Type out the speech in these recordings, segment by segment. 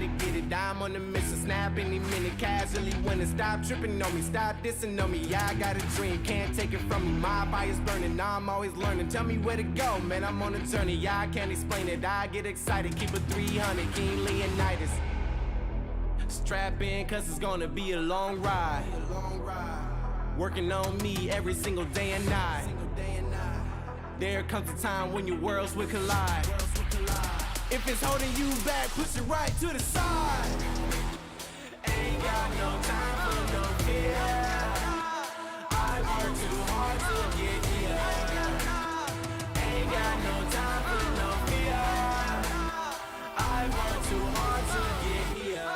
to get it. I'm on the mission, snap any minute, casually winning. Stop tripping on me, stop dissing on me. Yeah, I got a dream, can't take it from me. My fire's burning, I'm always learning. Tell me where to go, man, I'm on a journey. Yeah, I can't explain it, I get excited. Keep it 300, King Leonidas. Strap in, cause it's gonna be a long ride. Working on me every single day and night. There comes a time when your worlds will collide. If it's holding you back, push it right to the side. Ain't got no time for no fear. I work too hard to get here. Ain't got no time for no fear. I work too hard to get here.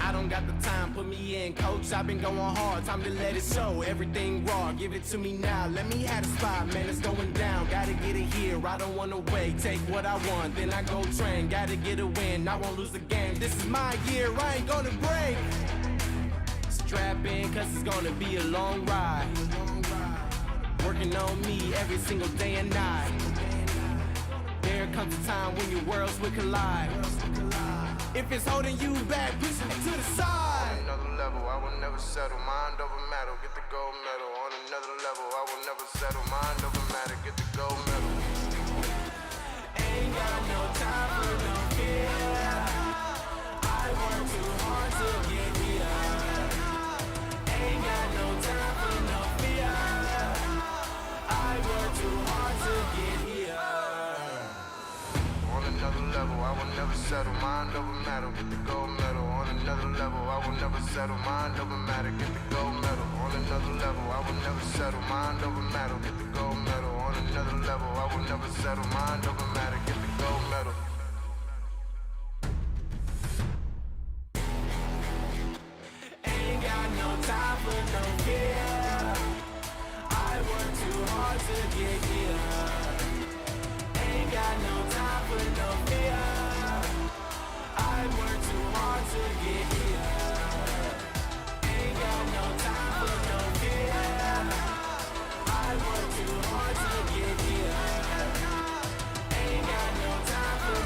I don't got the time, put me in, coach. I've been going hard, time to let it show. Everything raw, give it to me now. Let me have the spot, man, it's going down. Gotta get it here, I don't wanna wait. Take what I want, then I go train. Gotta get a win, I won't lose the game. This is my year, I ain't gonna break. Strap in, cause it's gonna be a long ride. Working on me every single day and night. There comes a time when your worlds will collide. If it's holding you back, push it to the side. On another level, I will never settle. Mind over matter, get the gold medal. On another level, I will never settle. Mind over matter, get the gold medal. Ain't got no time for no fear. I work too hard to get here. Ain't got no time for no fear. I work too hard to get here. On another level, I will never settle. Mind over matter, get the gold medal. On another level, I will never settle. Mind over matter, get the gold medal. On another level, I will never settle. Mind over matter, get the gold medal. On another level, I will never settle. Mind over matter, get the gold medal. Ain't got no time for no fear. I work too hard to get here. Ain't got no time for no fear. I work too hard to get here. Ain't got no time for no fear. I work too hard to get here. Ain't got no time for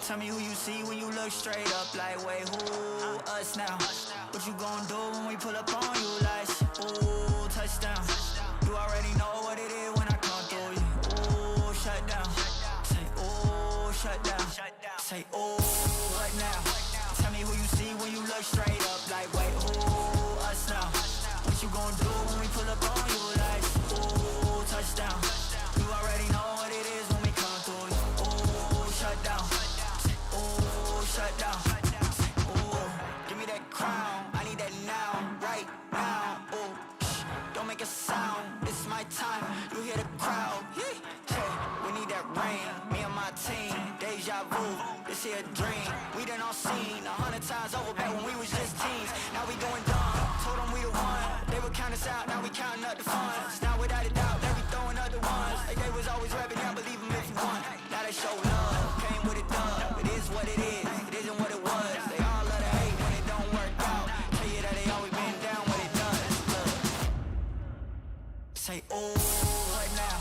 Tell me who you see when you look straight up like, wait, who? Us now. What you gon' do when we pull up on you like, ooh, touchdown. You already know what it is when I come through you. Ooh, shut down. Say, ooh, shut down. Say, ooh, what now? Tell me who you see when you look straight up like, wait, who? Us now. What you gon' do when we pull up on you like, ooh, touchdown. You already know what it is when we come through you. Ooh, shut down. Ooh, shut down. Ooh, give me that crown. I need that now, right now. Ooh, don't make a sound. It's my time. You hear the crowd. Hey, we need that rain. Me and my team. Deja vu. This here a dream. We done all seen 100 times over back when we was just teens. Now we going dumb. Told them we the one. They would count us out. Now we counting up the funds. Now without a doubt, they be throwing other ones. Like they was always rapping. Now believe them if you want. Now they show love. Came with a dub. It is what it is. It isn't what it was. They all love to hate when it don't work out. Tell you that they always been down when it does. Look. Say, ooh, what now?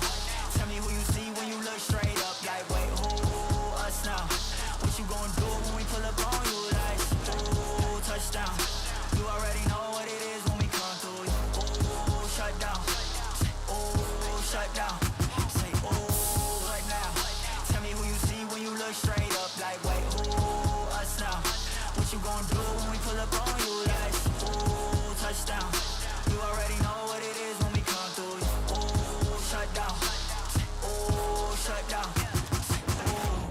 Tell me who you see when you look straight up like, wait, who? Us now. What you gon' do when we pull up on you like, ooh, touchdown. You already know what it is when we come through you. Ooh, shut down. Ooh, shut down. Say, ooh, what now? Tell me who you see when you look straight up like, wait, who? Us now. What you gon' do when we pull up on you like, ooh, touchdown. You already know what it is when we come through you. Ooh, shut down. Ooh, shut down. Ooh.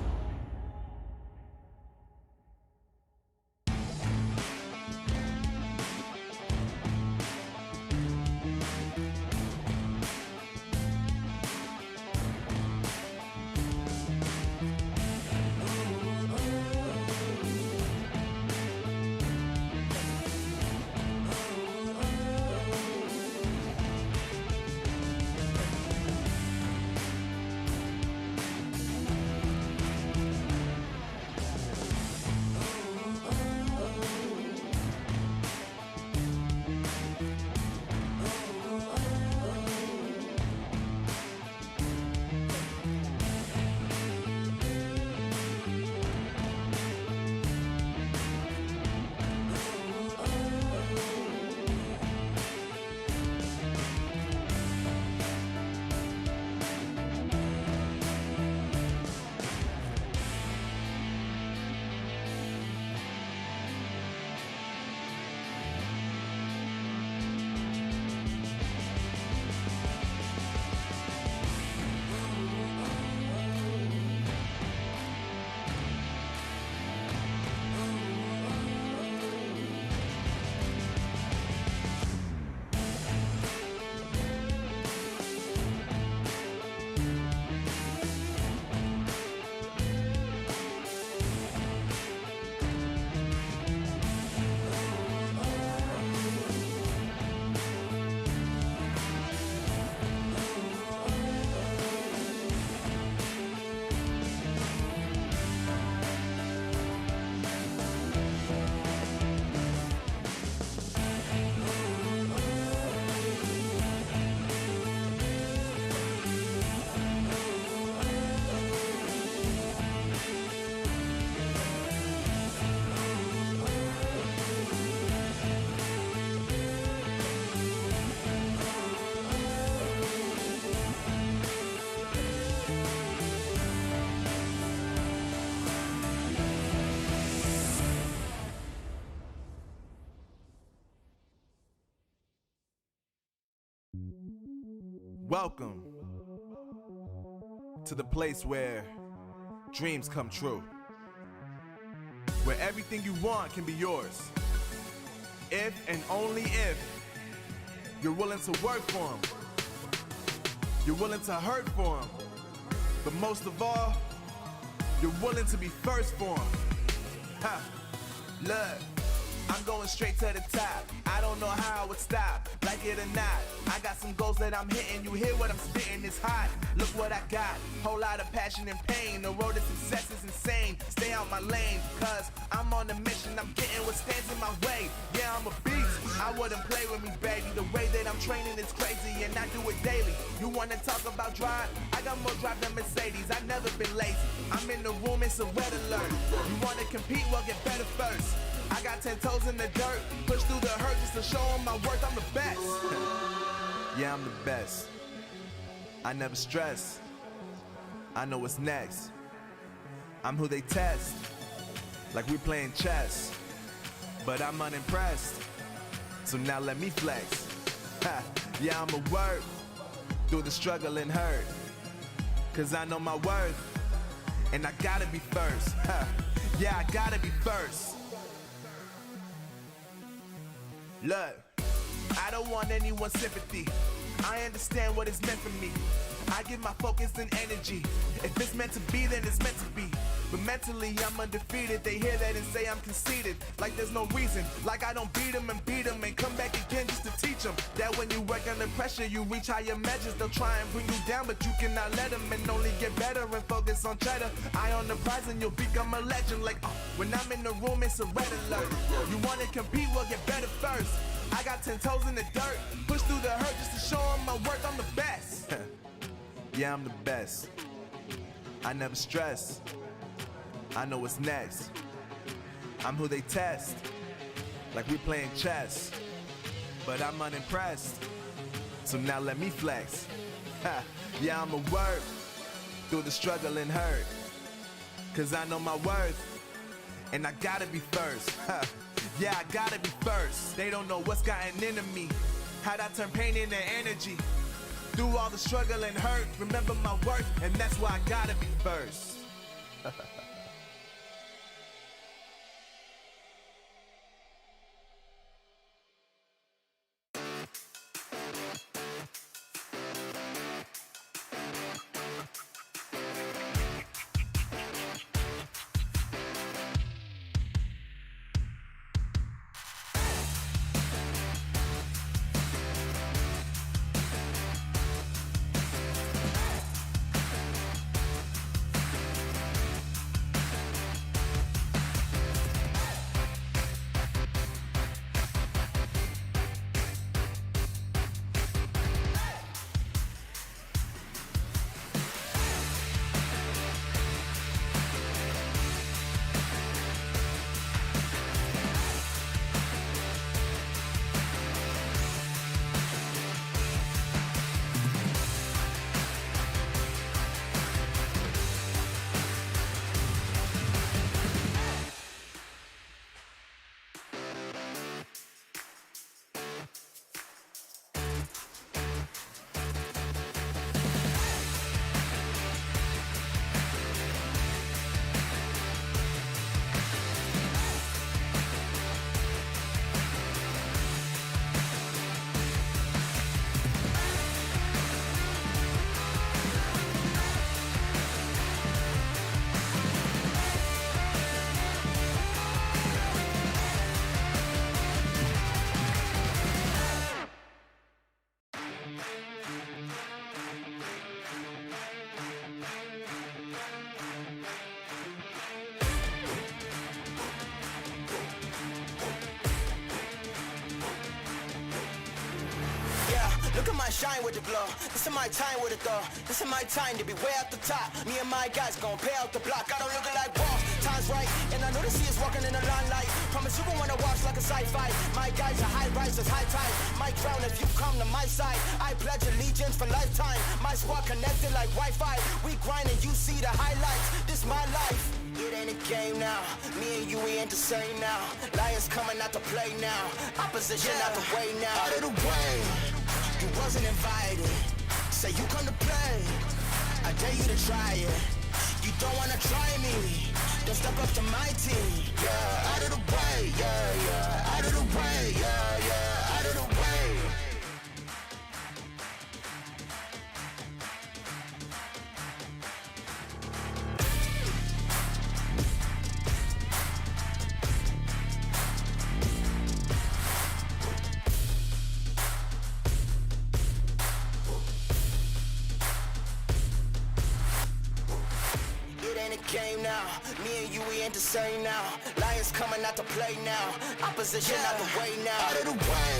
Welcome to the place where dreams come true, where everything you want can be yours, if and only if you're willing to work for them, you're willing to hurt for them, but most of all, you're willing to be first for them. Ha! Look, I'm going straight to the top. I don't know how I would stop, like it or not. I got some goals that I'm hitting. You hear what I'm spitting? It's hot. Look what I got. Whole lot of passion and pain. The road to success is insane. Stay out my lane, cause I'm on a mission. I'm getting what stands in my way. Yeah, I'm a beast. I wouldn't play with me, baby. The way that I'm training is crazy, and I do it daily. You wanna talk about drive? I got more drive than Mercedes. I've never been lazy. I'm in the room, it's a red alert. You wanna compete? Well, get better first. I got 10 toes in the dirt. Push through the hurt just to show them my worth. I'm the best. Yeah, I'm the best. I never stress. I know what's next. I'm who they test, like we playing chess. But I'm unimpressed, so now let me flex. Ha, yeah, I'ma work through the struggle and hurt, cause I know my worth, and I gotta be first. Ha, yeah, I gotta be first. Look, I don't want anyone's sympathy. I understand what is meant for me. I give my focus and energy. If it's meant to be, then it's meant to be. But mentally, I'm undefeated. They hear that and say I'm conceited. Like there's no reason. Like I don't beat them and come back again just to teach them that when you work under pressure, you reach higher measures. They'll try and bring you down, but you cannot let them, and only get better and focus on cheddar. Eye on the prize and you'll become a legend. Like when I'm in the room, it's a red alert. You wanna compete? Well, get better first. I got 10 toes in the dirt. Push through the hurt just to show them my worth. I'm the best. Yeah, I'm the best. I never stress. I know what's next. I'm who they test, like we playing chess. But I'm unimpressed, so now let me flex. Ha, yeah, I'ma work through the struggle and hurt, cause I know my worth, and I gotta be first. Ha, yeah, I gotta be first. They don't know what's gotten into me, how'd I turn pain into energy. Through all the struggle and hurt, remember my worth, and that's why I gotta be first. Look at my shine with the glow. This is my time with it though. This is my time to be way at the top. Me and my guys gon' pay out the block. I don't look like boss. Time's right, and I know the sea is walking in a long light. Promise you gon' wanna watch like a sci-fi. My guys are high risers, high tide. Might drown if you come to my side. I pledge allegiance for lifetime. My squad connected like Wi-Fi. We grind and you see the highlights. This my life. It ain't a game now. Me and you, we ain't the same now. Lions coming out to play now. Opposition out the way now. Out of the way. You wasn't invited. Say you come to play. I dare you to try it. You don't wanna try me. Don't step up to my team. Yeah, out of the way. Yeah, yeah. Out of the way. Yeah, yeah. Out of the way. game now. Me and you, we ain't the same now. Lions coming out to play now. Opposition out the way now. Out of the way.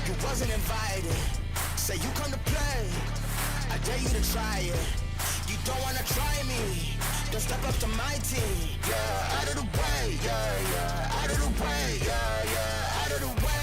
You wasn't invited. Say you come to play. I dare you to try it. You don't wanna try me. Then step up to my team. Yeah, out of the way. Yeah, yeah. Out of the way. Yeah, yeah. Out of the way.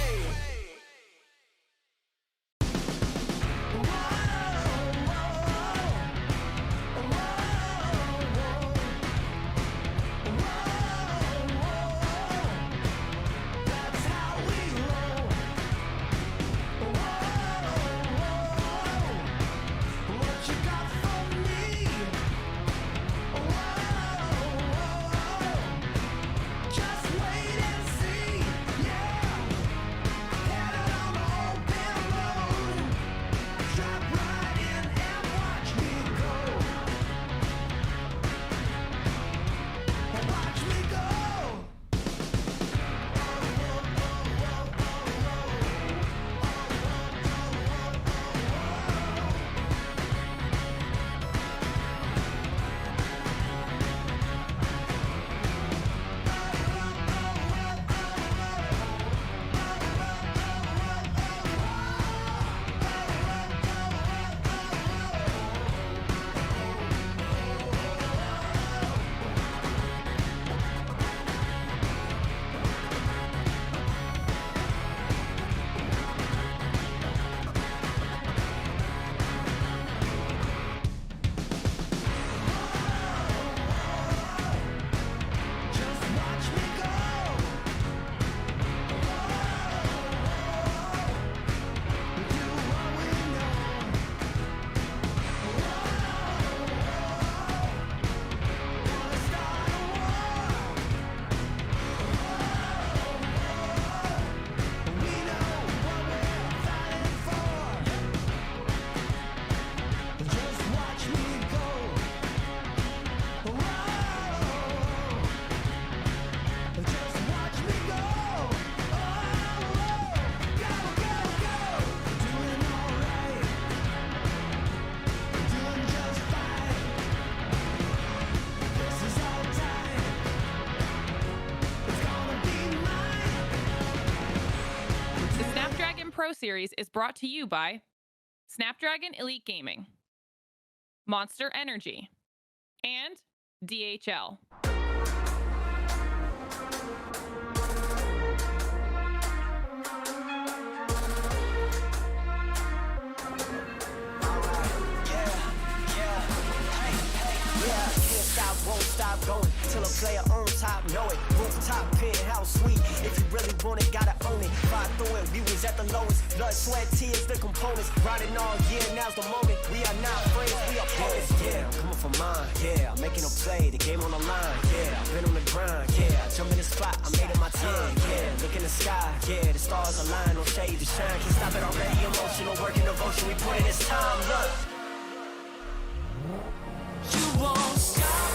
Pro Series is brought to you by Snapdragon Elite Gaming, Monster Energy, and DHL. Won't stop going till a player on top know it. Rooftop penthouse suite. If you really want it, gotta own it. Fly through it, we was at the lowest. Blood, sweat, tears, the components. Riding all year, now's the moment. We are not friends, we are opponents. Yeah, I'm coming for mine. Yeah, I'm making a play, the game on the line. Yeah, I've been on the grind. Yeah, I jump in the spot, I made it my time. Yeah, look in the sky. Yeah, the stars align, no shade to shine. Can't stop it already. Emotional work and devotion, we put in this time. Look, you won't stop.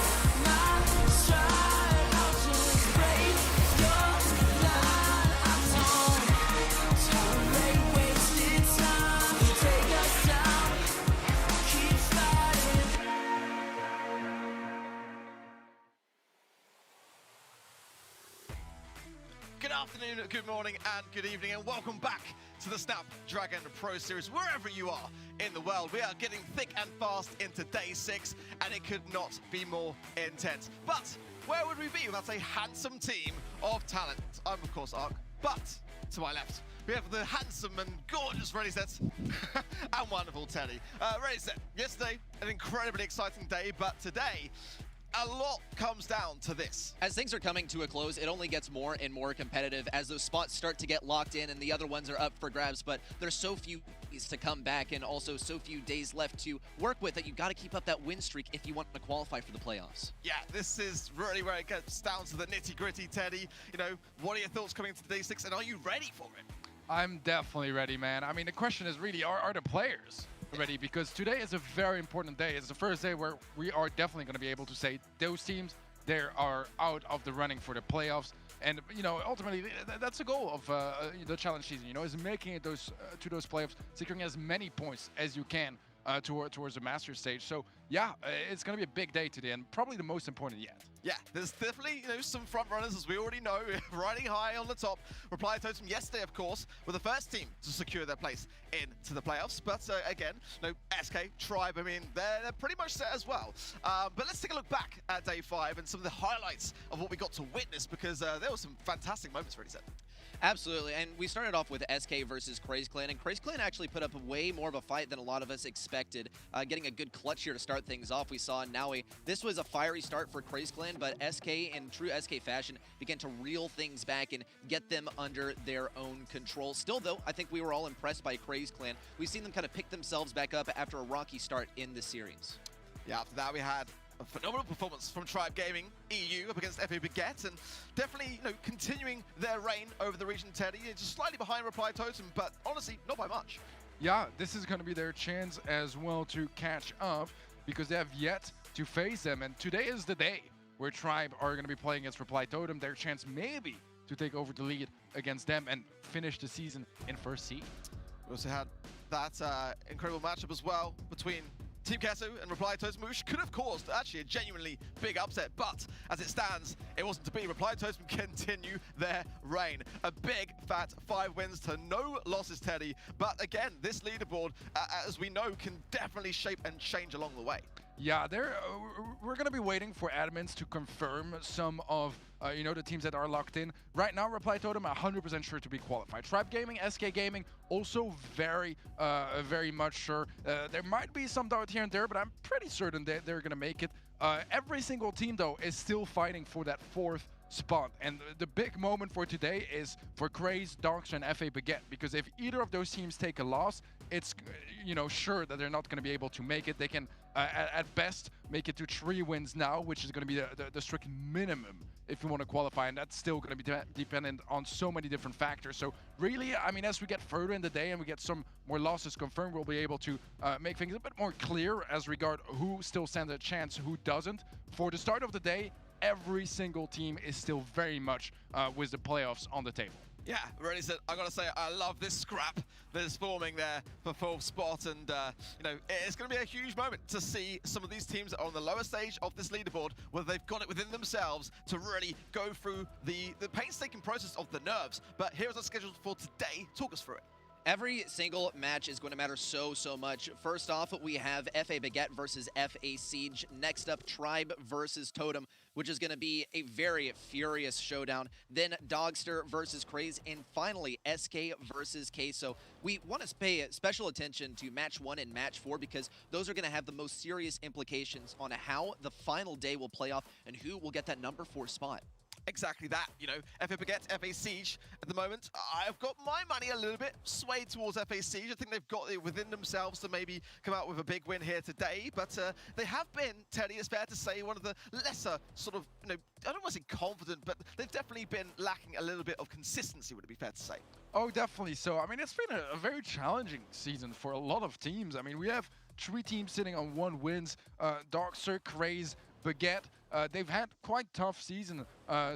Good afternoon, good morning, and good evening, and welcome back to the Snapdragon Pro Series. Wherever you are in the world, we are getting thick and fast into day 6, and it could not be more intense. But where would we be without a handsome team of talent? I'm, of course, Ark, but to my left, we have the handsome and gorgeous Ready Set and wonderful Teddy. Ready Set, yesterday, an incredibly exciting day, but today, a lot comes down to this. As things are coming to a close, it only gets more and more competitive as those spots start to get locked in and the other ones are up for grabs, but there's so few days to come back and also so few days left to work with that you got to keep up that win streak if you want to qualify for the playoffs. Yeah, this is really where it gets down to the nitty-gritty, Teddy. You know, what are your thoughts coming into day 6, and are you ready for it? I'm definitely ready, man. I mean, the question is really, are the players ready? Because today is a very important day. It's the first day where we are definitely going to be able to say those teams, they are out of the running for the playoffs. And, you know, ultimately, that's the goal of the challenge season, you know, is making it to those playoffs, securing as many points as you can towards the master stage. So Yeah, it's going to be a big day today, and probably the most important yet. Yeah, there's definitely, some front runners, as we already know, riding high on the top. Reply Totem yesterday, of course, were the first team to secure their place into the playoffs. But again, SK, Tribe, I mean, they're pretty much set as well. But let's take a look back at day 5 and some of the highlights of what we got to witness, because there were some fantastic moments already set. Absolutely, and we started off with SK versus Craze Clan, and Craze Clan actually put up way more of a fight than a lot of us expected, getting a good clutch here to start things off. We saw Naui. This was a fiery start for Craze Clan, but SK, in true SK fashion, began to reel things back and get them under their own control. Still, though, I think we were all impressed by Craze Clan. We've seen them kind of pick themselves back up after a rocky start in the series. Yeah, after that we had a phenomenal performance from Tribe Gaming EU up against FA Baguette, and definitely, continuing their reign over the region. Teddy, just slightly behind Reply Totem, but honestly, not by much. Yeah, this is going to be their chance as well to catch up, because they have yet to face them, and today is the day where Tribe are going to be playing against Reply Totem. Their chance maybe to take over the lead against them and finish the season in first seed. We also had that incredible matchup as well between Team Kesu and Reply Totem, which could have caused actually a genuinely big upset, but as it stands, it wasn't to be. Reply Totem continue their reign. A big, fat 5 wins to no losses, Teddy. But again, this leaderboard, as we know, can definitely shape and change along the way. Yeah, we're going to be waiting for admins to confirm some of the teams that are locked in. Right now, Reply Totem 100% sure to be qualified. Tribe Gaming, SK Gaming, also very much sure. There might be some doubt here and there, but I'm pretty certain that they're going to make it. Every single team, though, is still fighting for that 4th spot. And the big moment for today is for Craze, Dogs, and FA Baguette, because if either of those teams take a loss, it's sure that they're not going to be able to make it. They can at best make it to 3 wins now, which is going to be the strict minimum if you want to qualify, and that's still going to be dependent on so many different factors. So really, I mean, as we get further in the day and we get some more losses confirmed, we'll be able to make things a bit more clear as regard who still stands a chance, who doesn't. For the start of the day, every single team is still very much with the playoffs on the table. Yeah, really said. I gotta say, I love this scrap that is forming there for 4th spot, and it's gonna be a huge moment to see some of these teams that are on the lower stage of this leaderboard, whether they've got it within themselves to really go through the painstaking process of the nerves. But here's our schedule for today. Talk us through it. Every single match is going to matter so much. First off, we have FA Baguette versus FA Siege. Next up, Tribe versus Totem, which is going to be a very furious showdown. Then Dogster versus Craze, and finally SK versus Queso. We want to pay special attention to match 1 and match 4, because those are going to have the most serious implications on how the final day will play off and who will get that number 4 spot. Exactly that, FA Baguette, FA Siege at the moment. I've got my money a little bit swayed towards FA Siege. I think they've got it within themselves to maybe come out with a big win here today, but they have been, Teddy, it's fair to say, one of the lesser sort of, I don't want to say confident, but they've definitely been lacking a little bit of consistency, would it be fair to say? Oh, definitely. So, I mean, it's been a very challenging season for a lot of teams. I mean, we have 3 teams sitting on 1 wins, Darkster, Craze, Baguette. They've had quite tough season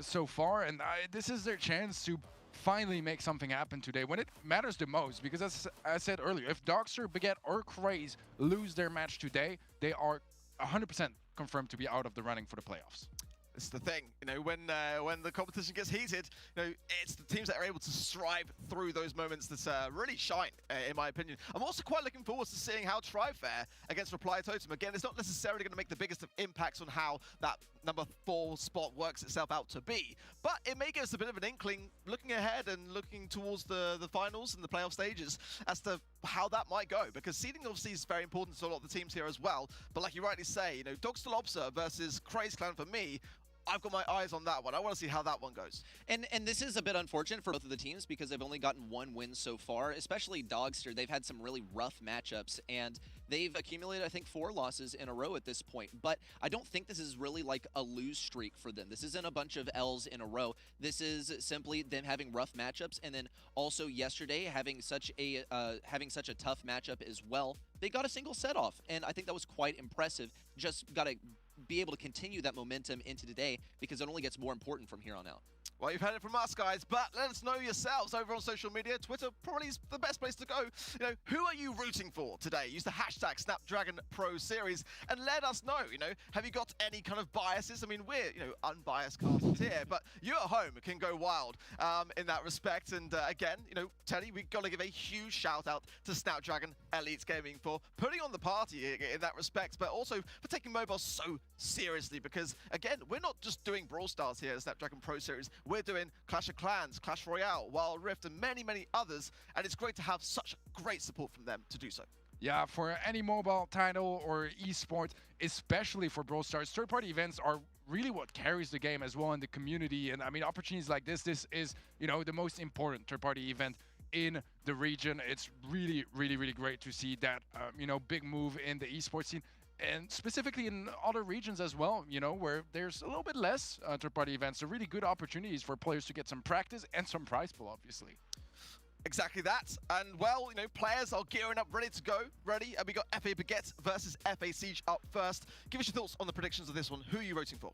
so far, and this is their chance to finally make something happen today when it matters the most, because as I said earlier, if Dogster, Baguette, or Craze lose their match today, they are 100% confirmed to be out of the running for the playoffs. It's the thing, when the competition gets heated, it's the teams that are able to strive through those moments that really shine, in my opinion. I'm also quite looking forward to seeing how Tribe fare against Reply Totem. Again, it's not necessarily going to make the biggest of impacts on how that number 4 spot works itself out to be, but it may give us a bit of an inkling, looking ahead and looking towards the finals and the playoff stages, as to how that might go, because seeding obviously is very important to a lot of the teams here as well. But like you rightly say, Dogster Lobster versus Craze Clan, for me, I've got my eyes on that one. I want to see how that one goes. And this is a bit unfortunate for both of the teams, because they've only gotten 1 win so far, especially Dogster. They've had some really rough matchups, and they've accumulated, I think, 4 losses in a row at this point. But I don't think this is really like a lose streak for them. This isn't a bunch of L's in a row. This is simply them having rough matchups, and then also yesterday having such a tough matchup as well. They got a single set off, and I think that was quite impressive. Just got to be able to continue that momentum into today, because it only gets more important from here on out. Well, you've heard it from us, guys, but let us know yourselves over on social media. Twitter probably is the best place to go. You know, who are you rooting for today? Use the hashtag Snapdragon Pro Series and let us know. You know, have you got any kind of biases? I mean, we're, you know, unbiased casters here, but you at home can go wild in that respect. And again, you know, Teddy, we've got to give a huge shout out to Snapdragon Elite Gaming for putting on the party in that respect, but also for taking mobile so seriously, because again, we're not just doing Brawl Stars here at Snapdragon Pro Series. We're doing Clash of Clans, Clash Royale, Wild Rift, and many, many others, and it's great to have such great support from them to do so. Yeah, for any mobile title or esport, especially for Brawl Stars, third-party events are really what carries the game as well in the community. And I mean, opportunities like this is, you know, the most important third-party event in the region. It's really, really, really great to see that, you know, big move in the esports scene. And specifically in other regions as well, you know, where there's a little bit less third-party events. So really good opportunities for players to get some practice and some prize pool, obviously. Exactly that. And, well, you know, players are gearing up, ready to go. Ready. And we got FA Baguette versus FA Siege up first. Give us your thoughts on the predictions of this one. Who are you rooting for?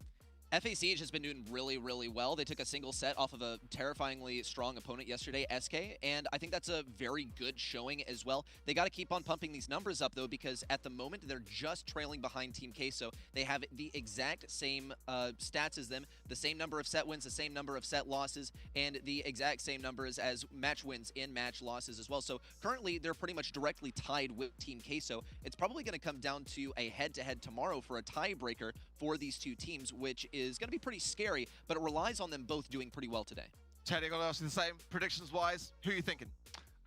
FA Siege has been doing really, really well. They took a single set off of a terrifyingly strong opponent yesterday, SK, and I think that's a very good showing as well. They got to keep on pumping these numbers up, though, because at the moment, they're just trailing behind Team Queso. They have the exact same stats as them, the same number of set wins, the same number of set losses, and the exact same numbers as match wins in match losses as well. So currently, they're pretty much directly tied with Team Queso. It's probably going to come down to a head-to-head tomorrow for a tiebreaker for these two teams, which is going to be pretty scary, but it relies on them both doing pretty well today. Teddy, I'm going to ask you the same. Predictions-wise, who are you thinking?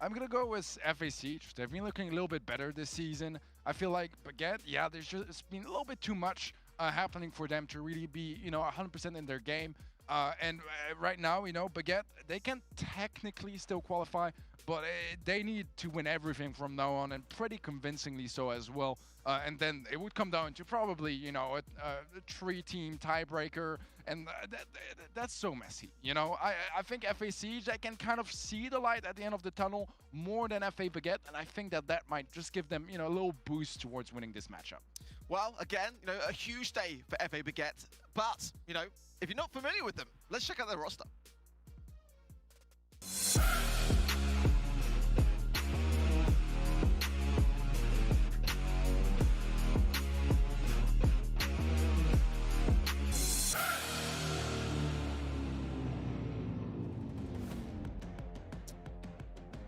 I'm going to go with FA Siege. They've been looking a little bit better this season. I feel like Baguette, yeah, there's just it's been a little bit too much happening for them to really be, you know, 100% in their game. And right now, you know, Baguette, they can technically still qualify, but they need to win everything from now on, and pretty convincingly so as well. And then it would come down to probably, you know, a three-team tiebreaker, and that's so messy. You know, I think FA Siege, I can kind of see the light at the end of the tunnel more than FA Baguette, and I think that might just give them, you know, a little boost towards winning this matchup. Well, again, you know, a huge day for FA Baguette, but, you know, if you're not familiar with them, let's check out their roster.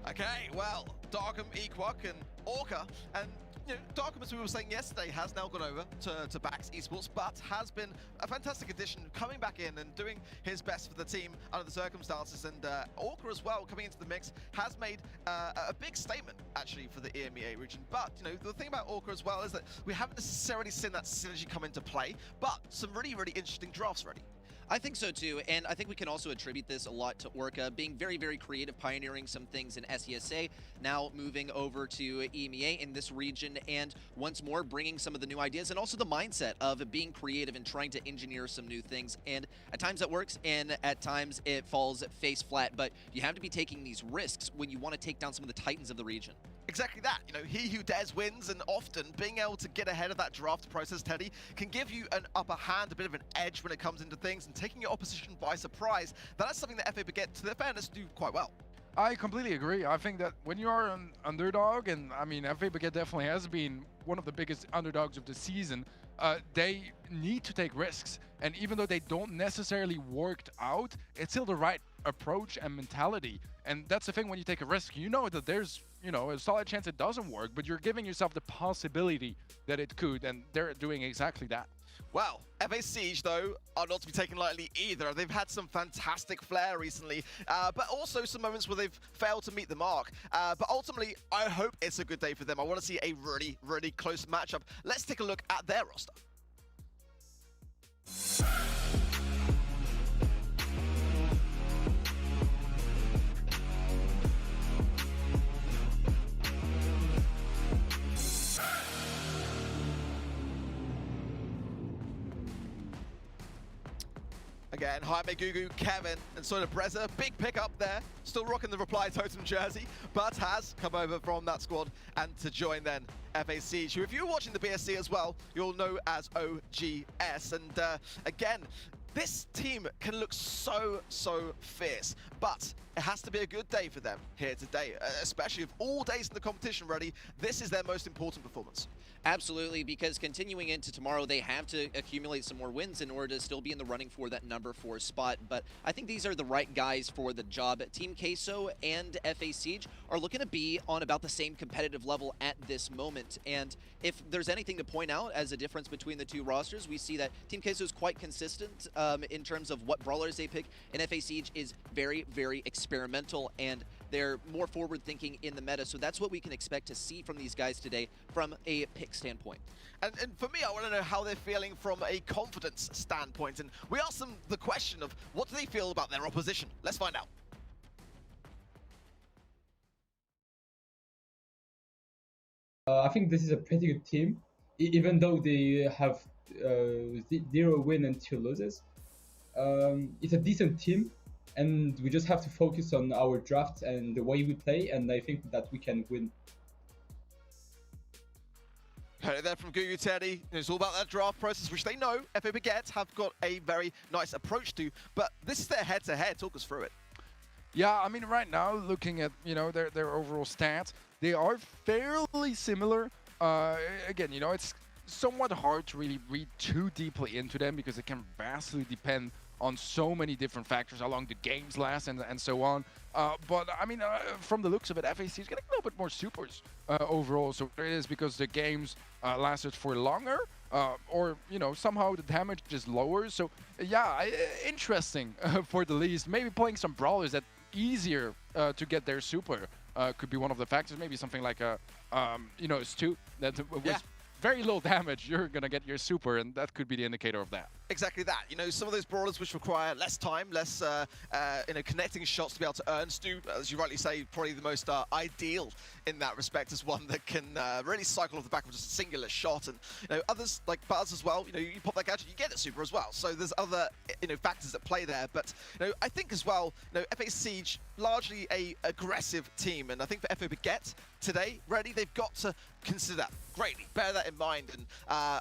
Okay, well, Darkham, Equark, and Orca, and you know, Darkham, as we were saying yesterday, has now gone over to Bax Esports, but has been a fantastic addition, coming back in and doing his best for the team under the circumstances. And Orca as well, coming into the mix, has made a big statement, actually, for the EMEA region. But, you know, the thing about Orca as well is that we haven't necessarily seen that synergy come into play, but some really, really interesting drafts ready. I think so too, and I think we can also attribute this a lot to Orca being very, very creative, pioneering some things in SESA, now moving over to EMEA in this region, and once more bringing some of the new ideas and also the mindset of being creative and trying to engineer some new things. And at times that works, and at times it falls face flat, but you have to be taking these risks when you want to take down some of the titans of the region. Exactly that. You know, he who dares wins, and often being able to get ahead of that draft process, Teddy, can give you an upper hand, a bit of an edge when it comes into things, and taking your opposition by surprise. That's something that FA Baguette, to their fairness, do quite well. I completely agree. I think that when you are an underdog, and I mean, FA Baguette definitely has been one of the biggest underdogs of the season, they need to take risks. And even though they don't necessarily work out, it's still the right approach and mentality. And that's the thing, when you take a risk, you know that there's, you know, a solid chance it doesn't work, but you're giving yourself the possibility that it could, and they're doing exactly that. Well, FA Siege, though, are not to be taken lightly either. They've had some fantastic flair recently, but also some moments where they've failed to meet the mark. But ultimately, I hope it's a good day for them. I want to see a really, really close matchup. Let's take a look at their roster. Again, Jaime, Gugu, Kevin, and Soda Breza. Big pick up there. Still rocking the Reply Totem jersey, but has come over from that squad and to join then FA Siege, who if you're watching the BSC as well, you'll know as OGS. And again, this team can look so fierce, but it has to be a good day for them here today, especially if all days in the competition ready, this is their most important performance. Absolutely, because continuing into tomorrow, they have to accumulate some more wins in order to still be in the running for that number 4 spot. But I think these are the right guys for the job. Team Queso and FA Siege are looking to be on about the same competitive level at this moment. And if there's anything to point out as a difference between the two rosters, we see that Team Queso is quite consistent in terms of what brawlers they pick, and FA Siege is very experimental, and they're more forward-thinking in the meta. So that's what we can expect to see from these guys today from a pick standpoint. And for me, I want to know how they're feeling from a confidence standpoint. And we asked them the question of what do they feel about their opposition. Let's find out. I think this is a pretty good team, even though they have 0 win and 2 losses. It's a decent team, and we just have to focus on our draft and the way we play, and I think that we can win. Heard it there from Gugu Teddy. It's all about that draft process, which they know FA Baguette have got a very nice approach to, but this is their head-to-head. Talk us through it. Yeah, I mean, right now, looking at, you know, their overall stats, they are fairly similar. Again, you know, it's somewhat hard to really read too deeply into them because it can vastly depend on so many different factors along the games last and so on. But I mean, from the looks of it, FAC is getting a little bit more supers overall. So it is because the games lasted for longer, or you know, somehow the damage is lower. So yeah, interesting for the least. Maybe playing some brawlers that easier to get their super could be one of the factors. Maybe something like a you know, Stu that was very low damage, you're gonna get your super, and that could be the indicator of that. Exactly that. You know, some of those brawlers which require less time, less you know, connecting shots to be able to earn. Stu, as you rightly say, probably the most ideal in that respect, is one that can really cycle off the back of just a singular shot. And you know, others like Buzz as well. You know, you pop that gadget, you get a super as well. So there's other, you know, factors at play there. But you know, I think as well, you know, FA Siege largely a aggressive team, and I think for FA Baguette today, ready, they've got to consider that greatly, bear that in mind. And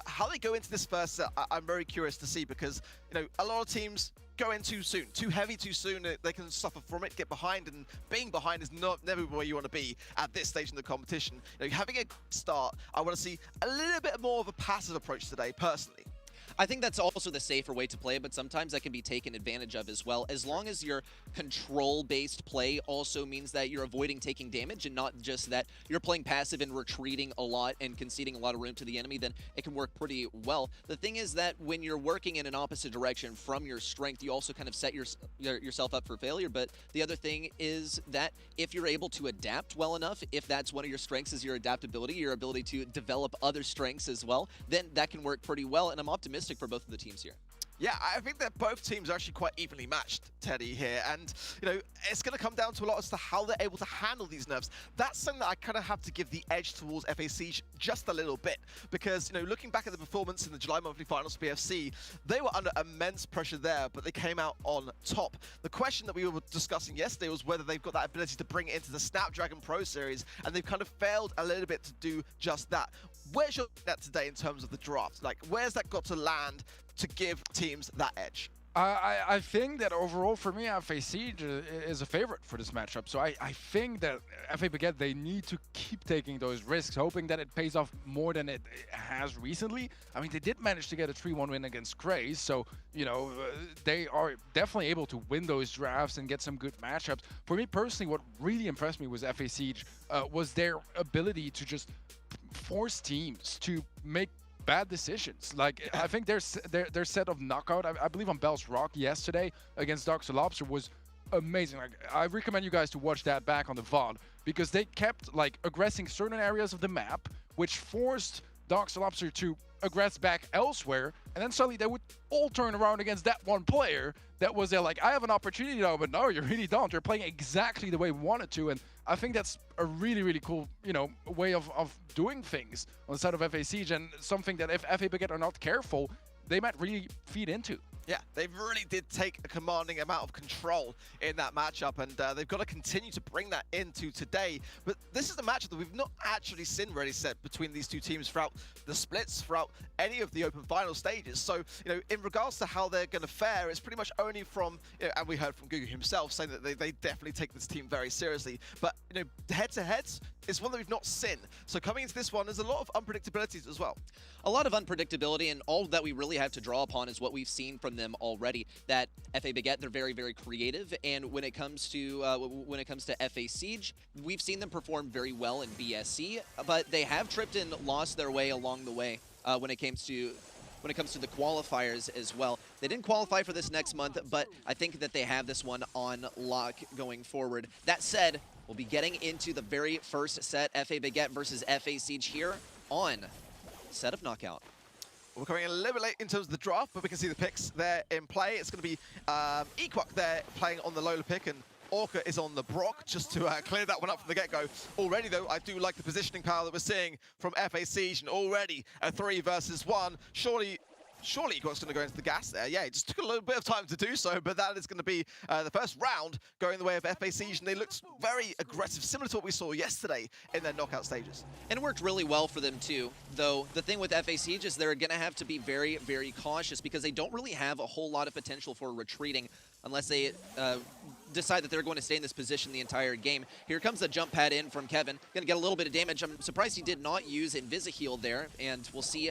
how they go into this first set, I'm very curious to see, because you know, a lot of teams go in too soon, too heavy too soon. They can suffer from it, get behind, and being behind is never where you want to be at this stage in the competition. You know, having a start, I want to see a little bit more of a passive approach today, personally. I think that's also the safer way to play, but sometimes that can be taken advantage of as well. As long as your control-based play also means that you're avoiding taking damage and not just that you're playing passive and retreating a lot and conceding a lot of room to the enemy, then it can work pretty well. The thing is that when you're working in an opposite direction from your strength, you also kind of set yourself up for failure. But the other thing is that if you're able to adapt well enough, if that's one of your strengths is your adaptability, your ability to develop other strengths as well, then that can work pretty well, and I'm optimistic for both of the teams here. Yeah, I think that both teams are actually quite evenly matched, Teddy, here. And, you know, it's going to come down to a lot as to how they're able to handle these nerfs. That's something that I kind of have to give the edge towards FA Siege just a little bit. Because, you know, looking back at the performance in the July Monthly Finals BFC, they were under immense pressure there, but they came out on top. The question that we were discussing yesterday was whether they've got that ability to bring it into the Snapdragon Pro Series, and they've kind of failed a little bit to do just that. Where's your net today in terms of the draft? Like, where's that got to land to give teams that edge? I think that overall for me, FA Siege is a favorite for this matchup. So I think that FA Baguette, they need to keep taking those risks, hoping that it pays off more than it has recently. I mean, they did manage to get a 3-1 win against Grays, so, you know, they are definitely able to win those drafts and get some good matchups. For me personally, what really impressed me with FA Siege was their ability to just force teams to make bad decisions. Like, I think their set of knockout, I believe on Bell's Rock yesterday against Dr. Lobster, was amazing. Like, I recommend you guys to watch that back on the VOD, because they kept like aggressing certain areas of the map, which forced Dr. Lobster to aggress back elsewhere, and then suddenly they would all turn around against that one player that was there like, I have an opportunity now, but no, you really don't. You're playing exactly the way we wanted to, and I think that's a really, really cool, you know, way of doing things on the side of FA Siege, and something that if FA Baguette are not careful, they might really feed into. Yeah, they really did take a commanding amount of control in that matchup, and they've got to continue to bring that into today. But this is a matchup that we've not actually seen really set between these two teams throughout the splits, throughout any of the open final stages. So, you know, in regards to how they're going to fare, it's pretty much only from, you know, and we heard from Gugu himself saying that they definitely take this team very seriously. But, you know, head-to-heads, it's one that we've not seen. So coming into this one, there's a lot of unpredictabilities as well. A lot of unpredictability, and all that we really have to draw upon is what we've seen from them already. That FA Baguette, they're very, very creative, and when it comes to FA Siege, we've seen them perform very well in BSC, but they have tripped and lost their way along the way when it comes to the qualifiers as well. They didn't qualify for this next month, but I think that they have this one on lock going forward. That said, we'll be getting into the very first set, FA Baguette versus FA Siege here on Set of Knockout. We're coming a little bit late in terms of the draft, but we can see the picks there in play. It's going to be Equak there playing on the Lola pick, and Orca is on the Brock, just to clear that one up from the get-go. Already, though, I do like the positioning power that we're seeing from FA Siege, and already a 3 versus 1. Surely Equak's going to go into the gas there. Yeah, it just took a little bit of time to do so, but that is going to be the first round going the way of FA Siege, and they looked very aggressive, similar to what we saw yesterday in their knockout stages. And it worked really well for them too, though the thing with FA Siege is they're going to have to be very, very cautious because they don't really have a whole lot of potential for retreating unless they decide that they're going to stay in this position the entire game. Here comes the jump pad in from Kevin. Going to get a little bit of damage. I'm surprised he did not use Invisi-Heal there, and we'll see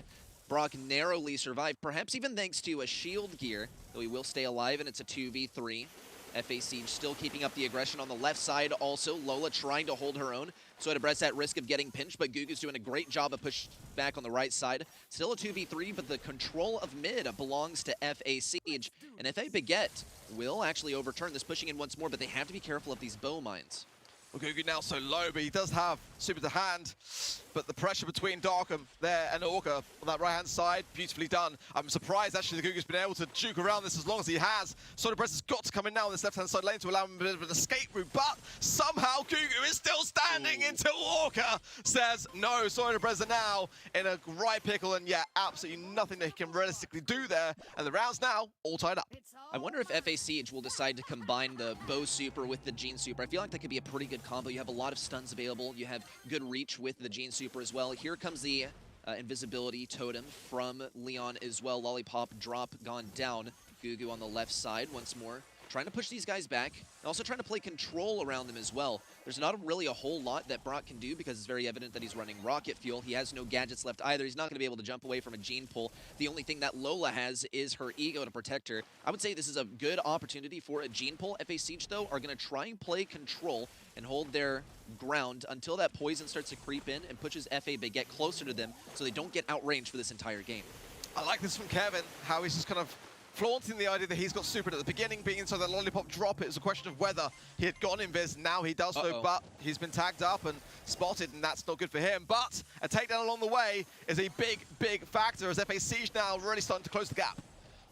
Brock narrowly survive, perhaps even thanks to a shield gear, though he will stay alive, and it's a 2v3. FA Siege still keeping up the aggression on the left side. Also, Lola trying to hold her own. Soydabrez at risk of getting pinched, but Gugu's doing a great job of push back on the right side. Still a 2v3, but the control of mid belongs to FA Siege. And FA Baguette will actually overturn this, pushing in once more, but they have to be careful of these bow mines. Well, Gugu now so low, but he does have super to hand. But the pressure between Darkham there and Orca on that right-hand side, beautifully done. I'm surprised, actually, that Gugu's been able to juke around this as long as he has. Soydabrez has got to come in now on this left-hand side lane to allow him a bit of an escape route, but somehow Gugu is still standing until Orca says no. Soydabrez are now in a right pickle, and yeah, absolutely nothing that he can realistically do there. And the round's now all tied up. I wonder if FA Siege will decide to combine the bow super with the Gene super. I feel like that could be a pretty good combo. You have a lot of stuns available. You have good reach with the Gene super as well. Here comes the invisibility totem from Leon as well. Lollipop drop gone down. Gugu on the left side once more, trying to push these guys back, and also trying to play control around them as well. There's not really a whole lot that Brock can do because it's very evident that he's running rocket fuel. He has no gadgets left either. He's not going to be able to jump away from a gene pull. The only thing that Lola has is her ego to protect her. I would say this is a good opportunity for a gene pull. FA Siege, though, are going to try and play control and hold their ground until that poison starts to creep in and pushes FA Baguette closer to them so they don't get outranged for this entire game. I like this from Kevin, how he's just kind of flaunting the idea that he's got super at the beginning, being inside that lollipop drop. It was a question of whether he had gone invis. Now he does so, but he's been tagged up and spotted, and that's not good for him. But a takedown along the way is a big, big factor as FA Siege now really starting to close the gap.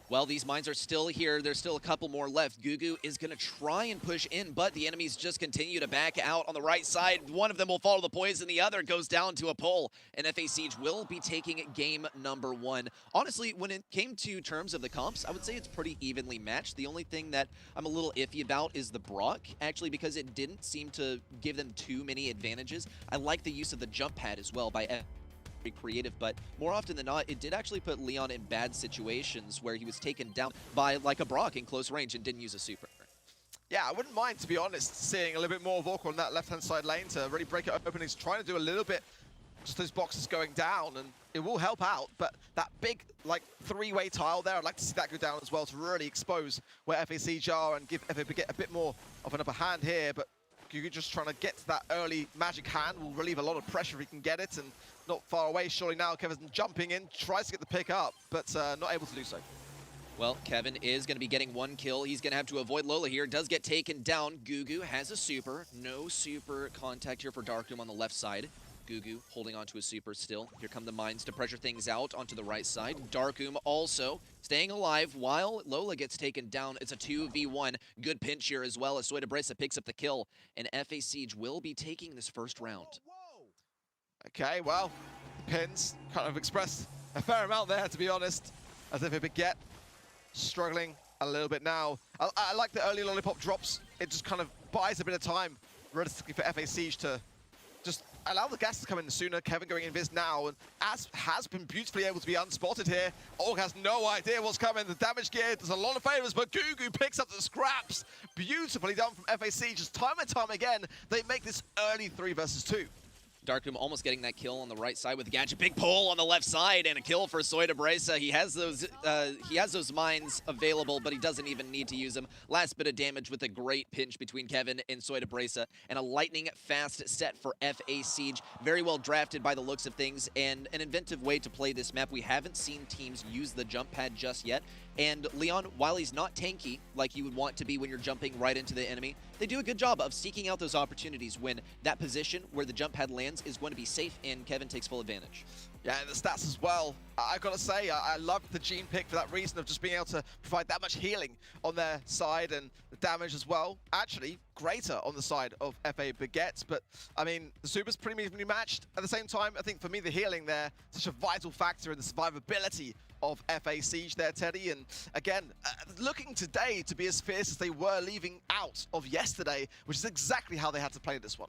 Well, these mines are still here. There's still a couple more left. Gugu is going to try and push in, but the enemies just continue to back out on the right side. One of them will follow the poison. The other goes down to a pull, and FA Siege will be taking game number 1. Honestly, when it came to terms of the comps, I would say it's pretty evenly matched. The only thing that I'm a little iffy about is the Brock, actually, because it didn't seem to give them too many advantages. I like the use of the jump pad as well by creative, but more often than not, it did actually put Leon in bad situations where he was taken down by like a Brock in close range and didn't use a super. Yeah, I wouldn't mind, to be honest, seeing a little bit more of Orca on that left-hand side lane to really break it open. He's trying to do a little bit, just those boxes going down, and it will help out, but that big, like, 3-way tile there, I'd like to see that go down as well to really expose where FA Siege are and give FA Baguette a bit more of an upper hand here, but Gugu just trying to get to that early magic hand will relieve a lot of pressure if he can get it, and not far away. Surely now Kevin's jumping in, tries to get the pick up, but not able to do so. Well, Kevin is going to be getting 1 kill. He's going to have to avoid Lola here. Does get taken down. Gugu has a super. No super contact here for Darkroom on the left side. Gugu holding onto his super still. Here come the mines to pressure things out onto the right side. Darkroom also staying alive while Lola gets taken down. It's a 2v1. Good pinch here as well as Soydabrez picks up the kill. And FA Siege will be taking this first round. Okay, well, the pins kind of expressed a fair amount there, to be honest, as FA Baguette struggling a little bit now. I like the early lollipop drops. It just kind of buys a bit of time, realistically, for FA Siege to just allow the gas to come in sooner. Kevin going invis now, and as has been beautifully able to be unspotted here. Org has no idea what's coming. The damage gear does a lot of favors, but Gugu picks up the scraps. Beautifully done from FA Siege. Just time and time again, they make this early 3 versus 2. Darkroom almost getting that kill on the right side with the Gadget. Big pull on the left side and a kill for Soy de Bresa. He has those mines available, but he doesn't even need to use them. Last bit of damage with a great pinch between Kevin and Soy de Bresa, and a lightning fast set for FA Siege. Very well drafted by the looks of things, and an inventive way to play this map. We haven't seen teams use the jump pad just yet. And Leon, while he's not tanky like you would want to be when you're jumping right into the enemy, they do a good job of seeking out those opportunities when that position where the jump pad lands is going to be safe, and Kevin takes full advantage. Yeah, and the stats as well. I gotta say, I love the Gene pick for that reason of just being able to provide that much healing on their side, and the damage as well. Actually, greater on the side of FA Baguette, but I mean, the Super's pretty evenly matched. At the same time, I think for me, the healing there, such a vital factor in the survivability of FA Siege there, Teddy. And again, looking today to be as fierce as they were leaving out of yesterday, which is exactly how they had to play this one.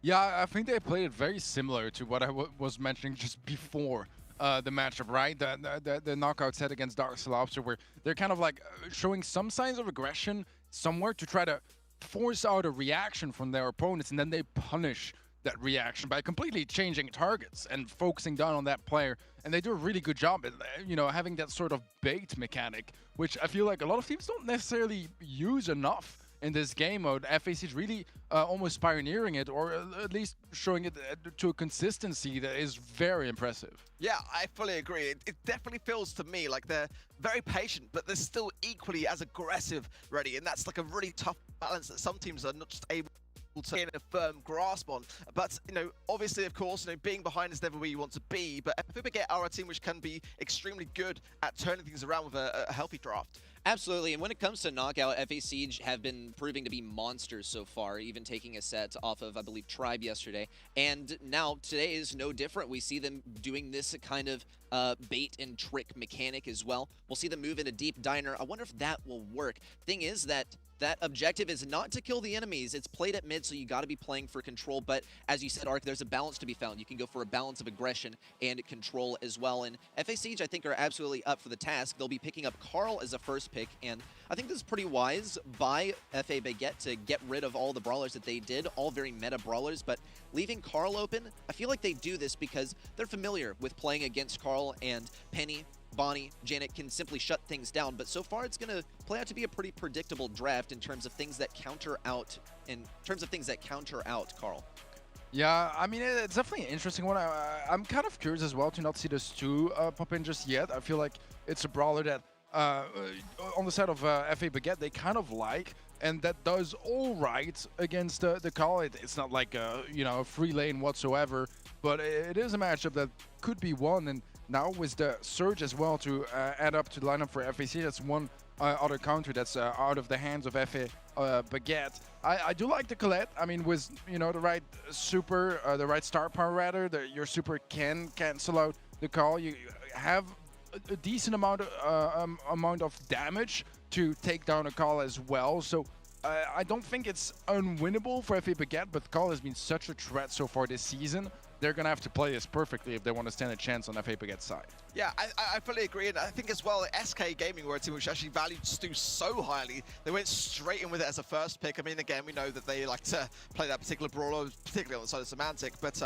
Yeah, I think they played it very similar to what I was mentioning just before the matchup, right? The knockout set against Dark Sea Lobster, where they're kind of like showing some signs of aggression somewhere to try to force out a reaction from their opponents, and then they punish that reaction by completely changing targets and focusing down on that player. And they do a really good job at, you know, having that sort of bait mechanic, which I feel like a lot of teams don't necessarily use enough in this game mode. FAC is really almost pioneering it, or at least showing it to a consistency that is very impressive. Yeah, I fully agree. It definitely feels to me like they're very patient, but they're still equally as aggressive ready. And that's like a really tough balance that some teams are not just able to gain a firm grasp on. But, you know, obviously, of course, you know, being behind is never where you want to be. But FA Baguette are a team which can be extremely good at turning things around with a healthy draft. Absolutely, and when it comes to knockout, FA Siege have been proving to be monsters so far, even taking a set off of, I believe, Tribe yesterday. And now, today is no different. We see them doing this kind of bait and trick mechanic as well. We'll see them move into Deep Diner. I wonder if that will work. Thing is that objective is not to kill the enemies. It's played at mid, so you got to be playing for control. But as you said, Ark, there's a balance to be found. You can go for a balance of aggression and control as well. And FA Siege, I think, are absolutely up for the task. They'll be picking up Carl as a first pick, and I think this is pretty wise by FA Baguette to get rid of all the brawlers that they did, all very meta brawlers. But leaving Carl open, I feel like they do this because they're familiar with playing against Carl, and Penny, Bonnie, Janet can simply shut things down. But so far, it's going to play out to be a pretty predictable draft in terms of things that counter out, Carl. Yeah, I mean, it's definitely an interesting one. I'm kind of curious as well to not see this two pop in just yet. I feel like it's a brawler that, on the side of FA Baguette, they kind of like, and that does all right against the Carl. It's not like you know, a free lane whatsoever, but it is a matchup that could be won. And now with the Surge as well to add up to the lineup for FAC, that's one other counter that's out of the hands of FA Baguette. I do like the Colette. I mean, with, you know, the right super, the right star power rather, your super can cancel out the call. You have a decent amount of damage to take down a call as well. So I don't think it's unwinnable for FA Baguette, but Call has been such a threat so far this season. They're going to have to play this perfectly if they want to stand a chance on FA Baguette's side. Yeah, I fully agree, and I think as well, SK Gaming were a team which actually valued Stu so highly. They went straight in with it as a first pick. I mean, again, we know that they like to play that particular brawler, particularly on the side of Semantic, but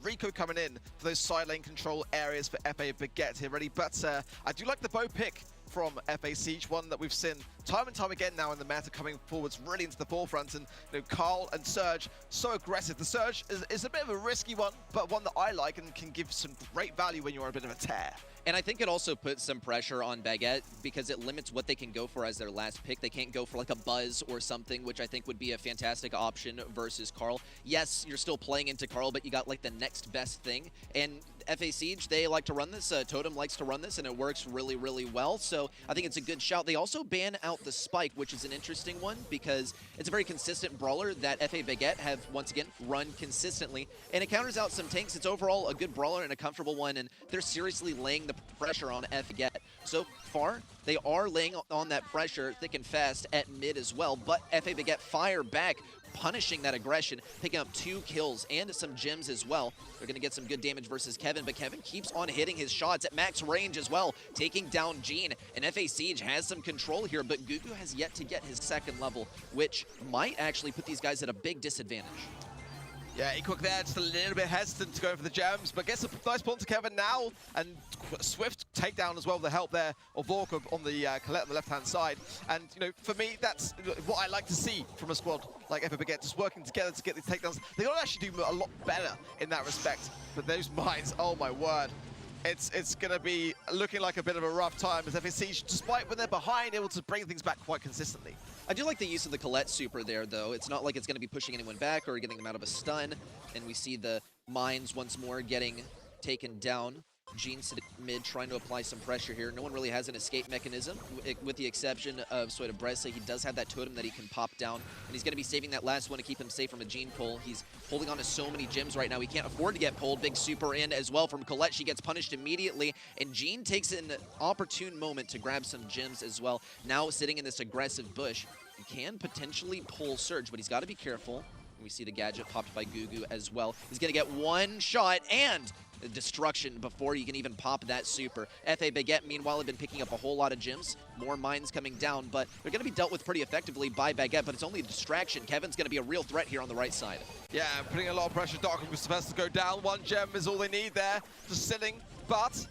Rico coming in for those side lane control areas for FA Baguette here ready. But I do like the bow pick from FA Siege, one that we've seen time and time again now in the meta, coming forwards really into the forefront. And, you know, Carl and Surge, so aggressive. The Surge is a bit of a risky one, but one that I like and can give some great value when you're on a bit of a tear. And I think it also puts some pressure on Baguette because it limits what they can go for as their last pick. They can't go for like a Buzz or something, which I think would be a fantastic option versus Carl. Yes, you're still playing into Carl, but you got like the next best thing. And FA Siege, they like to run this. Totem likes to run this, and it works really, really well. So I think it's a good shout. They also ban out the Spike, which is an interesting one because it's a very consistent brawler that FA Baguette have, once again, run consistently. And it counters out some tanks. It's overall a good brawler and a comfortable one, and they're seriously laying the pressure on FA Baguette. So far, they are laying on that pressure thick and fast at mid as well, but FA Baguette fire back, punishing that aggression, picking up 2 kills and some gems as well. They're going to get some good damage versus Kevin, but Kevin keeps on hitting his shots at max range as well, taking down Gene. And FA Siege has some control here, but Gugu has yet to get his 2nd level, which might actually put these guys at a big disadvantage. Yeah, Equick there, just a little bit hesitant to go for the gems, but gets a nice pawn to Kevin now, and swift takedown as well with the help there of Orca on the Colette on the left-hand side. And, you know, for me, that's what I like to see from a squad like FA Baguette, just working together to get these takedowns. They gotta actually do a lot better in that respect, but those mines, oh my word. It's going to be looking like a bit of a rough time as FA Siege, despite when they're behind, able to bring things back quite consistently. I do like the use of the Colette super there, though. It's not like it's going to be pushing anyone back or getting them out of a stun. And we see the mines once more getting taken down. Gene sitting mid, trying to apply some pressure here. No one really has an escape mechanism, with the exception of sort of Bressa. He does have that totem that he can pop down, and he's going to be saving that last one to keep him safe from a Gene pull. He's holding on to so many gems right now. He can't afford to get pulled. Big super in as well from Colette. She gets punished immediately, and Gene takes an opportune moment to grab some gems as well. Now sitting in this aggressive bush, he can potentially pull Surge, but he's got to be careful. We see the gadget popped by Gugu as well. He's going to get 1 shot and destruction before you can even pop that super. FA Baguette, meanwhile, have been picking up a whole lot of gems. More mines coming down, but they're going to be dealt with pretty effectively by Baguette, but it's only a distraction. Kevin's going to be a real threat here on the right side. Yeah, putting a lot of pressure. Darkroom was the first to go down. 1 gem is all they need there. Just sitting, but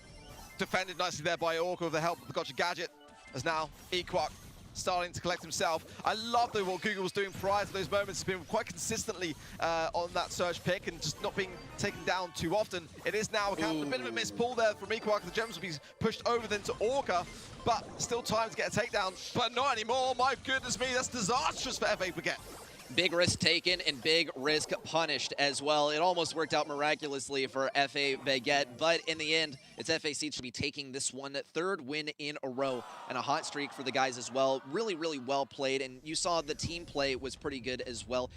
defended nicely there by Orca with the help of the Gotcha gadget. As now, Equark starting to collect himself. I love though what Google was doing prior to those moments. He's been quite consistently on that surge pick and just not being taken down too often. It is now a bit of a missed pull there from Equark. The gems will be pushed over then to Orca, but still time to get a takedown, but not anymore. My goodness me, that's disastrous for FA Baguette. Big risk taken and big risk punished as well. It almost worked out miraculously for FA Baguette, but in the end, it's FA Siege to be taking this one 3rd win in a row, and a hot streak for the guys as well. Really, really well played, and you saw the team play was pretty good as well.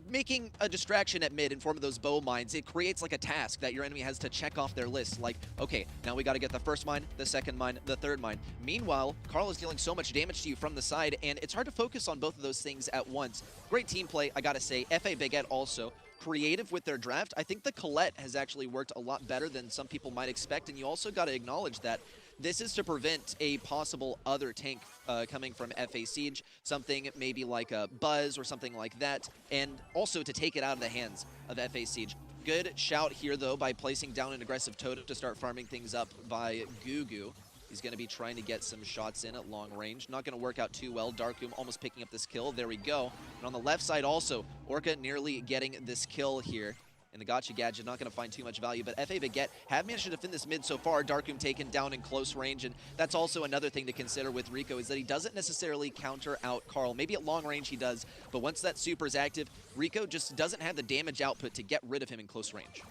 Making a distraction at mid in form of those bow mines, it creates like a task that your enemy has to check off their list. Like, okay, now we got to get the 1st mine, the 2nd mine, the 3rd mine. Meanwhile, Carl is dealing so much damage to you from the side, and it's hard to focus on both of those things at once. Great team play, I gotta say. FA Baguette also creative with their draft. I think the Colette has actually worked a lot better than some people might expect, and you also got to acknowledge that this is to prevent a possible other tank coming from FA Siege, something maybe like a Buzz or something like that, and also to take it out of the hands of FA Siege. Good shout here, though, by placing down an aggressive totem to start farming things up by Gugu. He's going to be trying to get some shots in at long range. Not going to work out too well. Darkoom almost picking up this kill. There we go. And on the left side also, Orca nearly getting this kill here. And the Gotcha gadget not going to find too much value, but FA Baguette have managed to defend this mid so far. Darkoom taken down in close range, and that's also another thing to consider with Rico, is that he doesn't necessarily counter out Carl. Maybe at long range he does, but once that super is active, Rico just doesn't have the damage output to get rid of him in close range.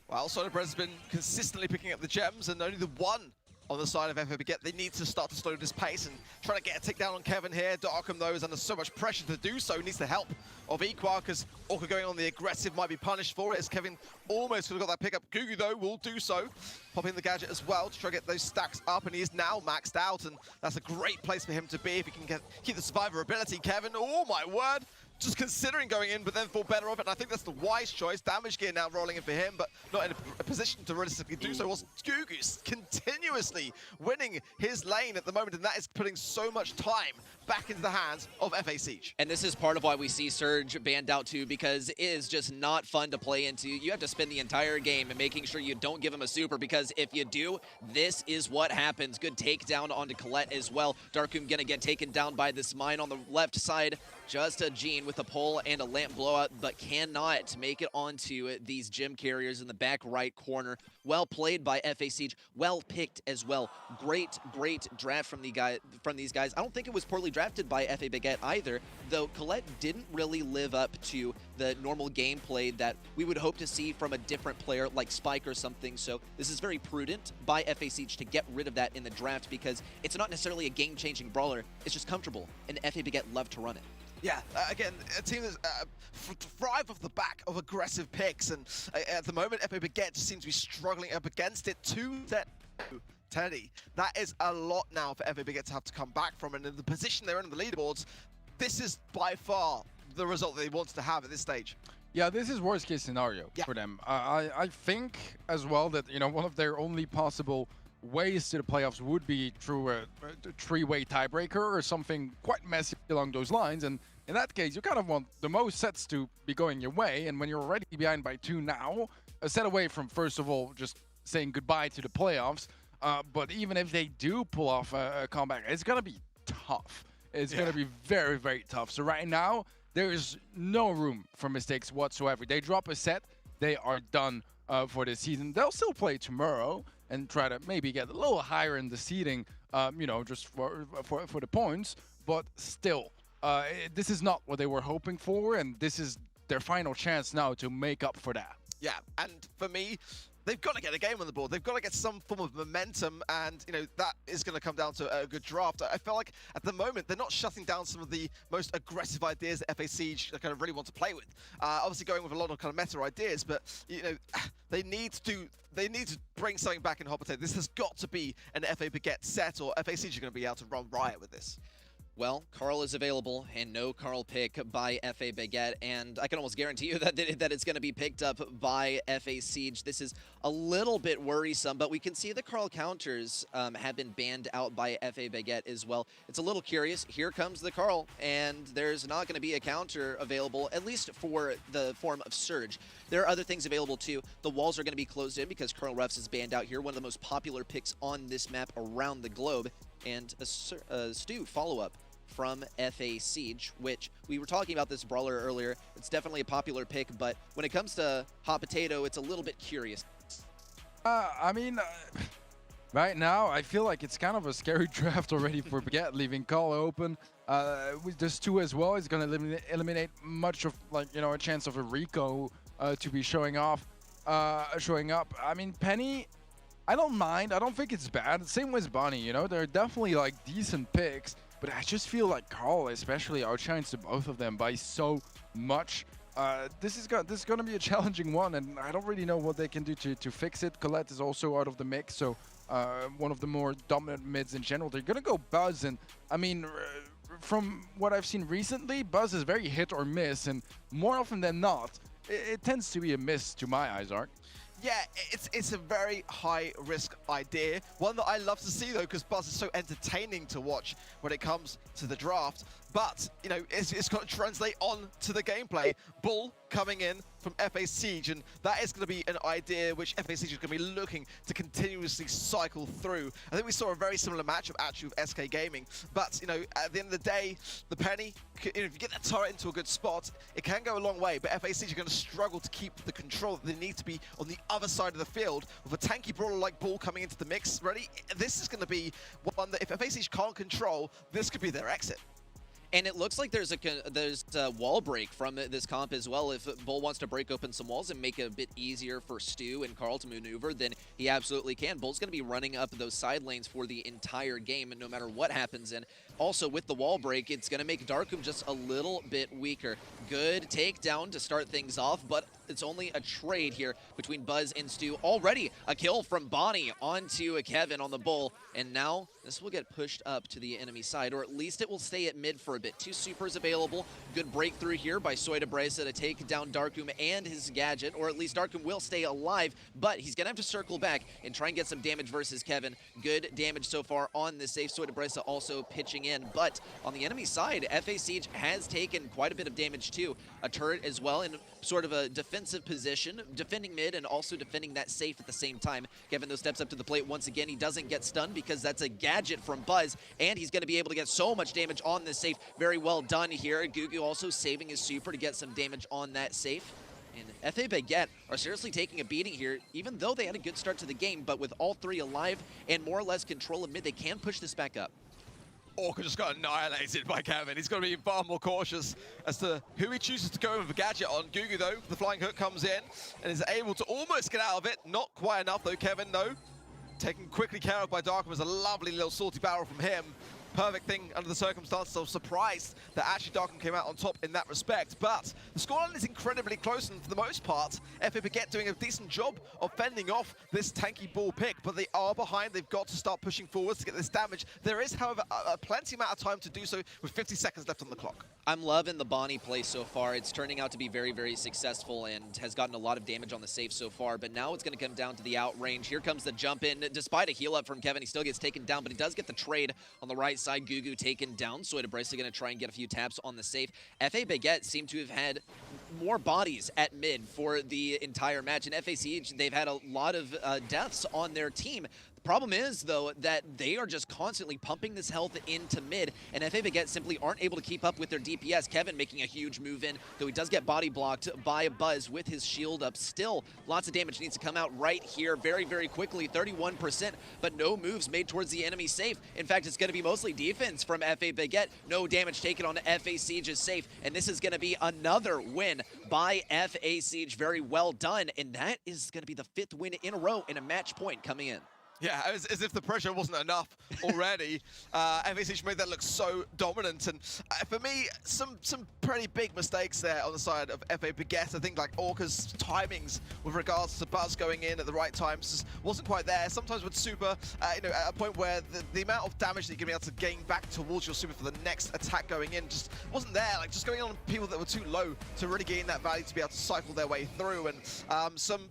Well, Soda Brez has been consistently picking up the gems, and only the 1 on the side of FA Baguette. They need to start to slow this pace and try to get a takedown on Kevin here. Darkham, though, is under so much pressure to do so. He needs the help of Equark, because Orca going on the aggressive might be punished for it, as Kevin almost could have got that pickup. Gugu, though, will do so. Popping the gadget as well to try to get those stacks up, and he is now maxed out, and that's a great place for him to be if he can keep the survivability. Kevin, oh my word! Just considering going in, but then fall better off it. And I think that's the wise choice. Damage gear now rolling in for him, but not in a position to realistically do so. Whilst Gugu's continuously winning his lane at the moment, and that is putting so much time back into the hands of FA Siege. And this is part of why we see Surge banned out too, because it is just not fun to play into. You have to spend the entire game and making sure you don't give him a super, because if you do, this is what happens. Good takedown onto Colette as well. Darkoom gonna get taken down by this mine on the left side. Just a Gene with a pole and a lamp blowout, but cannot make it onto these gem carriers in the back right corner. Well played by FA Siege. Well picked as well. Great, great draft from these guys. I don't think it was poorly drafted by FA Baguette either, though Colette didn't really live up to the normal gameplay that we would hope to see from a different player like Spike or something. So this is very prudent by FA Siege to get rid of that in the draft, because it's not necessarily a game-changing brawler. It's just comfortable, and FA Baguette love to run it. Yeah, again, a team that's thrive off the back of aggressive picks, and at the moment, FA Baguette just seems to be struggling up against it. 2-2 Teddy. That is a lot now for FA Baguette to have to come back from, and in the position they're in the leaderboards, this is by far the result that they wanted to have at this stage. Yeah, this is worst case scenario for them. I think as well that, you know, one of their only possible ways to the playoffs would be through a three-way tiebreaker or something quite messy along those lines. And in that case, you kind of want the most sets to be going your way. And when you're already behind by 2 now, a set away from, first of all, just saying goodbye to the playoffs. But even if they do pull off a comeback, it's going to be tough. It's going to be very, very tough. So right now, there is no room for mistakes whatsoever. They drop a set, they are done for this season. They'll still play tomorrow and try to maybe get a little higher in the seeding, you know, just for the points. But still, this is not what they were hoping for, and this is their final chance now to make up for that. Yeah, and for me, they've got to get a game on the board. They've got to get some form of momentum, and, you know, that is going to come down to a good draft. I feel like at the moment they're not shutting down some of the most aggressive ideas that FA Siege kind of really want to play with. Obviously going with a lot of kind of meta ideas, but, you know, they need to bring something back in Hot Potato. This has got to be an FA Baguette set, or FA Siege are going to be able to run riot with this. Well, Carl is available, and no Carl pick by FA Baguette, and I can almost guarantee you that it's going to be picked up by FA Siege. This is a little bit worrisome, but we can see the Carl counters have been banned out by FA Baguette as well. It's a little curious. Here comes the Carl, and there's not going to be a counter available, at least for the form of Surge. There are other things available too. The walls are going to be closed in because Colonel Refs is banned out here, one of the most popular picks on this map around the globe, and a Stu follow-up from FA Siege, which we were talking about this brawler earlier. It's definitely a popular pick, but when it comes to Hot Potato, it's a little bit curious. I mean, right now, I feel like it's kind of a scary draft already for Baguette, leaving Call open. With this 2 as well, it's going to eliminate much of, like, you know, a chance of a Rico to be showing up. I mean, Penny, I don't mind. I don't think it's bad. Same with Bunny, you know, they're definitely, like, decent picks. But I just feel like Carl especially outshines to both of them by so much. This is going to be a challenging one, and I don't really know what they can do to fix it. Colette is also out of the mix, so one of the more dominant mids in general. They're going to go Buzz, and I mean, from what I've seen recently, Buzz is very hit or miss, and more often than not, it tends to be a miss to my eyes, Ark. Yeah, it's a very high-risk idea. One that I love to see, though, because Buzz is so entertaining to watch when it comes to the draft. But, you know, it's got to translate on to the gameplay. Bull coming in from FA Siege, and that is going to be an idea which FA Siege is going to be looking to continuously cycle through. I think we saw a very similar matchup actually with SK Gaming, but, you know, at the end of the day, the Penny, you know, if you get that turret into a good spot, it can go a long way, but FA Siege are going to struggle to keep the control that they need to be on the other side of the field. With a tanky brawler like Bull coming into the mix, ready, this is going to be one that if FA Siege can't control, this could be their exit. And it looks like there's a wall break from this comp as well. If Bull wants to break open some walls and make it a bit easier for Stu and Carl to maneuver, then he absolutely can. Bull's going to be running up those side lanes for the entire game, and no matter what happens. And also with the wall break, it's going to make Darkum just a little bit weaker. Good takedown to start things off, but it's only a trade here between Buzz and Stu. Already a kill from Bonnie onto Kevin on the Bull, and now this will get pushed up to the enemy side, or at least it will stay at mid for a bit. 2 supers available. Good breakthrough here by Soida Bresa to take down Darkum and his gadget, or at least Darkum will stay alive, but he's going to have to circle back and try and get some damage versus Kevin. Good damage so far on this safe. Soida Bresa also pitching in, but on the enemy side, FA Siege has taken quite a bit of damage too. A turret as well in sort of a defensive position, defending mid and also defending that safe at the same time. Kevin, though, steps up to the plate once again. He doesn't get stunned because that's a gadget from Buzz, and he's going to be able to get so much damage on this safe. Very well done here. Gugu also saving his super to get some damage on that safe. And FA Baguette are seriously taking a beating here, even though they had a good start to the game, but with all 3 alive and more or less control of mid, they can push this back up. Orca just got annihilated by Kevin. He's got to be far more cautious as to who he chooses to go with a gadget on. Gugu, though, the flying hook comes in and is able to almost get out of it. Not quite enough, though. Kevin, though, taken quickly care of by Darkum. Was a lovely little salty barrel from him. perfect thing under the circumstances. I was surprised that actually Darkham came out on top in that respect, but the scoreline is incredibly close, and for the most part, FA Baguette doing a decent job of fending off this tanky ball pick, but they are behind. They've got to start pushing forwards to get this damage. There is, however, a plenty amount of time to do so with 50 seconds left on the clock. I'm loving the Bonnie play so far. It's turning out to be very, very successful and has gotten a lot of damage on the safe so far, but now it's going to come down to the outrange. Here comes the jump in. Despite a heal up from Kevin, he still gets taken down, but he does get the trade on the right side. Gugu taken down. Soida Bryce going to try and get a few taps on the safe. FA Baguette seem to have had more bodies at mid for the entire match. In FA Siege, they've had a lot of deaths on their team. Problem is, though, that they are just constantly pumping this health into mid, and FA Baguette simply aren't able to keep up with their DPS. Kevin making a huge move in, though he does get body blocked by Buzz with his shield up. Still, lots of damage needs to come out right here very, very quickly, 31%, but no moves made towards the enemy safe. In fact, it's going to be mostly defense from FA Baguette. No damage taken on FA Siege's safe, and this is going to be another win by FA Siege. Very well done, and that is going to be the 5th win in a row and a match point coming in. Yeah, as if the pressure wasn't enough already. FAC made that look so dominant, and for me, some pretty big mistakes there on the side of FA Baguette. I think like Orca's timings with regards to Buzz going in at the right times just wasn't quite there. Sometimes with Super, you know, at a point where the amount of damage that you're going to be able to gain back towards your Super for the next attack going in just wasn't there. Like just going on people that were too low to really gain that value to be able to cycle their way through, and some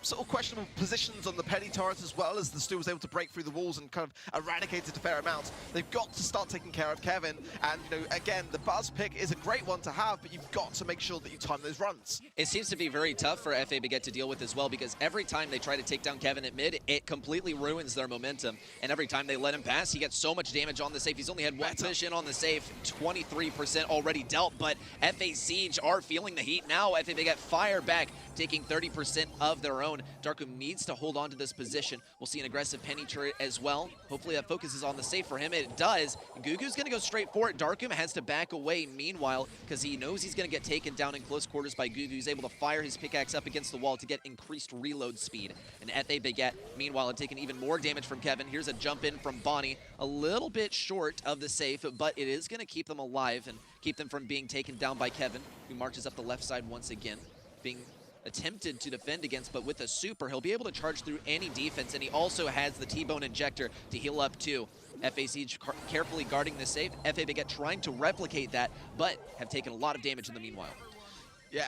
sort of questionable positions on the penny turret as well, as the Stu was able to break through the walls and kind of eradicated a fair amount. They've got to start taking care of Kevin, and again, the Buzz pick is a great one to have, but you've got to make sure that you time those runs. It seems to be very tough for FA Baguette to deal with as well, because every time they try to take down Kevin at mid, it completely ruins their momentum, and every time they let him pass, he gets so much damage on the safe. He's only had one push in on the safe, 23% already dealt, but FA Siege are feeling the heat now. FA Baguette fire back, taking 30% of their own. Darkham needs to hold on to this position. We'll see an aggressive penny turret as well. Hopefully that focuses on the safe for him. It does. Gugu's going to go straight for it. Darkham has to back away meanwhile, because he knows he's going to get taken down in close quarters by Gugu. He's able to fire his pickaxe up against the wall to get increased reload speed. And FA Baguette, meanwhile, had taken even more damage from Kevin. Here's a jump in from Bonnie. A little bit short of the safe, but it is going to keep them alive and keep them from being taken down by Kevin, who marches up the left side once again, being attempted to defend against, but with a super, he'll be able to charge through any defense, and he also has the T-Bone injector to heal up too. FA Siege carefully guarding the safe. FA Baguette trying to replicate that, but have taken a lot of damage in the meanwhile. Yeah,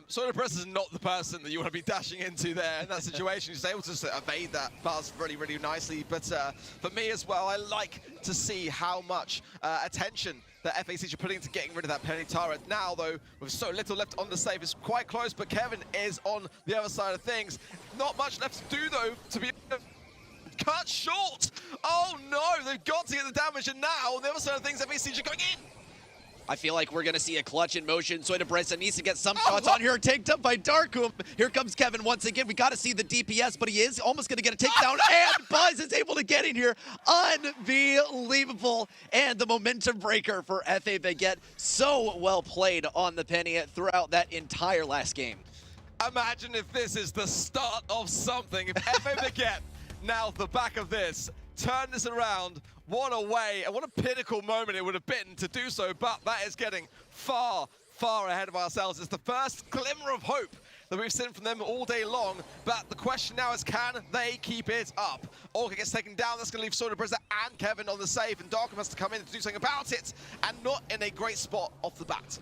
Soda Press is not the person that you want to be dashing into there in that situation. He's able to evade that Buzz really, really nicely. But for me as well, I like to see how much attention that FAC are putting into getting rid of that penny turret. Now, though, with so little left on the safe, it's quite close, but Kevin is on the other side of things. Not much left to do, though, to be cut short. Oh, no, they've got to get the damage, and now, on the other side of things, FAC are going in. I feel like we're going to see a clutch in motion. Soida Bryce needs to get some shots on here. Tanked up by Darkham. Here comes Kevin once again. We got to see the DPS, but he is almost going to get a takedown. And Buzz is able to get in here. Unbelievable. And the momentum breaker for FA Baguette. So well played on the penny throughout that entire last game. Imagine if this is the start of something. If FA Baguette, now off the back of this, turn this around. What a way and what a pinnacle moment it would have been to do so, but that is getting far, far ahead of ourselves. It's the first glimmer of hope that we've seen from them all day long, but the question now is, can they keep it up? Orca gets taken down. That's going to leave Soda Brezza and Kevin on the safe, and Darkham has to come in to do something about it, and not in a great spot off the bat.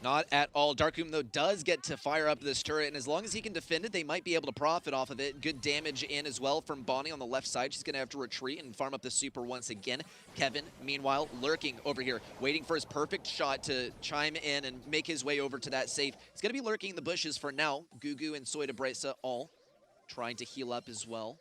Not at all. Darkham, though, does get to fire up this turret, and as long as he can defend it, they might be able to profit off of it. Good damage in as well from Bonnie on the left side. She's going to have to retreat and farm up the super once again. Kevin, meanwhile, lurking over here, waiting for his perfect shot to chime in and make his way over to that safe. He's going to be lurking in the bushes for now. Gugu and Soida Bresa all trying to heal up as well.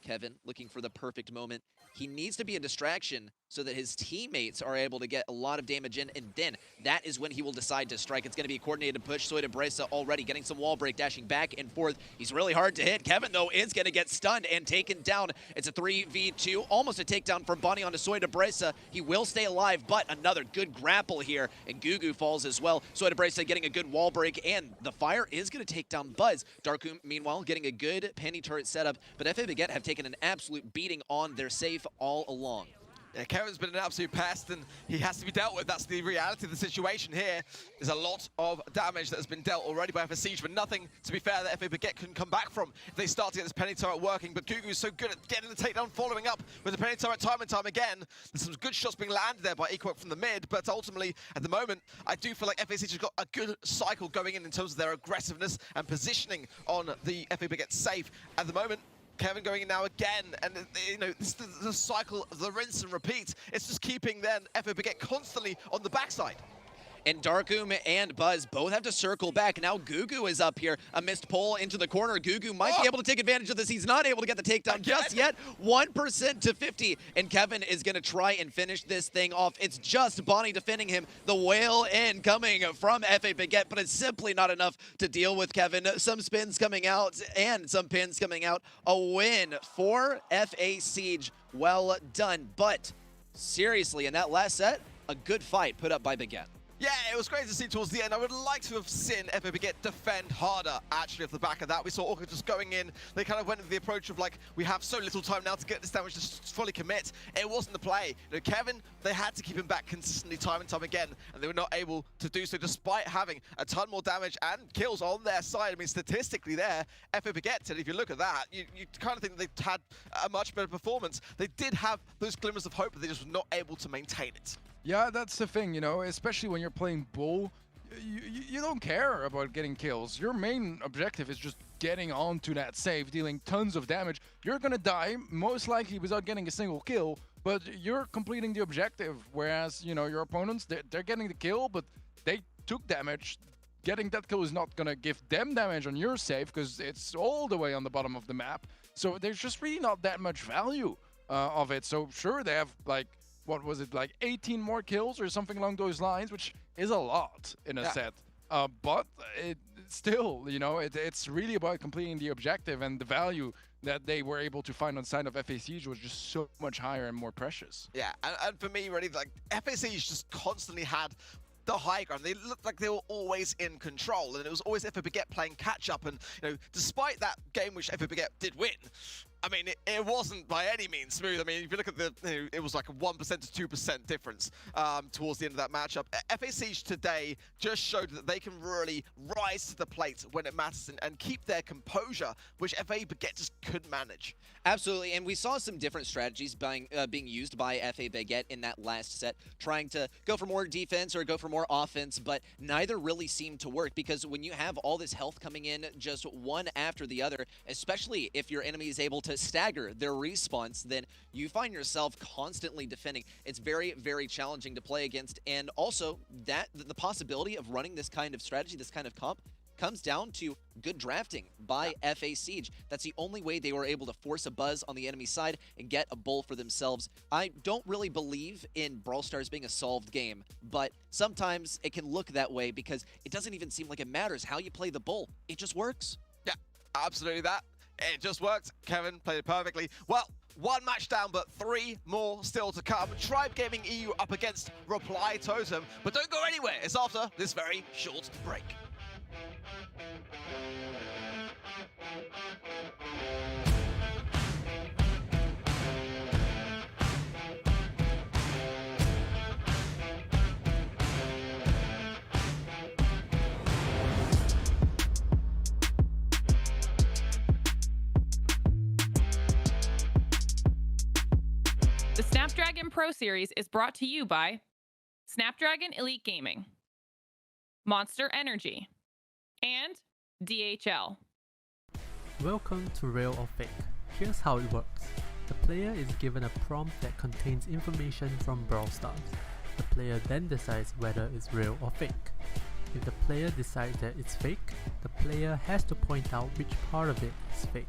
Kevin looking for the perfect moment. He needs to be a distraction so that his teammates are able to get a lot of damage in, and then that is when he will decide to strike. It's going to be a coordinated push. Soida Bresa already getting some wall break, dashing back and forth. He's really hard to hit. Kevin, though, is going to get stunned and taken down. It's a 3v2, almost a takedown from Bonnie onto Soida Bresa. He will stay alive, but another good grapple here, and Gugu falls as well. Soida Bresa getting a good wall break, and the fire is going to take down Buzz. Darkham, meanwhile, getting a good penny turret setup, but FA Baguette have taken an absolute beating on their safe all along. Yeah, Kevin's been an absolute pest, and he has to be dealt with. That's the reality of the situation here. There's a lot of damage that has been dealt already by FS Siege, but nothing, to be fair, that FA Baguette can come back from if they start to get this penny turret working. But Gugu's so good at getting the takedown, following up with the penny turret time and time again. There's some good shots being landed there by Equok from the mid, but ultimately, at the moment, I do feel like FA Siege has got a good cycle going in terms of their aggressiveness and positioning on the FA Baguette safe. At the moment, Kevin going in now again, and you know, this is the cycle, the rinse and repeat. It's just keeping then FA Baguette constantly on the backside. And Darkum and Buzz both have to circle back. Now Gugu is up here. A missed pull into the corner. Gugu might be able to take advantage of this. He's not able to get the takedown just yet. 1% to 50. And Kevin is going to try and finish this thing off. It's just Bonnie defending him. The whale in coming from FA Baguette, but it's simply not enough to deal with Kevin. Some spins coming out and some pins coming out. A win for FA Siege. Well done. But seriously, in that last set, a good fight put up by Baguette. Yeah, it was great to see towards the end. I would like to have seen FA Baguette defend harder, actually, off the back of that. We saw Orca just going in. They kind of went with the approach of, like, we have so little time now to get this damage to fully commit. It wasn't the play. You know, Kevin, they had to keep him back consistently time and time again, and they were not able to do so despite having a ton more damage and kills on their side. I mean, statistically there, FA Baguette, and if you look at that, you kind of think they had a much better performance. They did have those glimmers of hope, but they just were not able to maintain it. Yeah, that's the thing, you know, especially when you're playing Bull, you don't care about getting kills. Your main objective is just getting onto that save, dealing tons of damage. You're gonna die, most likely without getting a single kill, but you're completing the objective, whereas, you know, your opponents, they're getting the kill, but they took damage. Getting that kill is not gonna give them damage on your save, because it's all the way on the bottom of the map. So there's just really not that much value of it. So sure, they have, like, what was it, like 18 more kills or something along those lines, which is a lot in a set. But it still, you know, it's really about completing the objective, and the value that they were able to find on the side of FA Siege was just so much higher and more precious. Yeah, and for me, really, like, FA Siege just constantly had the high ground. They looked like they were always in control, and it was always FA Baguette playing catch up. And you know, despite that game which FA Baguette did win, I mean, it wasn't by any means smooth. I mean, if you look at the, you know, it was like a 1% to 2% difference towards the end of that matchup. FA Siege today just showed that they can really rise to the plate when it matters and keep their composure, which FA Baguette just couldn't manage. Absolutely, and we saw some different strategies being used by FA Baguette in that last set, trying to go for more defense or go for more offense, but neither really seemed to work, because when you have all this health coming in just one after the other, especially if your enemy is able to stagger their response, then you find yourself constantly defending. It's very, very challenging to play against, and also that the possibility of running this kind of strategy, this kind of comp, comes down to good drafting by FA Siege. That's the only way they were able to force a buzz on the enemy side and get a bull for themselves. I don't really believe in Brawl Stars being a solved game, but sometimes it can look that way because it doesn't even seem like it matters how you play the bull. It just works. Yeah, absolutely that. It just worked. Kevin played it perfectly. Well, one match down, but 3 more still to come. Tribe Gaming EU up against Reply Totem. But don't go anywhere. It's after this very short break. The Snapdragon Pro Series is brought to you by Snapdragon Elite Gaming, Monster Energy, and DHL. Welcome to Real or Fake. Here's how it works. The player is given a prompt that contains information from Brawl Stars. The player then decides whether it's real or fake. If the player decides that it's fake, the player has to point out which part of it is fake.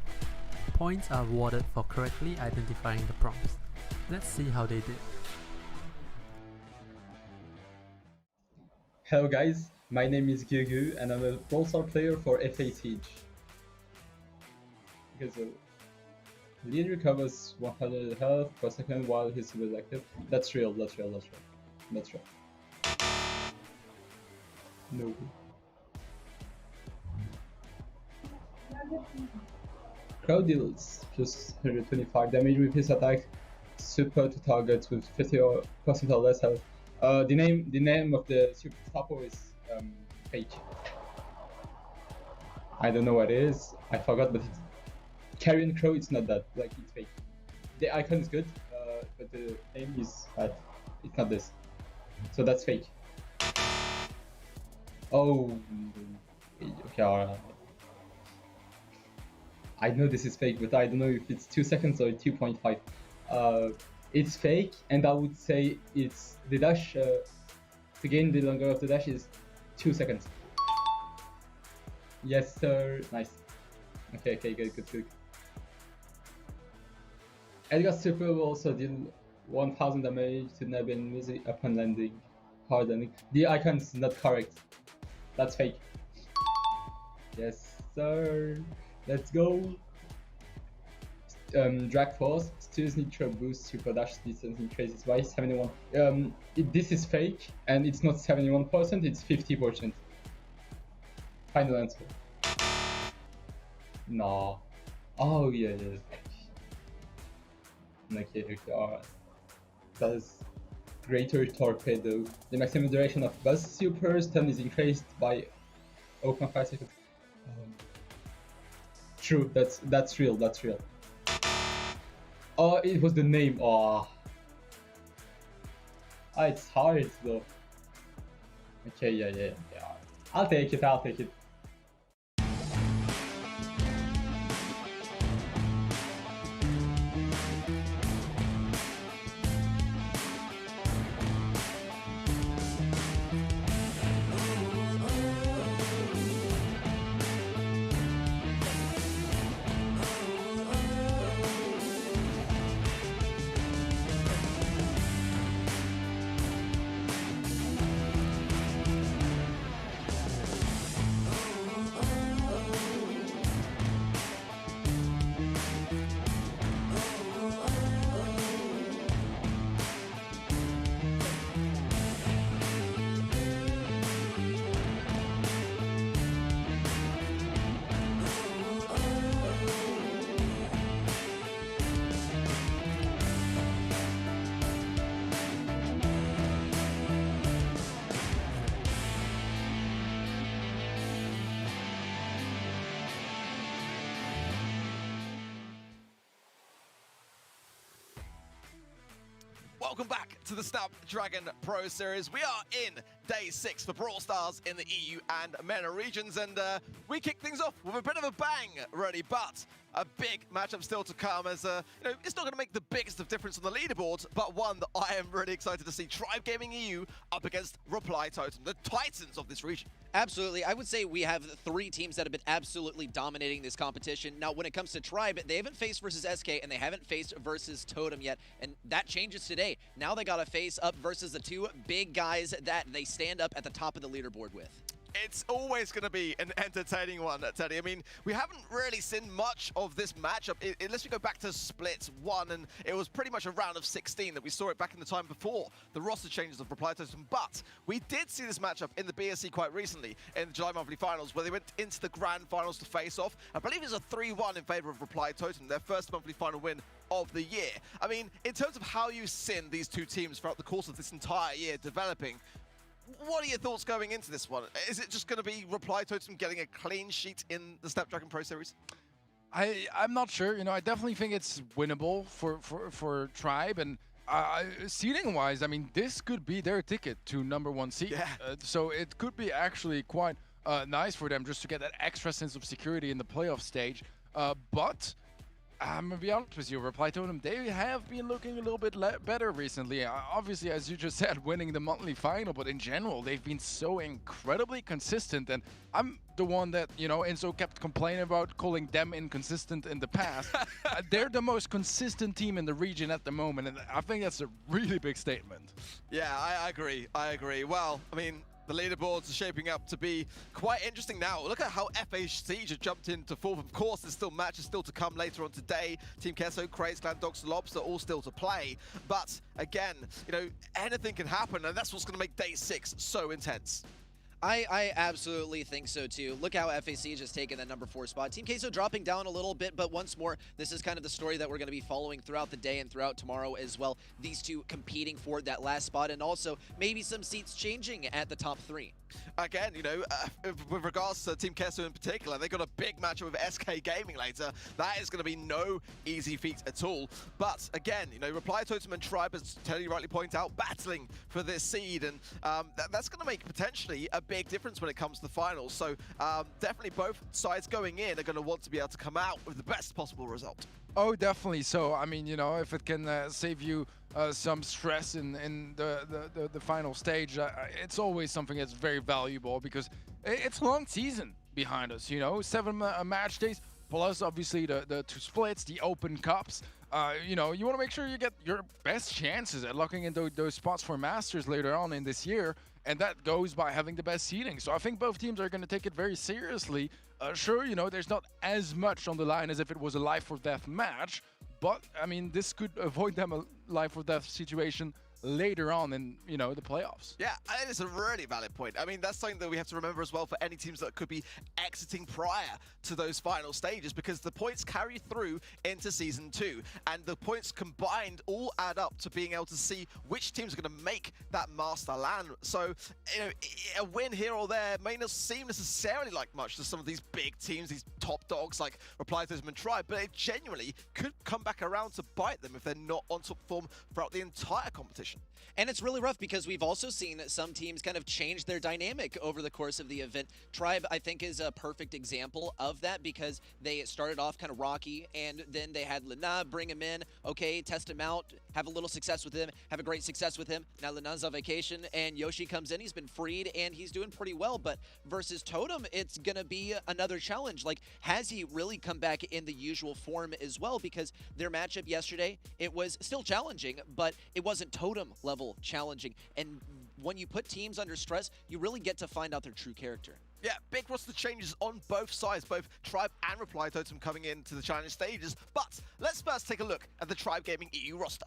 Points are awarded for correctly identifying the prompts. Let's see how they did. Hello guys, my name is Gugu and I'm a Brawl Stars player for FA Siege. Okay, so Lead recovers 100 health per second while he's still active. That's real. No. Crowd deals plus 125 damage with his attack, super to target with 50% or less health. The name of the super supper is fake. I don't know what it is. I forgot, but it's Carrion Crow. It's not that. Like, it's fake. The icon is good, but the name is bad. It's not this. So that's fake. Oh, okay. Alright. I know this is fake, but I don't know if it's 2 seconds or 2.5. It's fake, and I would say it's the dash. To gain the longer of the dash is 2 seconds. Yes, sir. Nice. Okay, good. Edgar Super will also deal 1000 damage to Neb and Music upon landing. Hard landing. The icon is not correct. That's fake. Yes, sir. Let's go. Drag Force, Steals Nitro Boost, Super Dash Distance increases by 71. This is fake, and it's not 71%, it's 50%. Final answer. No. Oh, yeah. Okay, alright. That is Greater Torpedo. The maximum duration of Buzz Super stun is increased by 0.5 seconds. True, that's real. Oh, it was the name. Oh, it's hard though. Okay, yeah. I'll take it. Welcome back to the Snapdragon Pro Series. We are in day 6 for Brawl Stars in the EU and MENA regions, and we kick things off with a bit of a bang, really, but a big matchup still to come as, it's not going to make the biggest of difference on the leaderboards, but one that I am really excited to see. Tribe Gaming EU up against Reply Totem, the titans of this region. Absolutely. I would say we have 3 teams that have been absolutely dominating this competition. Now, when it comes to Tribe, they haven't faced versus SK, and they haven't faced versus Totem yet, and that changes today. Now they got to face up versus the 2 big guys that they stand up at the top of the leaderboard with. It's always going to be an entertaining one, Teddy. I mean, we haven't really seen much of this matchup unless we go back to Split 1, and it was pretty much a round of 16 that we saw it back in the time before the roster changes of Reply Totem. But we did see this matchup in the BSC quite recently in the July monthly finals, where they went into the grand finals to face off. I believe it was a 3-1 in favor of Reply Totem, their first monthly final win of the year. I mean, in terms of how you've seen these 2 teams throughout the course of this entire year developing, what are your thoughts going into this one? Is it just going to be Reply Totem getting a clean sheet in the Snapdragon Pro Series? I'm not sure. I definitely think it's winnable for Tribe, and seeding-wise, I mean, this could be their ticket to #1 seed. Yeah. So it could be actually quite nice for them just to get that extra sense of security in the playoff stage. But I'm gonna be honest with you, Reply Totem, they have been looking a little bit better recently. Obviously, as you just said, winning the monthly final, but in general, they've been so incredibly consistent. And I'm the one that, Enzo kept complaining about calling them inconsistent in the past. They're the most consistent team in the region at the moment, and I think that's a really big statement. Yeah, I agree. Well, I mean, the leaderboards are shaping up to be quite interesting now. Look at how FH Siege have jumped into 4th. Of course, there's still matches still to come later on today. Team Kesso, Craze, Clan Dogs, Lobster, all still to play. But again, anything can happen, and that's what's going to make day 6 so intense. I absolutely think so too. Look how FAC just taken that number 4 spot. Team Queso dropping down a little bit, but once more, this is kind of the story that we're going to be following throughout the day and throughout tomorrow as well. These two competing for that last spot, and also maybe some seats changing at the top 3. Again, you know, with regards to Team Queso in particular, they got a big matchup with SK Gaming later. That is going to be no easy feat at all. But again, you know, Reply Totem and Tribe, as Telly rightly pointed out, battling for this seed, and that's going to make potentially a big difference when it comes to the finals. So definitely both sides going in are going to want to be able to come out with the best possible result. Oh, definitely. So, I mean, you know, if it can save you some stress in the final stage, it's always something that's very valuable because it's a long season behind us, you know, 7 match days, plus obviously the 2 splits, the open cups. You know, you want to make sure you get your best chances at locking in those spots for Masters later on in this year, and that goes by having the best seeding. So I think both teams are going to take it very seriously. Sure, you know, there's not as much on the line as if it was a life or death match, but I mean, this could avoid them a life or death situation later on in, you know, the playoffs. Yeah, and it's a really valid point. I mean, that's something that we have to remember as well for any teams that could be exiting prior to those final stages, because the points carry through into Season 2, and the points combined all add up to being able to see which teams are going to make that Master LAN. So, you know, a win here or there may not seem necessarily like much to some of these big teams, these top dogs like Reply Totem and Tribe, but it genuinely could come back around to bite them if they're not on top form throughout the entire competition. And it's really rough because we've also seen some teams kind of change their dynamic over the course of the event. Tribe, I think, is a perfect example of that because they started off kind of rocky, and then they had Lena bring him in, okay, test him out, have a little success with him, have a great success with him. Now Lena's on vacation, and Yoshi comes in. He's been freed, and he's doing pretty well. But versus Totem, it's going to be another challenge. Like, has he really come back in the usual form as well? Because their matchup yesterday, it was still challenging, but it wasn't Totem level challenging. And when you put teams under stress, you really get to find out their true character. Yeah, big roster changes on both sides, both Tribe and Reply Totem coming into the challenge stages. But let's first take a look at the Tribe Gaming EU roster.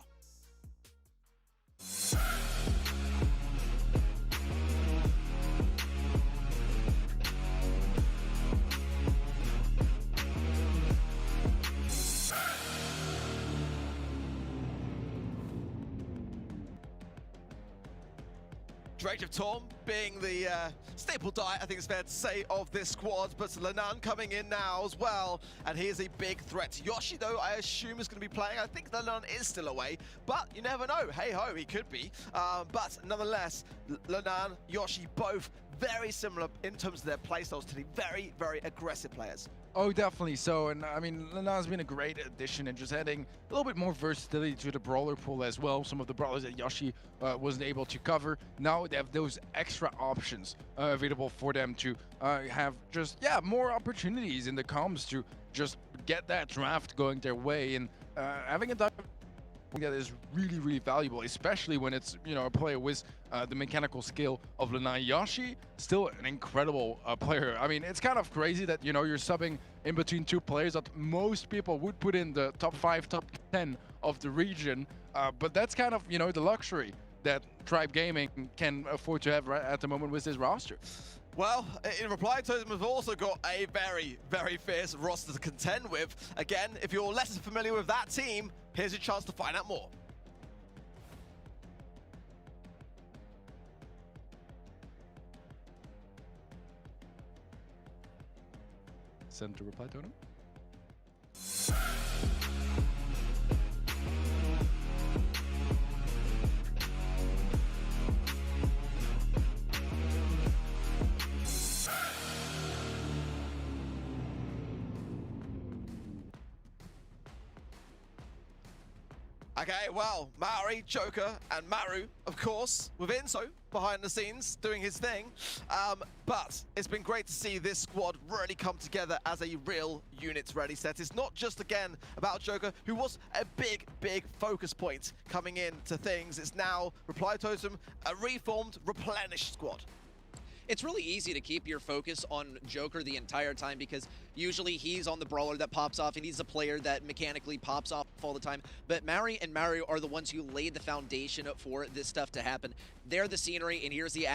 Drake of Torm being the staple diet, I think it's fair to say, of this squad, but Lenan coming in now as well, and he is a big threat. Yoshi, though, I assume is going to be playing. I think Lenan is still away, but you never know. Hey-ho, he could be. But nonetheless, Lenan, Yoshi, both very similar in terms of their playstyles to the very, very aggressive players. Oh, definitely so. And I mean, Lena's been a great addition and just adding a little bit more versatility to the brawler pool as well. Some of the brawlers that Yoshi wasn't able to cover. Now they have those extra options available for them to have just, yeah, more opportunities in the comms to just get that draft going their way. And having a that is really, really valuable, especially when it's, you know, a player with the mechanical skill of Lena. Yoshi, still an incredible player. I mean, it's kind of crazy that, you know, you're subbing in between 2 players that most people would put in the top 5, top 10 of the region. But that's kind of, you know, the luxury that Tribe Gaming can afford to have right at the moment with this roster. Well, in Reply Totem, we've also got a very, very fierce roster to contend with. Again, if you're less familiar with that team, here's your chance to find out more. Send to Reply Totem. Okay, well, Maori, Joker, and Maru, of course, with Inso behind the scenes doing his thing. But it's been great to see this squad really come together as a real unit ready set. It's not just, again, about Joker, who was a big, big focus point coming into things. It's now Reply Totem, a reformed, replenished squad. it's really easy to keep your focus on Joker the entire time because usually he's on the brawler that pops off and he's a player that mechanically pops off all the time. But Mari and Mario are the ones who laid the foundation for this stuff to happen. They're the scenery, and here's the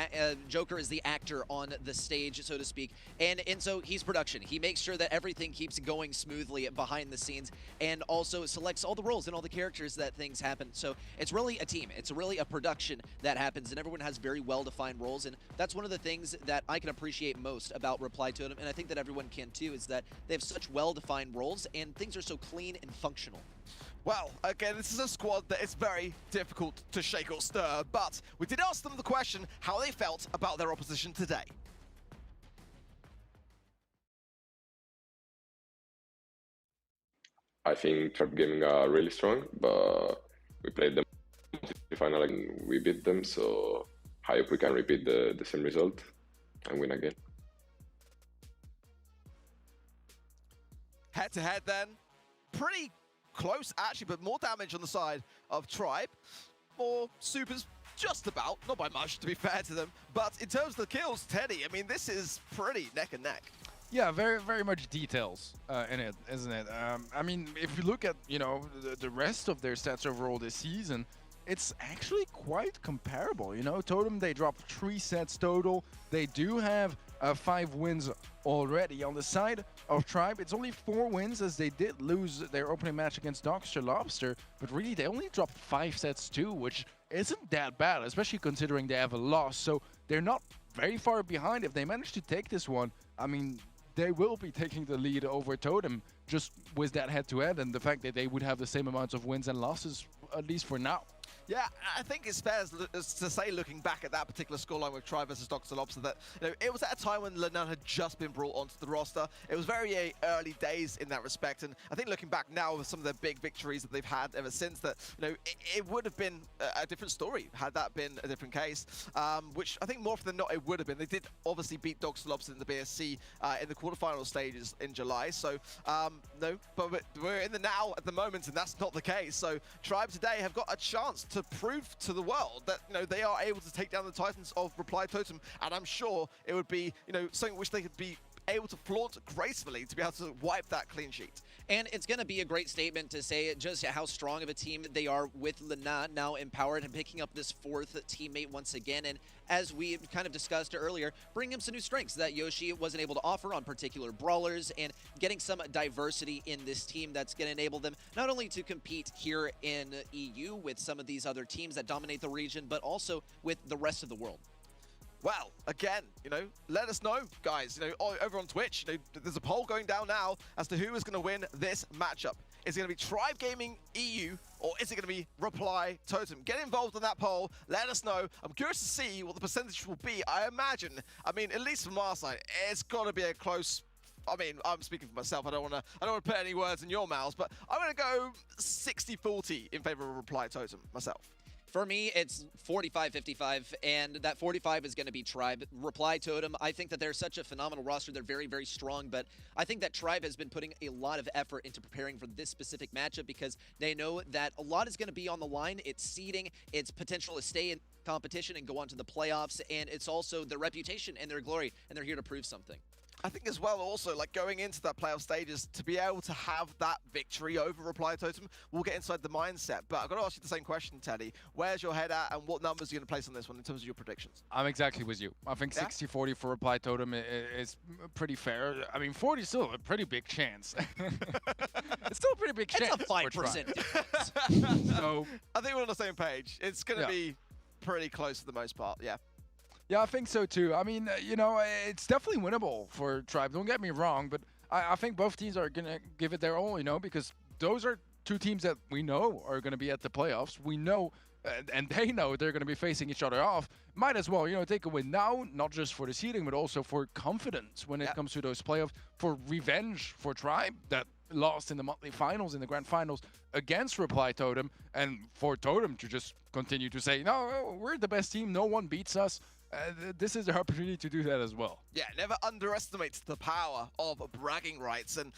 Joker is the actor on the stage, so to speak. And so he's production. He makes sure that everything keeps going smoothly behind the scenes, and also selects all the roles and all the characters that things happen. So it's really a team. It's really a production that happens, and everyone has very well-defined roles. And that's one of the things that I can appreciate most about Reply Totem, and I think that everyone can too, is that they have such well-defined roles, and things are so clean and functional. Well, again, this is a squad that is very difficult to shake or stir, but we did ask them the question how they felt about their opposition today. I think Trap Gaming are really strong, but we played them in the final and we beat them, so I hope we can repeat the same result and win again. Head-to-head then, pretty close actually, but more damage on the side of Tribe. More supers just about, not by much to be fair to them, but in terms of the kills, Teddy, I mean, this is pretty neck and neck. Yeah, very, very much details in it, isn't it? I mean, if you look at, you know, the rest of their stats overall this season, it's actually quite comparable. You know, Totem, they dropped 3 sets total. They do have 5 wins already. On the side of Tribe, it's only 4 wins, as they did lose their opening match against Dr. Lobster, but really they only dropped 5 sets too, which isn't that bad, especially considering they have a loss. So they're not very far behind. If they manage to take this one, I mean, they will be taking the lead over Totem just with that head-to-head and the fact that they would have the same amounts of wins and losses, at least for now. Yeah, I think it's fair to say, looking back at that particular scoreline with Tribe versus Dr. Lobster, that it was at a time when Lenan had just been brought onto the roster. It was very early days in that respect, and I think looking back now with some of the big victories that they've had ever since, that it would have been a different story had that been a different case. Which I think more often than not it would have been. They did obviously beat Dr. Lobster in the BSC in the quarterfinal stages in July. So no, but we're in the now at the moment, and that's not the case. So Tribe today have got a chance to prove to the world that they are able to take down the Titans of Reply Totem, and I'm sure it would be something which they could be able to flaunt gracefully to be able to wipe that clean sheet. And it's going to be a great statement to say just how strong of a team they are with Lena now empowered and picking up this 4th teammate once again. And as we kind of discussed earlier, bringing him some new strengths that Yoshi wasn't able to offer on particular brawlers, and getting some diversity in this team that's going to enable them not only to compete here in EU with some of these other teams that dominate the region, but also with the rest of the world. Well, again, let us know, guys. Over on Twitch, there's a poll going down now as to who is going to win this matchup. Is it going to be Tribe Gaming EU, or is it going to be Reply Totem? Get involved in that poll. Let us know. I'm curious to see what the percentage will be. I mean, at least from our side, it's got to be a close. I mean, I'm speaking for myself. I don't want to put any words in your mouths, but I'm going to go 60-40 in favor of Reply Totem myself. For me, it's 45-55, and that 45 is going to be Tribe. Reply Totem, I think that they're such a phenomenal roster. They're very, very strong, but I think that Tribe has been putting a lot of effort into preparing for this specific matchup because they know that a lot is going to be on the line. It's seeding, it's potential to stay in competition and go on to the playoffs, and it's also their reputation and their glory, and they're here to prove something. I think as well also, like going into that playoff stages, to be able to have that victory over Reply Totem, we'll get inside the mindset. But I've got to ask you the same question, Teddy. Where's your head at, and what numbers are you going to place on this one in terms of your predictions? I'm exactly with you. I think 60-40 for Reply Totem is pretty fair. I mean, 40 is still a pretty big chance. It's still a pretty big chance. It's a 5% difference. So, I think we're on the same page. It's going to be pretty close for the most part, yeah. Yeah, I think so too. I mean, it's definitely winnable for Tribe. Don't get me wrong, but I think both teams are going to give it their all, because those are 2 teams that we know are going to be at the playoffs. We know, and they know they're going to be facing each other off. Might as well, take a win now, not just for the seeding, but also for confidence when it comes to those playoffs, for revenge for Tribe that lost in the monthly finals, in the grand finals against Reply Totem, and for Totem to just continue to say, no, we're the best team, no one beats us. this is their opportunity to do that as well. Yeah, never underestimate the power of bragging rights, and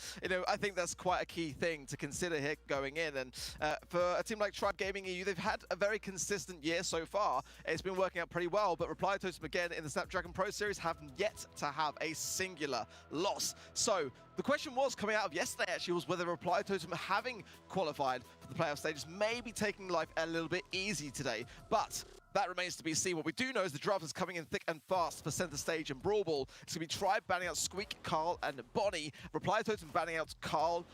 I think that's quite a key thing to consider here going in. And for a team like Tribe Gaming EU, they've had a very consistent year so far. It's been working out pretty well, but Reply Totem again in the Snapdragon Pro Series have yet to have a singular loss. So the question was coming out of yesterday actually was whether Reply Totem, having qualified for the playoff stages, may be taking life a little bit easy today, but that remains to be seen. What we do know is the draft is coming in thick and fast for center stage and Brawl Ball. It's going to be Tribe banning out Squeak, Carl, and Bonnie. Reply Totem banning out Crow,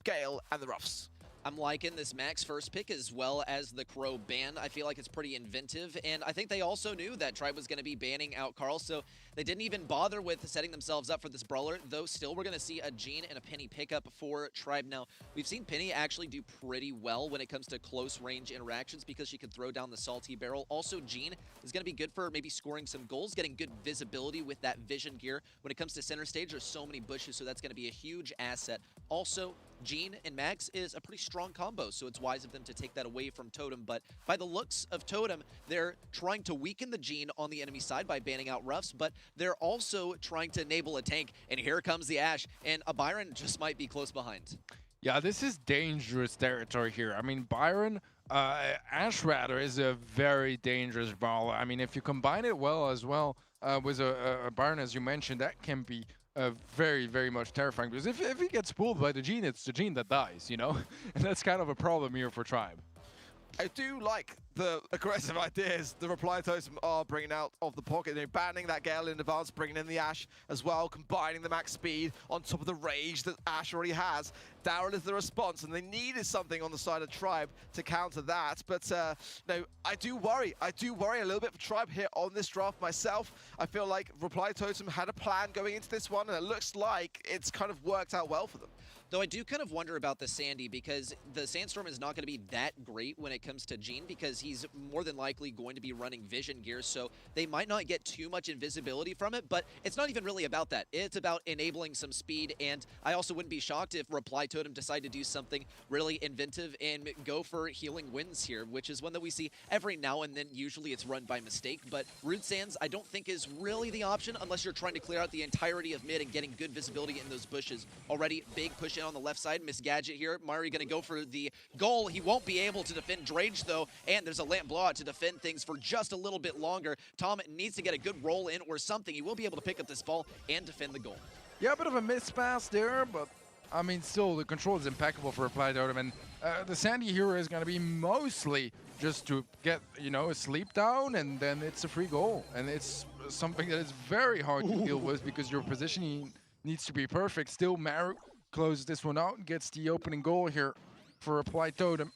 Gale, and the Ruffs. I'm liking this Max first pick as well as the Crow ban. I feel like it's pretty inventive, and I think they also knew that Tribe was going to be banning out Carl, so they didn't even bother with setting themselves up for this brawler, though still we're going to see a Jean and a Penny pickup for Tribe. Now, we've seen Penny actually do pretty well when it comes to close range interactions because she can throw down the salty barrel. Also, Jean is going to be good for maybe scoring some goals, getting good visibility with that vision gear. When it comes to center stage, there's so many bushes, so that's going to be a huge asset. Also, Jean and Max is a pretty strong combo, so it's wise of them to take that away from Totem. But by the looks of Totem, they're trying to weaken the Jean on the enemy side by banning out Ruffs, but they're also trying to enable a tank. And here comes the Ashe, and a Byron just might be close behind. Yeah, this is dangerous territory here. I mean, Byron, Ashe rather, is a very dangerous brawler. I mean, if you combine it well as well with a Byron, as you mentioned, that can be very, very much terrifying. Because if he gets pulled by the Jean, it's the Jean that dies, you know? And that's kind of a problem here for Tribe. I do like the aggressive ideas the Reply Totem are bringing out of the pocket. They're banning that Gale in advance, bringing in the Ashe as well, combining the max speed on top of the rage that Ashe already has. Darryl is the response, and they needed something on the side of Tribe to counter that. But no, I do worry. I do worry a little bit for Tribe here on this draft myself. I feel like Reply Totem had a plan going into this one, and it looks like it's kind of worked out well for them. Though I do kind of wonder about the Sandy, because the Sandstorm is not going to be that great when it comes to Jean, because he's more than likely going to be running vision gear, so they might not get too much invisibility from it, but it's not even really about that. It's about enabling some speed, and I also wouldn't be shocked if Reply Totem decide to do something really inventive and go for healing winds here, which is one that we see every now and then. Usually it's run by mistake, but Rude Sands I don't think is really the option unless you're trying to clear out the entirety of mid and getting good visibility in those bushes. Already big push on the left side. Miss Gadget here. Mari going to go for the goal. He won't be able to defend Drage though, and there's a lamp blowout to defend things for just a little bit longer. Tom needs to get a good roll in or something. He will be able to pick up this ball and defend the goal. Yeah, a bit of a miss-pass there, but I mean, still, the control is impeccable for Reply Totem, and the Sandy hero is going to be mostly just to get, you know, a sleep down, and then it's a free goal. And it's something that is very hard to deal with because your positioning needs to be perfect. Still, Maru closes this one out and gets the opening goal here for Reply Totem.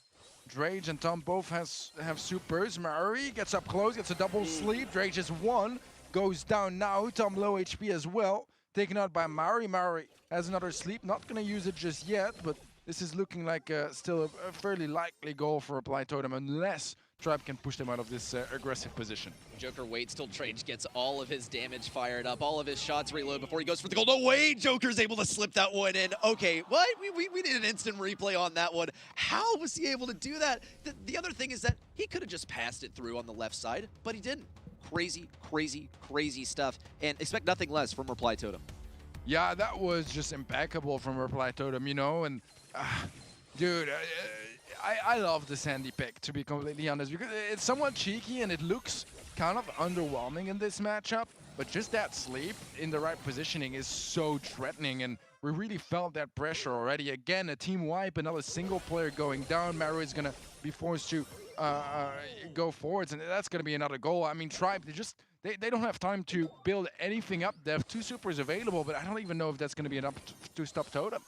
Drage and Tom both have supers. Mari gets up close, gets a double sleep. Drage is one, goes down now. Tom low HP as well, taken out by Mari. Mari has another sleep, not going to use it just yet, but this is looking like still a fairly likely goal for Reply Totem unless Tribe can push them out of this aggressive position. Joker waits till Drage gets all of his damage fired up, all of his shots reload before he goes for the goal. No way! Joker's able to slip that one in. Okay, what? We did an instant replay on that one. How was he able to do that? The other thing is that he could have just passed it through on the left side, but he didn't. Crazy, crazy, crazy stuff, and expect nothing less from Reply Totem. Yeah, that was just impeccable from Reply Totem, you know, and dude, I love the Sandy pick, to be completely honest, because it's somewhat cheeky and it looks kind of underwhelming in this matchup, but just that sleep in the right positioning is so threatening, and we really felt that pressure already. Again, a team wipe, another single player going down. Maru is going to be forced to go forwards, and that's going to be another goal. I mean, Tribe, they don't have time to build anything up. They have two supers available, but I don't even know if that's going to be enough to stop Totem.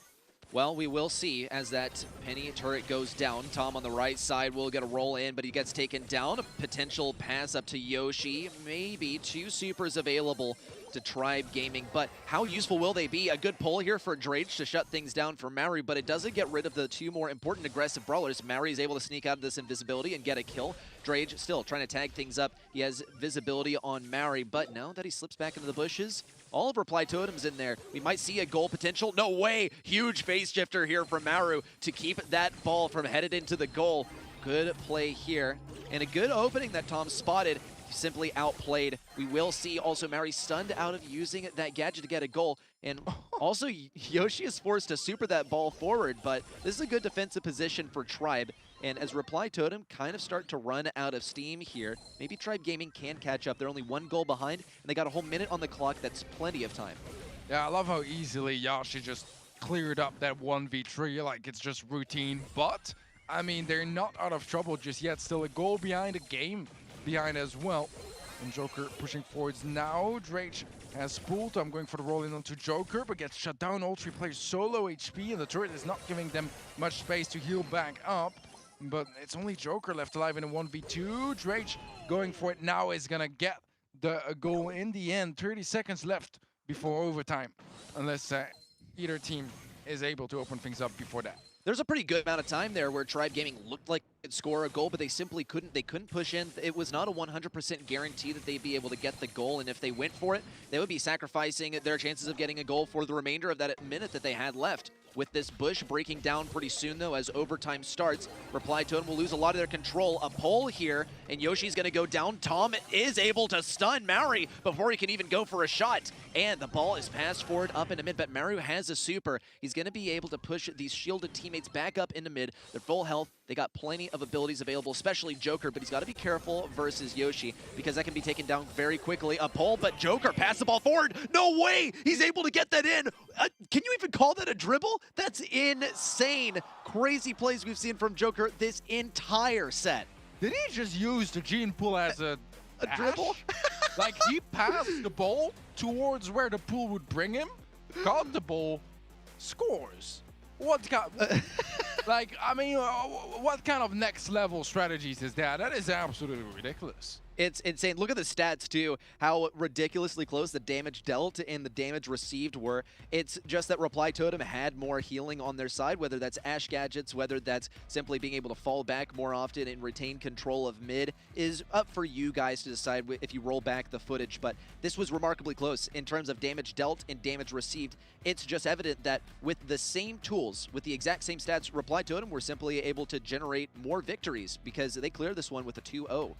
Well, we will see as that Penny turret goes down. Tom on the right side will get a roll in, but he gets taken down. A potential pass up to Yoshi. Maybe two supers available to Tribe Gaming, but how useful will they be? A good pull here for Drage to shut things down for Mari, but it doesn't get rid of the two more important aggressive brawlers. Mari is able to sneak out of this invisibility and get a kill. Drage still trying to tag things up. He has visibility on Mari, but now that he slips back into the bushes, all of Reply Totem's in there. We might see a goal potential. No way! Huge phase shifter here from Maru to keep that ball from headed into the goal. Good play here, and a good opening that Tom spotted. simply outplayed. We will see also Mary stunned out of using that gadget to get a goal. And also Yoshi is forced to super that ball forward, but this is a good defensive position for Tribe. And as Reply Totem kind of start to run out of steam here, maybe Tribe Gaming can catch up. They're only 1 goal behind, and they got a whole minute on the clock. That's plenty of time. Yeah, I love how easily Yoshi just cleared up that 1v3 like it's just routine. But, I mean, they're not out of trouble just yet. Still a goal behind, a game behind as well. And Joker pushing forwards now. Drake has pulled. I'm going for the roll in onto Joker, but gets shut down. All 3 players solo HP, and the turret is not giving them much space to heal back up. But it's only Joker left alive in a 1v2. Drake going for it now is gonna get the goal in the end. 30 seconds left before overtime, unless either team is able to open things up before that. There's a pretty good amount of time there where Tribe Gaming looked like it could score a goal, but they simply couldn't. They couldn't push in. It was not a 100% guarantee that they'd be able to get the goal, and if they went for it, they would be sacrificing their chances of getting a goal for the remainder of that minute that they had left. With this bush breaking down pretty soon, though, as overtime starts, Reply Totem will lose a lot of their control. A pull here, and Yoshi's going to go down. Tom is able to stun Maru before he can even go for a shot. And the ball is passed forward up into mid, but Maru has a super. He's going to be able to push these shielded teammates back up into mid. They're full health. They got plenty of abilities available, especially Joker, but he's got to be careful versus Yoshi because that can be taken down very quickly. A pull, but Joker passed the ball forward. No way! He's able to get that in. Can you even call that a dribble? That's insane. Crazy plays we've seen from Joker this entire set. Did he just use the gene pool as a dribble? Like he passed the ball towards where the pool would bring him, caught the ball, scores. What kind? Like, I mean, what kind of next level strategies is that? That is absolutely ridiculous. It's insane. Look at the stats, too, how ridiculously close the damage dealt and the damage received were. It's just that Reply Totem had more healing on their side, whether that's Ash gadgets, whether that's simply being able to fall back more often and retain control of mid is up for you guys to decide if you roll back the footage. But this was remarkably close in terms of damage dealt and damage received. It's just evident that with the same tools, with the exact same stats, Reply Totem were simply able to generate more victories because they cleared this one with a 2-0.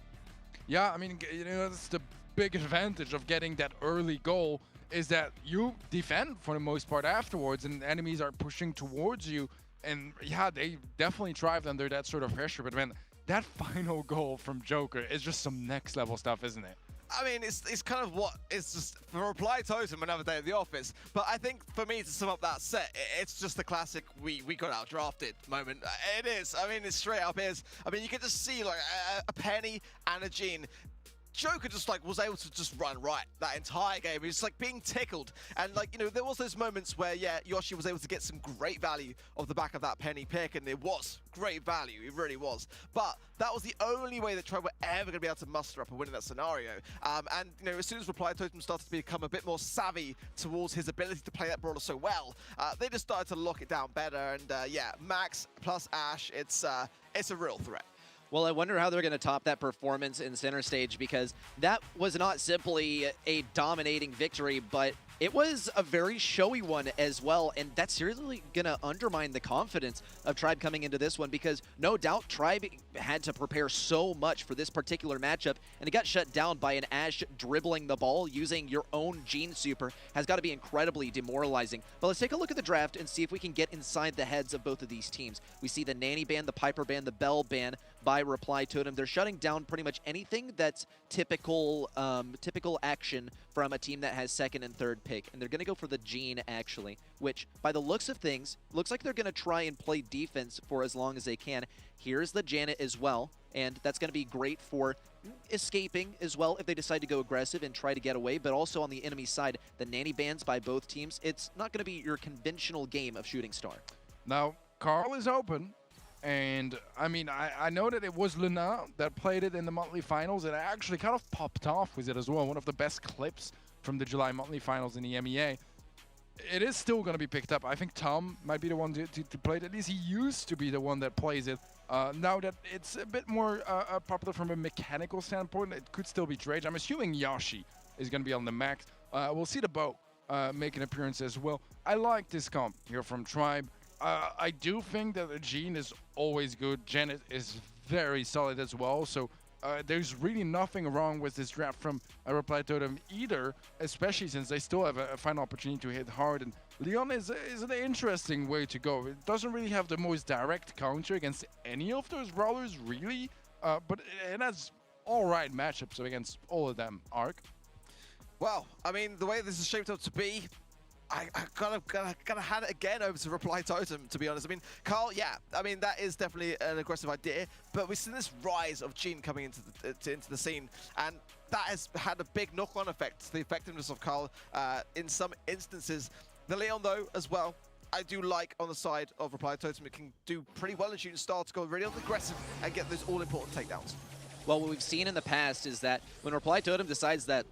Yeah, I mean, you know, that's the big advantage of getting that early goal is that you defend for the most part afterwards and enemies are pushing towards you. And yeah, they definitely thrived under that sort of pressure. But man, that final goal from Joker is just some next level stuff, isn't it? I mean, it's kind of what it's just for Reply Totem another day at the office. But I think for me to sum up that set, it's just the classic we got outdrafted moment. It is. I mean, it's straight up is. I mean, you can just see like a Penny and a Jean. Joker just like was able to just run right that entire game. He was like being tickled, and like, you know, there was those moments where yeah, Yoshi was able to get some great value off the back of that Penny pick, and it was great value, it really was. But that was the only way that Tribe were ever going to be able to muster up a win in that scenario. And you know, as soon as Reply Totem started to become a bit more savvy towards his ability to play that brawler so well, they just started to lock it down better. And yeah, Max plus Ash, it's a real threat. Well, I wonder how they're going to top that performance in center stage because that was not simply a dominating victory, but it was a very showy one as well, and that's seriously going to undermine the confidence of Tribe coming into this one because no doubt Tribe had to prepare so much for this particular matchup, and it got shut down by an Ash dribbling the ball using your own Gene Super has got to be incredibly demoralizing. But let's take a look at the draft and see if we can get inside the heads of both of these teams. We see the Nanny ban, the Piper ban, the Bell ban by Reply Totem. They're shutting down pretty much anything that's typical action from a team that has second and third pick, and they're going to go for the Gene actually, which by the looks of things looks like they're going to try and play defense for as long as they can. Here's the Janet as well, and that's going to be great for escaping as well if they decide to go aggressive and try to get away. But also on the enemy side, the Nanny bans by both teams, it's not going to be your conventional game of Shooting Star. Now Carl is open, and I mean, I know that it was Luna that played it in the monthly finals, and I actually kind of popped off with it as well. One of the best clips from the July monthly finals in the MEA. It is still going to be picked up. I think Tom might be the one to play it. At least he used to be the one that plays it. Now that it's a bit more popular from a mechanical standpoint, it could still be Drage. I'm assuming Yoshi is going to be on the max. We'll see the bow make an appearance as well. I like this comp here from Tribe. I do think that the Gene is always good. Janet is very solid as well. So there's really nothing wrong with this draft from Reply Totem either, especially since they still have a final opportunity to hit hard. And Leon is an interesting way to go. It doesn't really have the most direct counter against any of those brawlers, really, but it has alright matchups against all of them, Arc. Well, I mean, the way this is shaped up to be, I gotta hand it again over to Reply Totem, to be honest. I mean, Carl, yeah, I mean, that is definitely an aggressive idea, but we've seen this rise of Gene coming into the scene, and that has had a big knock-on effect to the effectiveness of Carl in some instances. The Leon, though, as well, I do like on the side of Reply Totem. It can do pretty well in shooting star to go really on the aggressive and get those all-important takedowns. Well, what we've seen in the past is that when Reply Totem decides that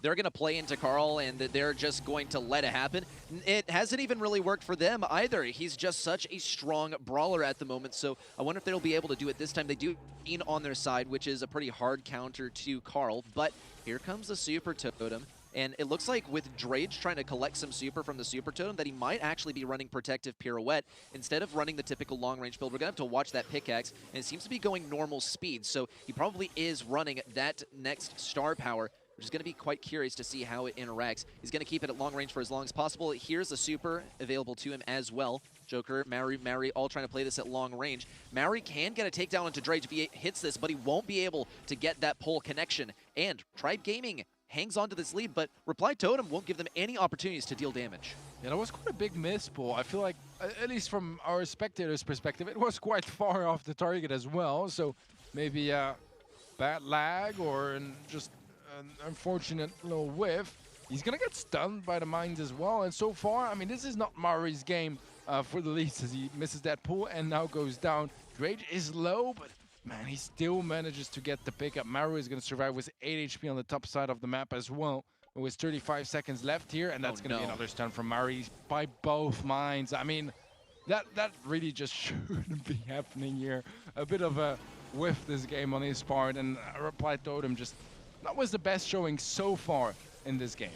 they're going to play into Carl and that they're just going to let it happen, it hasn't even really worked for them either. He's just such a strong brawler at the moment, so I wonder if they'll be able to do it this time. They do Gene on their side, which is a pretty hard counter to Carl, but here comes the Super Totem. And it looks like with Drage trying to collect some super from the Super Totem that he might actually be running Protective Pirouette. Instead of running the typical long-range build, we're going to have to watch that pickaxe, and it seems to be going normal speed. So he probably is running that next star power, which is going to be quite curious to see how it interacts. He's going to keep it at long range for as long as possible. Here's a super available to him as well. Joker, Mary, all trying to play this at long range. Mary can get a takedown into Drage if he hits this, but he won't be able to get that pull connection. And Tribe Gaming hangs on to this lead, but Reply Totem won't give them any opportunities to deal damage. Yeah, that was quite a big miss, Paul. I feel like, at least from our spectators' perspective, it was quite far off the target as well. So maybe bad lag or just an unfortunate little whiff. He's going to get stunned by the mines as well. And so far, I mean, this is not Mari's game for the leads as he misses that pull and now goes down. Drage is low, but man, he still manages to get the pickup. Maru is going to survive with 8 HP on the top side of the map as well. With 35 seconds left here, and that's going to be another stun from Mari by both mines. I mean, that really just shouldn't be happening here. A bit of a whiff this game on his part, and Reply Totem just that was the best showing so far in this game.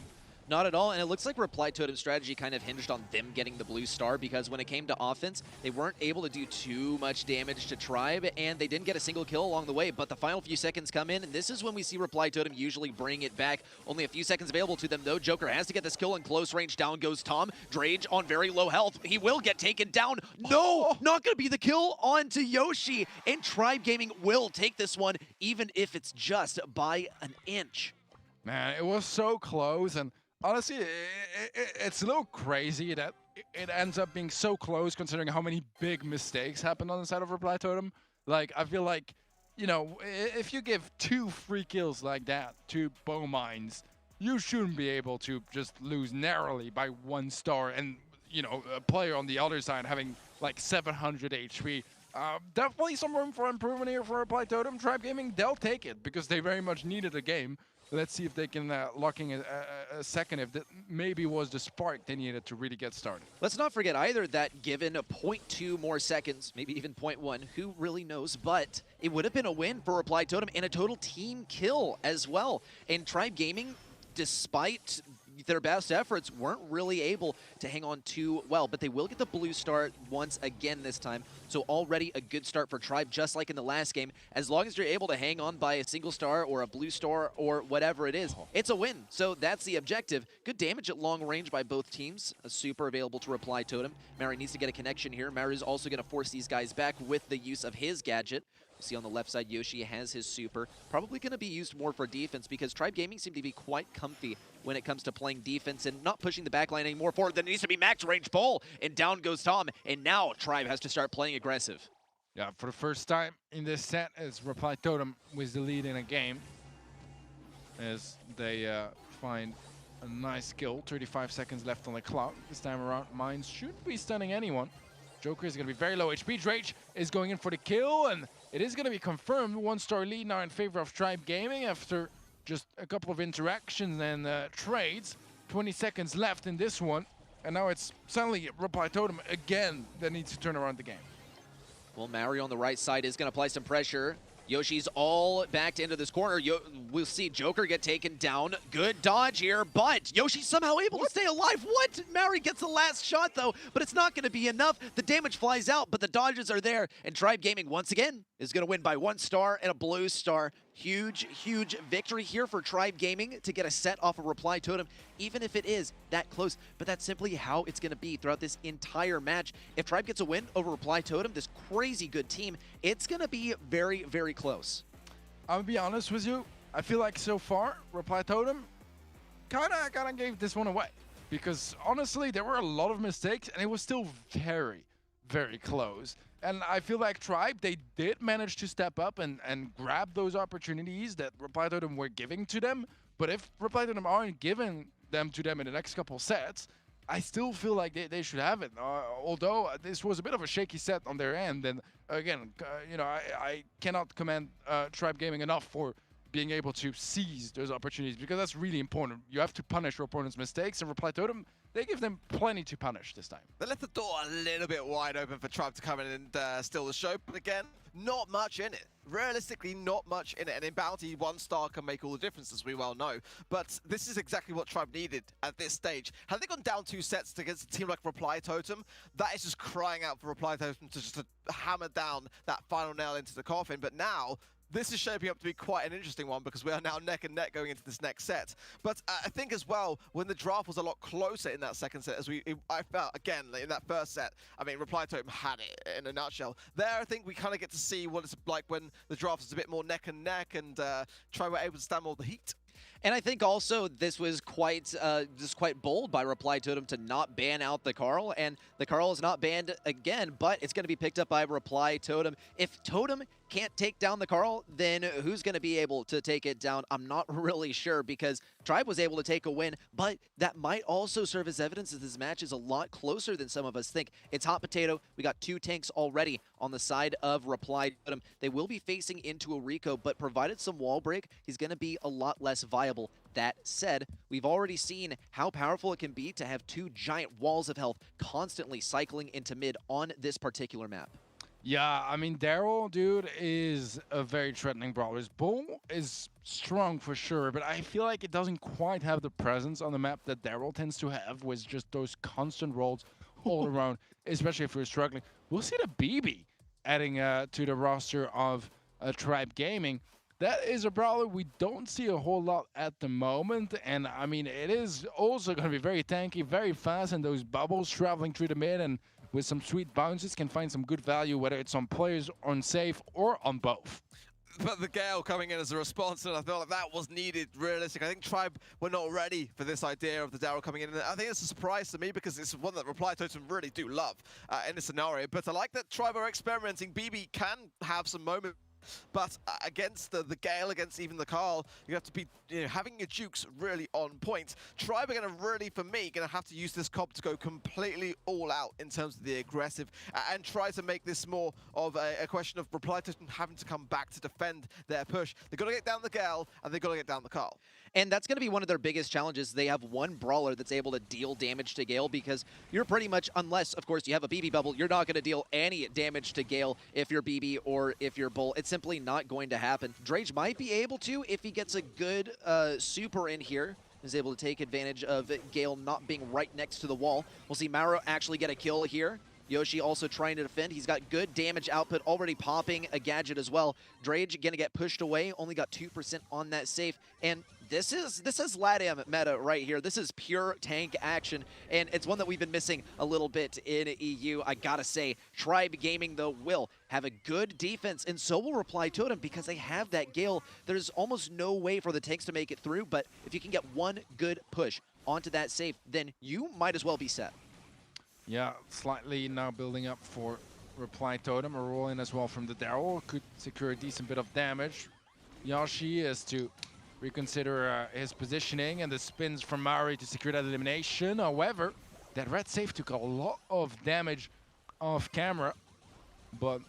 Not at all, and it looks like Reply Totem's strategy kind of hinged on them getting the blue star, because when it came to offense, they weren't able to do too much damage to Tribe, and they didn't get a single kill along the way, but the final few seconds come in, and this is when we see Reply Totem usually bring it back. Only a few seconds available to them, though. Joker has to get this kill in close range. Down goes Tom. Drage on very low health. He will get taken down. No, not going to be the kill onto Yoshi, and Tribe Gaming will take this one, even if it's just by an inch. Man, it was so close, and honestly, it's a little crazy that it ends up being so close considering how many big mistakes happened on the side of Reply Totem. Like, I feel like, you know, if you give 2 free kills like that to bow mines, you shouldn't be able to just lose narrowly by 1 star and, you know, a player on the other side having like 700 HP. Definitely some room for improvement here for Reply Totem. Tribe Gaming, they'll take it because they very much needed a game. Let's see if they can lock in a second, if that maybe was the spark they needed to really get started. Let's not forget either that given a 0.2 more seconds, maybe even 0.1, who really knows, but it would have been a win for Reply Totem and a total team kill as well. And Tribe Gaming, despite their best efforts, weren't really able to hang on too well, but they will get the blue star once again this time. So already a good start for Tribe, just like in the last game. As long as you're able to hang on by a single star or a blue star or whatever it is, it's a win. So that's the objective. Good damage at long range by both teams. A super available to Reply Totem. Mary needs to get a connection here. Mary's also going to force these guys back with the use of his gadget. You see on the left side, Yoshi has his super. Probably going to be used more for defense because Tribe Gaming seem to be quite comfy when it comes to playing defense and not pushing the backline anymore forward. There needs to be max range pull, and down goes Tom. And now Tribe has to start playing aggressive. Yeah, for the first time in this set, as Reply Totem was the lead in a game, as they find a nice kill. 35 seconds left on the clock. This time around, Mines shouldn't be stunning anyone. Joker is going to be very low HP. Drage is going in for the kill, and it is going to be confirmed. 1-star lead now in favor of Tribe Gaming after just a couple of interactions and trades. 20 seconds left in this one, and now it's suddenly Reply Totem again that needs to turn around the game. Well, Mario on the right side is going to apply some pressure. Yoshi's all backed into this corner. We'll see Joker get taken down. Good dodge here, but Yoshi's somehow able to stay alive. What? Mary gets the last shot, though, but it's not going to be enough. The damage flies out, but the dodges are there, and Tribe Gaming, once again, is going to win by 1 star and a blue star. huge, huge victory here for Tribe Gaming to get a set off a Reply Totem, even if it is that close. But that's simply how it's going to be throughout this entire match. If Tribe gets a win over Reply Totem, this crazy good team, it's going to be very, very close. I'll be honest with you. I feel like so far, Reply Totem kind of gave this one away. Because honestly, there were a lot of mistakes, and it was still very, very close. And I feel like Tribe, they did manage to step up and grab those opportunities that Reply Totem were giving to them. But if Reply Totem aren't giving them to them in the next couple sets, I still feel like they should have it. Although this was a bit of a shaky set on their end. And again, you know, I cannot commend Tribe Gaming enough for being able to seize those opportunities, because that's really important. You have to punish your opponent's mistakes, and Reply Totem, they give them plenty to punish this time. They left the door a little bit wide open for Tribe to come in and steal the show, but again, not much in it. Realistically, not much in it. And in Bounty, 1 star can make all the difference, as we well know. But this is exactly what Tribe needed at this stage. Had they gone down 2 sets against a team like Reply Totem, that is just crying out for Reply Totem to just hammer down that final nail into the coffin. But now, this is shaping up to be quite an interesting one, because we are now neck and neck going into this next set. But I think as well, when the draft was a lot closer in that second set, I felt, again, in that first set, I mean, Reply Totem had it in a nutshell. There, I think we kind of get to see what it's like when the draft is a bit more neck and neck, and Tribe were able to stand more of the heat. And I think also this was quite bold by Reply Totem to not ban out the Carl, and the Carl is not banned again, but it's going to be picked up by Reply Totem. If Totem can't take down the Carl, then who's going to be able to take it down? I'm not really sure, because Tribe was able to take a win, but that might also serve as evidence that this match is a lot closer than some of us think. It's hot potato. We got 2 tanks already on the side of Reply Totem. They will be facing into a Rico, but provided some wall break, he's going to be a lot less viable. That said, we've already seen how powerful it can be to have 2 giant walls of health constantly cycling into mid on this particular map. Yeah, I mean, Daryl, dude, is a very threatening brawler. His bull is strong for sure, but I feel like it doesn't quite have the presence on the map that Daryl tends to have, with just those constant rolls all around, especially if you're struggling. We'll see the BB adding to the roster of Tribe Gaming. That is a brawler we don't see a whole lot at the moment, and I mean, it is also going to be very tanky, very fast, and those bubbles traveling through the mid and with some sweet bounces can find some good value, whether it's on players, on safe, or on both. But the Gale coming in as a response, and I felt like that was needed, realistic. I think Tribe were not ready for this idea of the Daryl coming in. And I think it's a surprise to me, because it's one that Reply Totem really do love in this scenario. But I like that Tribe are experimenting. BB can have some moments. But against the Gale, against even the Carl, you have to be having your jukes really on point. Tribe are going to really, for me, going to have to use this comp to go completely all out in terms of the aggressive and try to make this more of a question of Reply Totem having to come back to defend their push. They've got to get down the Gale, and they've got to get down the Carl. And that's going to be one of their biggest challenges. They have 1 brawler that's able to deal damage to Gale, because you're pretty much, unless, of course, you have a BB bubble, you're not going to deal any damage to Gale if you're BB or if you're Bull. It's simply not going to happen. Drage might be able to if he gets a good super in here. Is able to take advantage of Gale not being right next to the wall. We'll see Mauro actually get a kill here. Yoshi also trying to defend. He's got good damage output, already popping a gadget as well. Drage gonna get pushed away, only got 2% on that safe. And this is LATAM meta right here. This is pure tank action, and it's one that we've been missing a little bit in EU. I gotta say, Tribe Gaming, though, will have a good defense, and so will Reply Totem, because they have that Gale. There's almost no way for the tanks to make it through, but if you can get 1 good push onto that safe, then you might as well be set. Yeah, slightly now building up for Reply Totem. A roll in as well from the Daryl could secure a decent bit of damage. Yoshi is to reconsider his positioning, and the spins from Maori to secure that elimination. However, that red safe took a lot of damage off camera, but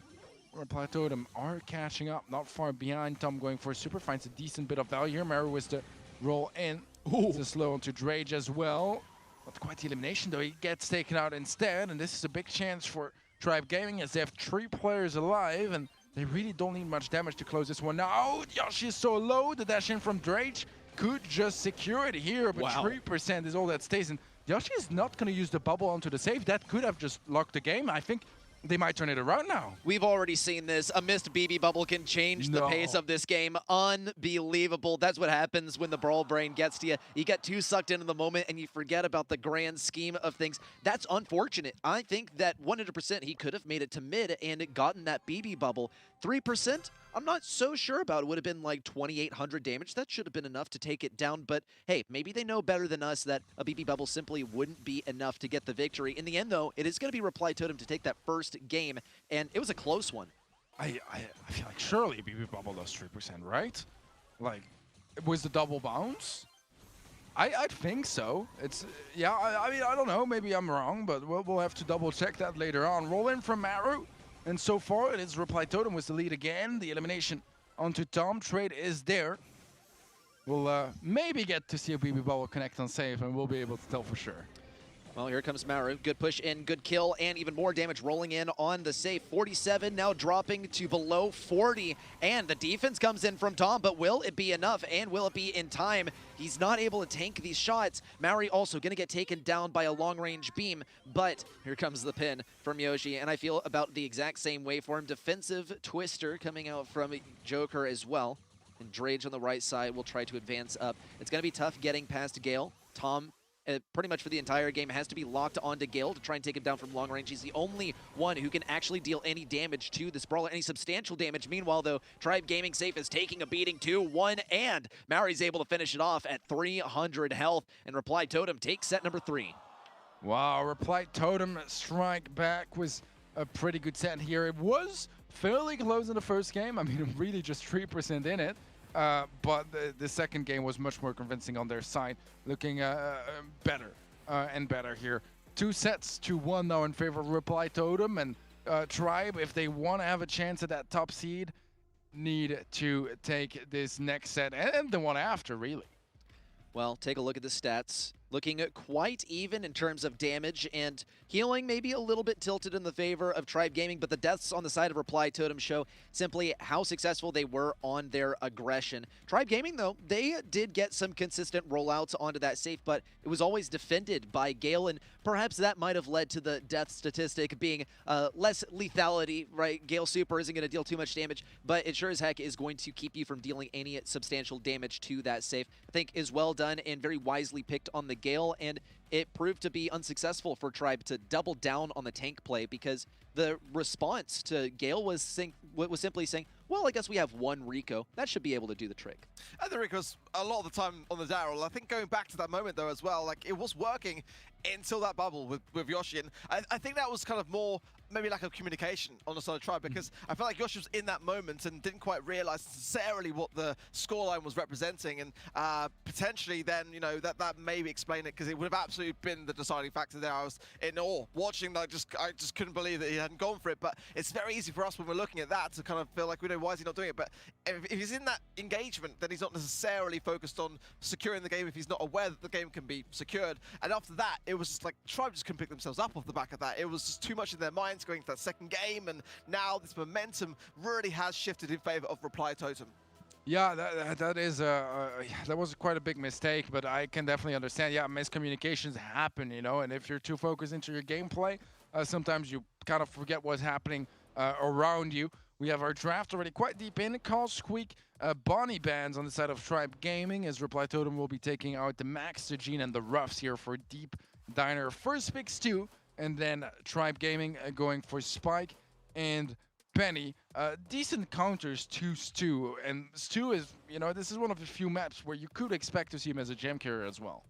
Reply Totem are catching up, not far behind. Tom going for a super, finds a decent bit of value here. Maori was the roll in. It's a slow onto Drage as well. Not quite the elimination, though. He gets taken out instead, and this is a big chance for Tribe Gaming, as they have 3 players alive, and they really don't need much damage to close this one. Now, Yoshi is so low. The dash in from Drage could just secure it here, but 3% is all that stays. And Yoshi is not going to use the bubble onto the save. That could have just locked the game. I think they might turn it around now. We've already seen this. A missed BB bubble can change the pace of this game. Unbelievable. That's what happens when the Brawl brain gets to you. You get too sucked into the moment and you forget about the grand scheme of things. That's unfortunate. I think that 100% he could have made it to mid and gotten that BB bubble. 3%, I'm not so sure about. It would have been like 2,800 damage. That should have been enough to take it down. But hey, maybe they know better than us that a BB bubble simply wouldn't be enough to get the victory. In the end, though, it is going to be Reply Totem to take that first game, and it was a close one. I feel like surely BB bubble does 3%, right? Like, was the double bounce? I think so. It's yeah. I mean, I don't know. Maybe I'm wrong, but we'll have to double check that later on. Roll in from Maru. And so far, it is Reply Totem with the lead again. The elimination onto Tom. Trade is there. We'll maybe get to see a BB Bubble connect on save, and we'll be able to tell for sure. Well, here comes Maru. Good push in, good kill, and even more damage rolling in on the save. 47 now dropping to below 40. And the defense comes in from Tom, but will it be enough? And will it be in time? He's not able to tank these shots. Maru also going to get taken down by a long-range beam, but here comes the pin from Yoshi, and I feel about the exact same way for him. Defensive twister coming out from Joker as well. And Drage on the right side will try to advance up. It's going to be tough getting past Gale. Tom, pretty much for the entire game, has to be locked onto Gale to try and take him down from long range. He's the only one who can actually deal any damage to this brawler, any substantial damage. Meanwhile, though, Tribe Gaming Safe is taking a beating 2-1, and Maori's able to finish it off at 300 health, and Reply Totem takes set number 3. Wow, Reply Totem strike back was a pretty good set here. It was fairly close in the first game. I mean, really just 3% in it. But the second game was much more convincing on their side, looking better and better here. 2 sets to 1 now in favor of Reply Totem, and Tribe, if they want to have a chance at that top seed, need to take this next set and the one after, really. Well, take a look at the stats. Looking quite even in terms of damage, and healing maybe a little bit tilted in the favor of Tribe Gaming, but the deaths on the side of Reply Totem show simply how successful they were on their aggression. Tribe Gaming, though, they did get some consistent rollouts onto that safe, but it was always defended by Gale, and perhaps that might have led to the death statistic being less lethality, right? Gale Super isn't going to deal too much damage, but it sure as heck is going to keep you from dealing any substantial damage to that safe. I think is well done and very wisely picked on the Gale, and it proved to be unsuccessful for Tribe to double down on the tank play, because the response to Gale was simply saying, well, I guess we have one Rico. That should be able to do the trick. And the Rico's a lot of the time on the Daryl. I think going back to that moment, though, as well, like, it was working until that bubble with Yoshi. And I think that was kind of more maybe lack of communication on the side of Tribe, because I felt like Yoshi was in that moment and didn't quite realize necessarily what the scoreline was representing, and potentially then, you know, that maybe explain it, because it would have absolutely been the deciding factor there. I was in awe watching, like, I just couldn't believe that he hadn't gone for it. But it's very easy for us when we're looking at that to kind of feel like, we know, why is he not doing it? But if he's in that engagement, then he's not necessarily focused on securing the game if he's not aware that the game can be secured. And after that, it was just like Tribe just couldn't pick themselves up off the back of that. It was just too much in their minds going to that second game, and now this momentum really has shifted in favor of Reply Totem. Yeah, that was quite a big mistake, but I can definitely understand. Yeah, miscommunications happen, you know, and if you're too focused into your gameplay, sometimes you kind of forget what's happening around you. We have our draft already quite deep in. Call Squeak, Bonnie Bands on the side of Tribe Gaming, as Reply Totem will be taking out the Max, Gene, and the Ruffs here for Deep Diner. First pick Stu, and then Tribe Gaming going for Spike and Penny. Decent counters to Stu, and Stu is, you know, this is one of the few maps where you could expect to see him as a gem carrier as well.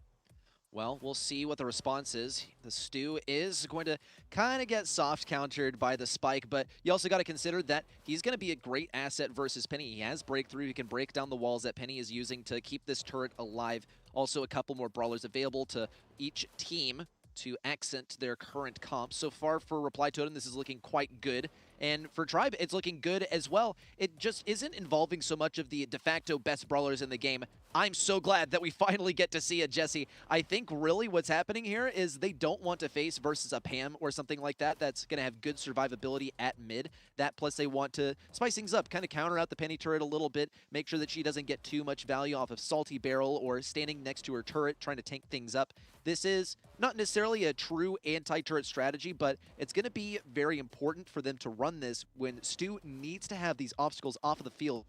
Well, we'll see what the response is. The Stu is going to kind of get soft countered by the Spike, but you also got to consider that he's going to be a great asset versus Penny. He has breakthrough. He can break down the walls that Penny is using to keep this turret alive. Also, a couple more brawlers available to each team to accent their current comp. So far for Reply Totem, this is looking quite good. And for Tribe, it's looking good as well. It just isn't involving so much of the de facto best brawlers in the game I'm so glad that we finally get to see a Jesse. I think really what's happening here is they don't want to face versus a Pam or something like that that's going to have good survivability at mid. That plus they want to spice things up, kind of counter out the Penny turret a little bit, make sure that she doesn't get too much value off of Salty Barrel or standing next to her turret trying to tank things up. This is not necessarily a true anti-turret strategy, but it's going to be very important for them to run this when Stu needs to have these obstacles off of the field.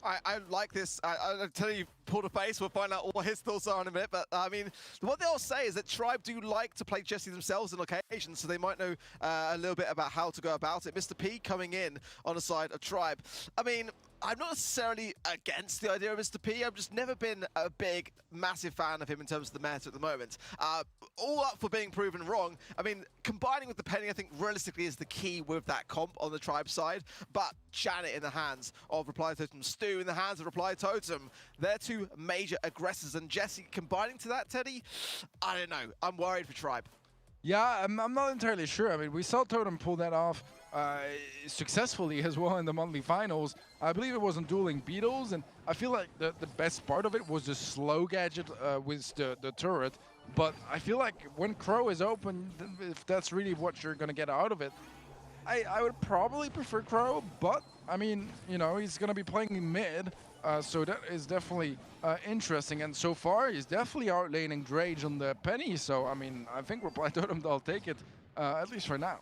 I like this. I'll tell you, pull the face. We'll find out what his thoughts are in a minute. But I mean, what they'll say is that Tribe do like to play Jesse themselves on occasion, so they might know a little bit about how to go about it. Mr. P coming in on the side of Tribe. I mean, I'm not necessarily against the idea of Mr. P. I've just never been a big, massive fan of him in terms of the meta at the moment. All up for being proven wrong. I mean, combining with the Penny, I think realistically is the key with that comp on the Tribe side. But Janet in the hands of Reply Totem, Stu in the hands of Reply Totem, they're two major aggressors. And Jesse combining to that, Teddy, I don't know. I'm worried for Tribe. Yeah, I'm not entirely sure. I mean, we saw Totem pull that off successfully as well in the monthly finals. I believe it was on Dueling Beetles, and I feel like the best part of it was the slow gadget with the turret. But I feel like when Crow is open, if that's really what you're going to get out of it, I would probably prefer Crow, but I mean, you know, he's going to be playing mid, so that is definitely interesting. And so far, he's definitely outlaning Drage on the Penny, so I mean, I think Reply Totem, they'll take it, at least for now.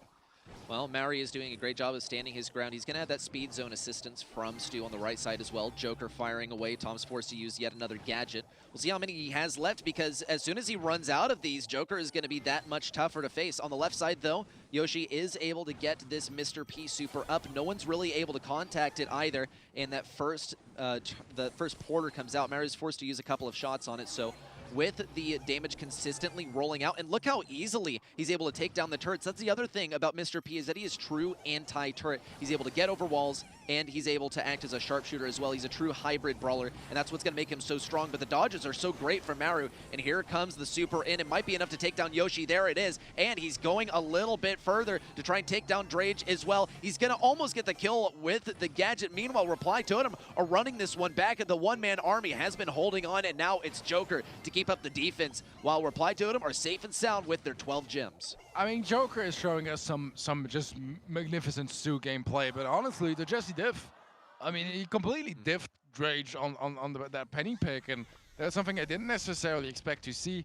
Well, Maori is doing a great job of standing his ground. He's going to have that speed zone assistance from Stu on the right side as well. Joker firing away. Tom's forced to use yet another gadget. We'll see how many he has left, because as soon as he runs out of these, Joker is going to be that much tougher to face. On the left side, though, Yoshi is able to get this Mr. P super up. No one's really able to contact it either. And that the first porter comes out. Maori's forced to use a couple of shots on it, so with the damage consistently rolling out. And look how easily he's able to take down the turrets. That's the other thing about Mr. P, is that he is true anti-turret. He's able to get over walls, and he's able to act as a sharpshooter as well. He's a true hybrid brawler, and that's what's going to make him so strong. But the dodges are so great from Maru, and here comes the super in. It might be enough to take down Yoshi. There it is, and he's going a little bit further to try and take down Drage as well. He's going to almost get the kill with the gadget. Meanwhile, Reply Totem are running this one back, and the one-man army has been holding on, and now it's Joker to keep up the defense, while Reply Totem are safe and sound with their 12 gems. I mean, Joker is showing us some just magnificent Stu gameplay, but honestly, the Jesse diff, I mean, he completely diffed Drage on that Penny pick, and that's something I didn't necessarily expect to see.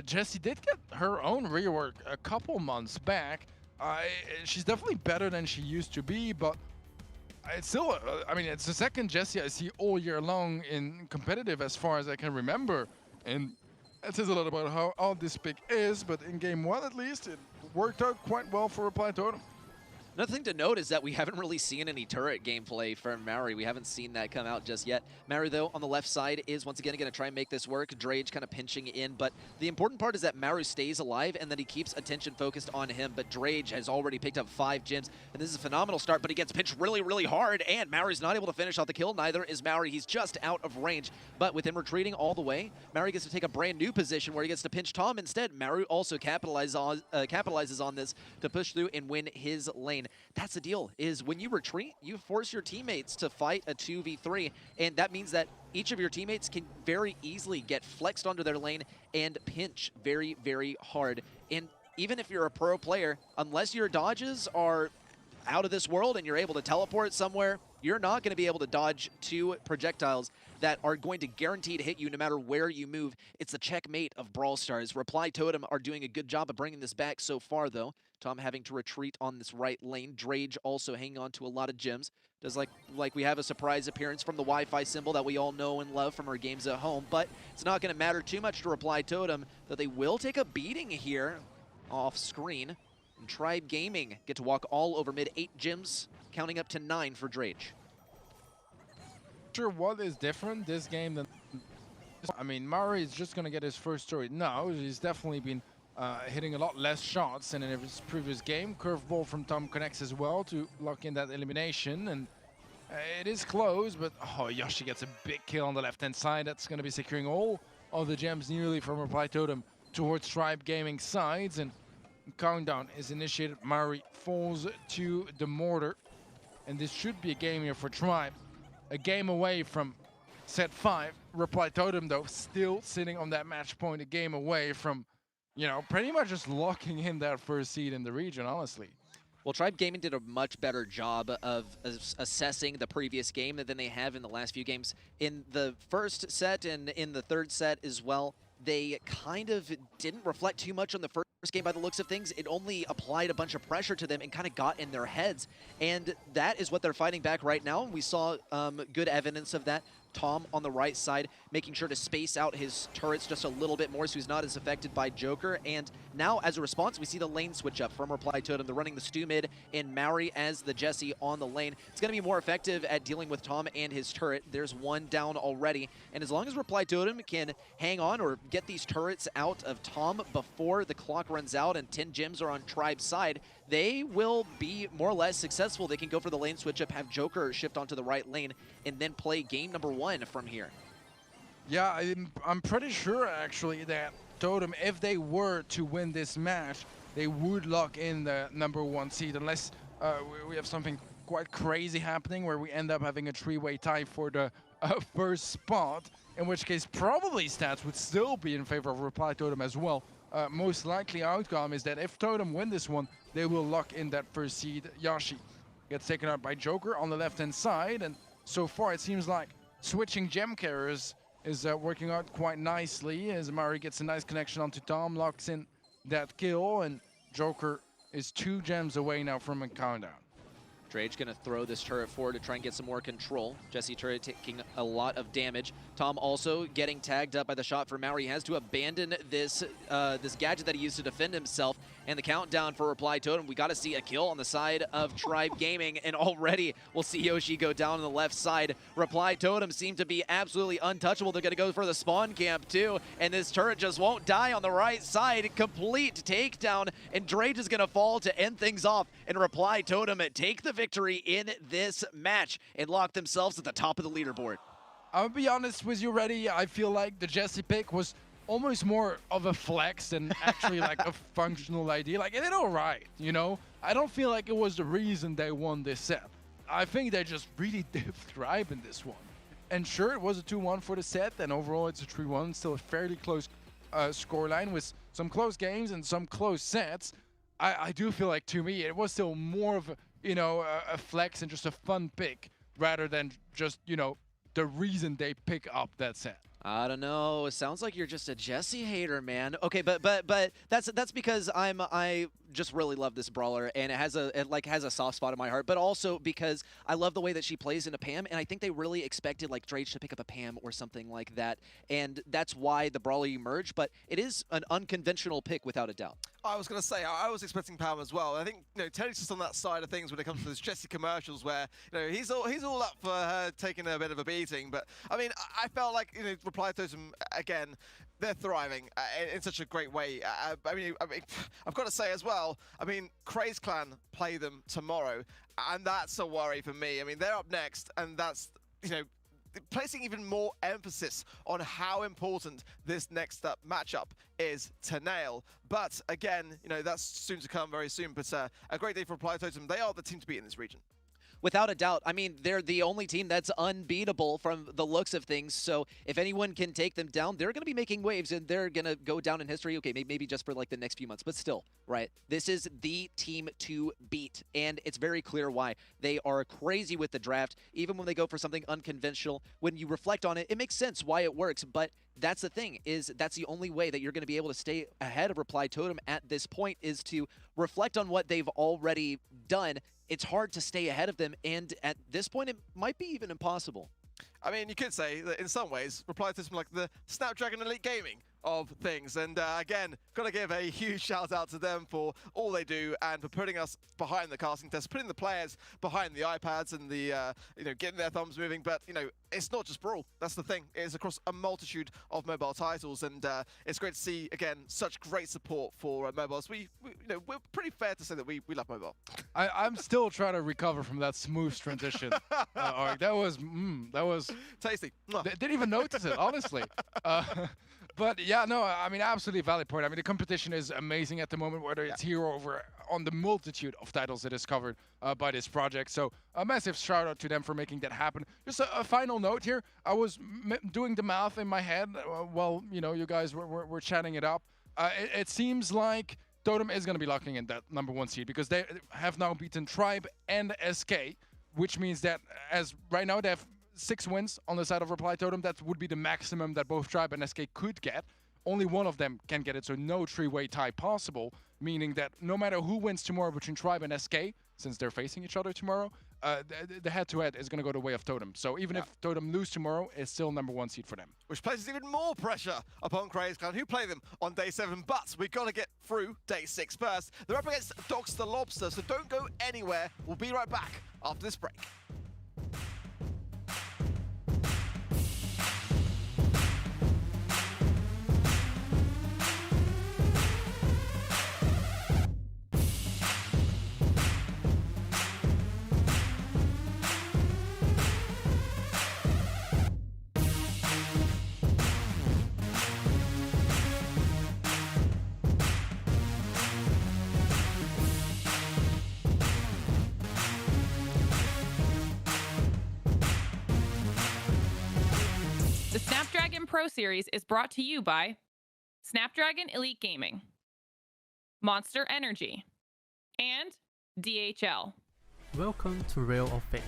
Jessie did get her own rework a couple months back. She's definitely better than she used to be, but it's still, I mean, it's the second Jessie I see all year long in competitive as far as I can remember. And it says a lot about how odd this pick is, but in game one at least, it worked out quite well for Reply Totem. Another thing to note is that we haven't really seen any turret gameplay from Maori. We haven't seen that come out just yet. Maori, though, on the left side is once again going to try and make this work. Drage kind of pinching in, but the important part is that Maori stays alive and that he keeps attention focused on him. But Drage has already picked up 5 gems, and this is a phenomenal start, but he gets pinched really, really hard, and Maori's not able to finish off the kill. Neither is Maori. He's just out of range, but with him retreating all the way, Maori gets to take a brand new position where he gets to pinch Tom instead. Maori also capitalizes on this to push through and win his lane. That's the deal, is when you retreat, you force your teammates to fight a 2v3, and that means that each of your teammates can very easily get flexed onto their lane and pinch very, very hard. And even if you're a pro player, unless your dodges are out of this world and you're able to teleport somewhere, you're not going to be able to dodge 2 projectiles that are going to guarantee to hit you no matter where you move. It's the checkmate of Brawl Stars. Reply Totem are doing a good job of bringing this back so far, though. Tom having to retreat on this right lane. Drage also hanging on to a lot of gems. Does like we have a surprise appearance from the Wi-Fi symbol that we all know and love from our games at home, but it's not going to matter too much to Reply Totem, that they will take a beating here off screen. And Tribe Gaming get to walk all over mid. 8 gems, counting up to 9 for Drage. Sure, what is different this game than, I mean, Maori is just going to get his first story. No, he's definitely been hitting a lot less shots than in his previous game. Curveball from Tom connects as well to lock in that elimination, and it is close, but oh, Yoshi gets a big kill on the left-hand side. That's going to be securing all of the gems nearly from Reply Totem towards Tribe Gaming sides, and countdown is initiated. Maori falls to the mortar, and this should be a game here for Tribe. A game away from set 5 Reply Totem, though, still sitting on that match point, a game away from, you know, pretty much just locking in that first seed in the region, honestly. Well, Tribe Gaming did a much better job of assessing the previous game than they have in the last few games. In the first set and in the third set as well, they kind of didn't reflect too much on the first game by the looks of things. It only applied a bunch of pressure to them and kind of got in their heads. And that is what they're fighting back right now. We saw good evidence of that. Tom on the right side, making sure to space out his turrets just a little bit more so he's not as affected by Joker. And now, as a response, we see the lane switch up from Reply Totem. They're running the Stu mid and Maori as the Jesse on the lane. It's going to be more effective at dealing with Tom and his turret. There's one down already. And as long as Reply Totem can hang on or get these turrets out of Tom before the clock runs out and 10 gems are on Tribe's side, they will be more or less successful. They can go for the lane switch up, have Joker shift onto the right lane, and then play game number 1 from here. Yeah, I'm pretty sure, actually, that Totem, if they were to win this match, they would lock in the #1 seed, unless we have something quite crazy happening where we end up having a 3-way tie for the first spot, in which case probably stats would still be in favor of Reply Totem as well. Most likely outcome is that if Totem win this one, they will lock in that first seed. Yashi gets taken out by Joker on the left-hand side, and so far it seems like switching gem carriers is working out quite nicely as Mari gets a nice connection onto Tom, locks in that kill, and Joker is 2 gems away now from a countdown. Drage gonna throw this turret forward to try and get some more control. Jesse turret taking a lot of damage. Tom also getting tagged up by the shot from Maori. He has to abandon this this gadget that he used to defend himself. And the countdown for Reply Totem, we gotta see a kill on the side of Tribe Gaming, and already we'll see Yoshi go down on the left side. Reply Totem seem to be absolutely untouchable. They're gonna go for the spawn camp too, and this turret just won't die on the right side. Complete takedown, and Drage is gonna fall to end things off, and Reply Totem take the victory in this match and lock themselves at the top of the leaderboard. I'll be honest with you, Reddy. I feel like the Jesse pick was almost more of a flex than actually like a functional idea. Like, it did all right, you know? I don't feel like it was the reason they won this set. I think they just really did thrive in this one. And sure, it was a 2-1 for the set, and overall it's a 3-1. Still a fairly close scoreline with some close games and some close sets. I do feel like, to me, it was still more of a, you know, a flex and just a fun pick rather than just, you know, the reason they pick up that set. I don't know. It sounds like you're just a Jesse hater, man. Okay, but that's because I just really love this brawler, and it has a soft spot in my heart. But also because I love the way that she plays into Pam, and I think they really expected like Drage to pick up a Pam or something like that, and that's why the brawler emerged. But it is an unconventional pick without a doubt. I was going to say, I was expecting Pam as well. I think, you know, Teddy's just on that side of things when it comes to those Jesse commercials where, you know, he's all up for her taking a bit of a beating. But, I mean, I felt like, you know, Reply Totem, again, they're thriving in such a great way. I mean, I've got to say as well, I mean, Craze Clan play them tomorrow, and that's a worry for me. I mean, they're up next, and that's, you know, placing even more emphasis on how important this next up matchup is to nail. But again, you know, that's soon to come, very soon. But a great day for Reply Totem. They are the team to beat in this region. Without a doubt. I mean, they're the only team that's unbeatable from the looks of things. So if anyone can take them down, they're going to be making waves, and they're going to go down in history. Okay, maybe just for like the next few months, but still, right? This is the team to beat, and it's very clear why. They are crazy with the draft. Even when they go for something unconventional, when you reflect on it, it makes sense why it works. But that's the thing, is that's the only way that you're going to be able to stay ahead of Reply Totem at this point, is to reflect on what they've already done. It's hard to stay ahead of them, and at this point, it might be even impossible. I mean, you could say that in some ways, Reply Totem like the Snapdragon Elite Gaming of things. And again, got to give a huge shout out to them for all they do and for putting us behind the casting test, putting the players behind the iPads and the, you know, getting their thumbs moving. But, you know, it's not just Brawl. That's the thing. It is across a multitude of mobile titles. And it's great to see, again, such great support for mobiles. You know, we're pretty fair to say that we love mobile. I'm still trying to recover from that smooth transition. That was tasty. Didn't even notice it, honestly. But yeah, no, I mean, absolutely valid point. I mean, the competition is amazing at the moment, whether it's here or over on the multitude of titles that is covered by this project. So a massive shout out to them for making that happen. Just a final note here. I was doing the math in my head while, you know, you guys were chatting it up. It seems like Totem is going to be locking in that #1 seed because they have now beaten Tribe and SK, which means that as right now they have 6 wins on the side of Reply Totem. That would be the maximum that both Tribe and SK could get. Only one of them can get it, so no 3-way tie possible, meaning that no matter who wins tomorrow between Tribe and SK, since they're facing each other tomorrow, the head-to-head is going to go the way of Totem. So even if Totem lose tomorrow, it's still #1 seed for them. Which places even more pressure upon Craze Clan, who play them on day 7. But we've got to get through day 6 first. They're up against Dogs the Lobster, so don't go anywhere. We'll be right back after this break. The Snapdragon Pro Series is brought to you by Snapdragon Elite Gaming, Monster Energy, and DHL. Welcome to Real or Fake.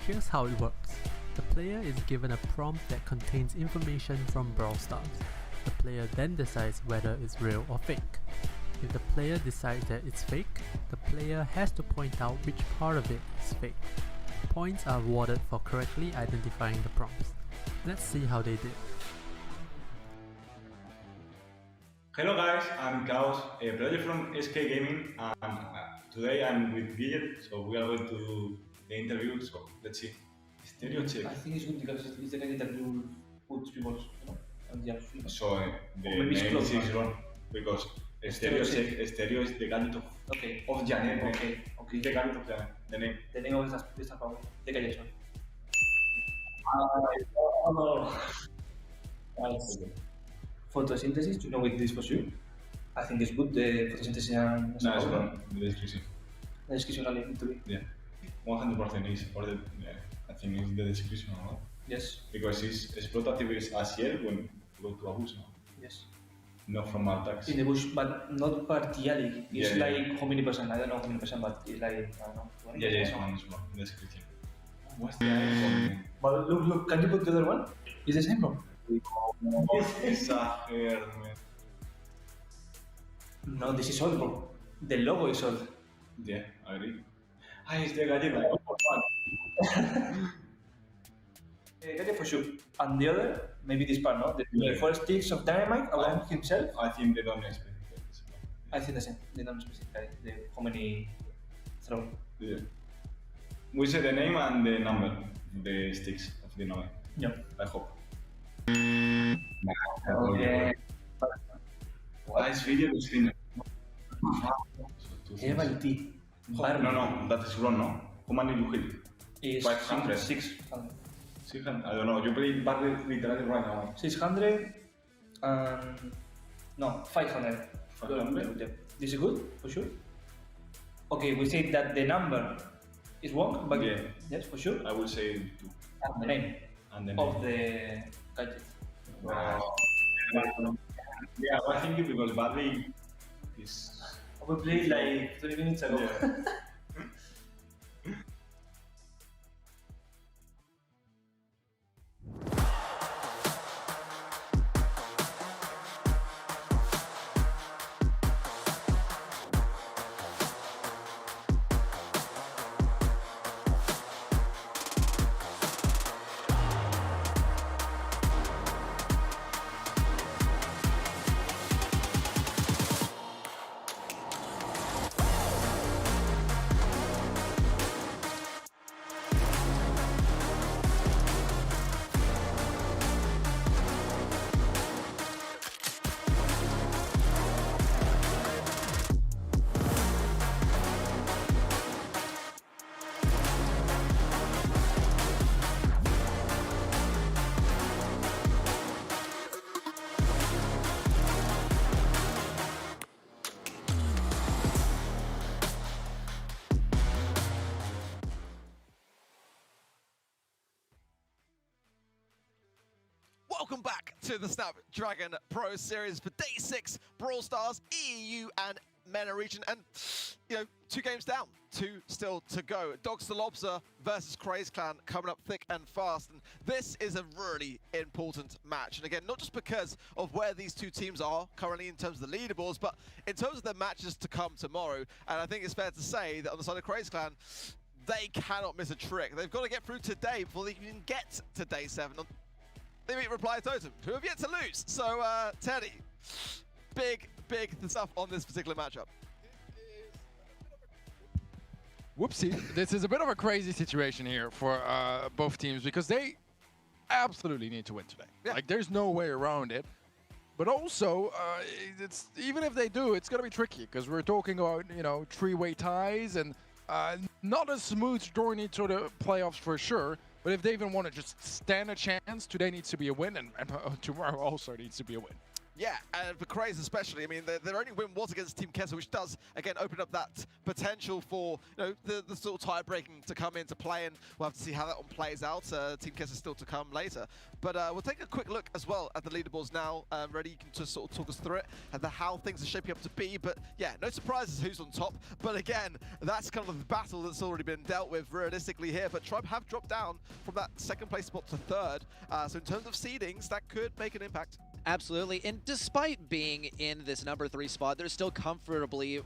Here's how it works. The player is given a prompt that contains information from Brawl Stars. The player then decides whether it's real or fake. If the player decides that it's fake, the player has to point out which part of it is fake. Points are awarded for correctly identifying the prompts. Let's see how they did. Hello guys, I'm Klaus, a player from SK Gaming, and today I'm with Guillermo, so we are going to do the interview, so let's see. Stereo check. I think it's good because it's the guy that will put people, you know, and yeah. So the name is wrong, because stereo check, stereo is the gadget of Janet. Okay. The gadget of Janet, the name. The name of this account, the gadget. Photosynthesis, you know, with this for sure. I think it's good, the photosynthesis and... No, it's wrong, the description. The description only need to be? Yeah. 100% is, or the, I think it's the description, no? Yes. Because it's exploitative is as here when you go to a bush, no? Yes. Not from attacks. In the bush, but not partially. It's Yeah, like how many percent, I don't know how many percent, but it's like, I don't know. 20%. Yeah, it's wrong, the description. What's the icon? But look, can you put the other one? It's the same one. It's a hair, man. No, this is old, bro. The logo is old. Yeah, I agree. It's the galleta. Gadget for sure. And the other, maybe this part, no? The 4 sticks of dynamite around himself. I think they don't specify. I think the same. They don't specify how many throw. Yeah. We say the name and the number of the sticks of the name. Yeah. I hope. Okay. It's video to screen. T. No, that is wrong, no? How many you hit? Is 500. 600. 600? I don't know, you play badly literally right now. 600 no, 500. 500? This is good, for sure. Okay, we say that the number is wrong, but yeah. Yes, for sure. I will say 2. And the name. Of the gadget. Yeah, I think it because badly is... We played like 20 minutes ago. Yeah. welcome back to the Snapdragon Pro Series for Day 6, Brawl Stars, EU and MENA region, and, you know, 2 games down, 2 still to go. Dogs the Lobster versus Craze Clan coming up thick and fast, and this is a really important match. And again, not just because of where these 2 teams are currently in terms of the leaderboards, but in terms of their matches to come tomorrow. And I think it's fair to say that on the side of Craze Clan, they cannot miss a trick. They've got to get through today before they can get to Day 7. They meet Reply Totem, who have yet to lose. So, Teddy, big stuff on this particular matchup. Whoopsie. This is a bit of a crazy situation here for both teams because they absolutely need to win today. Yeah. Like, there's no way around it. But also, it's even if they do, it's going to be tricky because we're talking about, you know, 3-way ties and not a smooth journey to the playoffs for sure. But if they even want to just stand a chance, today needs to be a win, and tomorrow also needs to be a win. Yeah, and for Craze especially, I mean, their only win was against Team Kessel, which does, again, open up that potential for, you know, the sort of tie-breaking to come into play, and we'll have to see how that one plays out. Team Kessel still to come later. But we'll take a quick look as well at the leaderboards now. Reddy, you can just sort of talk us through it and how things are shaping up to be. But yeah, no surprises who's on top. But again, that's kind of the battle that's already been dealt with realistically here. But Tribe have dropped down from that 2nd place spot to 3rd. So in terms of seedings, that could make an impact. Absolutely, and despite being in this number 3 spot, they're still comfortably,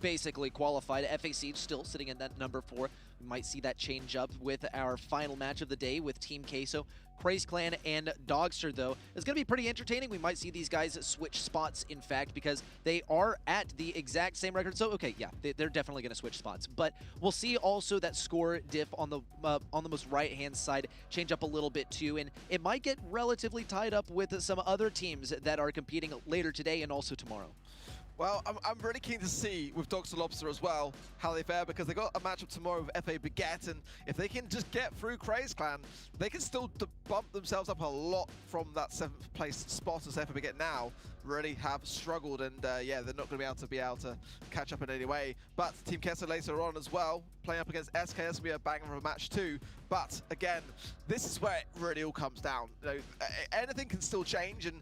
basically qualified. FAC still sitting in that number 4. We might see that change up with our final match of the day with Team Queso. Craze Clan and Dogster, though, is going to be pretty entertaining. We might see these guys switch spots, in fact, because they are at the exact same record. So, okay, yeah, they're definitely going to switch spots. But we'll see also that score diff on the most right-hand side change up a little bit, too. And it might get relatively tied up with some other teams that are competing later today and also tomorrow. Well, I'm really keen to see with Dogs the Lobster as well how they fare, because they got a matchup tomorrow with FA Baguette, and if they can just get through Craze Clan, they can still bump themselves up a lot from that 7th place spot as FA Baguette now really have struggled, and yeah, they're not going to be able to catch up in any way. But Team Kessler later on as well, playing up against SK, this will be a banger of a match too. But again, this is where it really all comes down. You know, anything can still change, and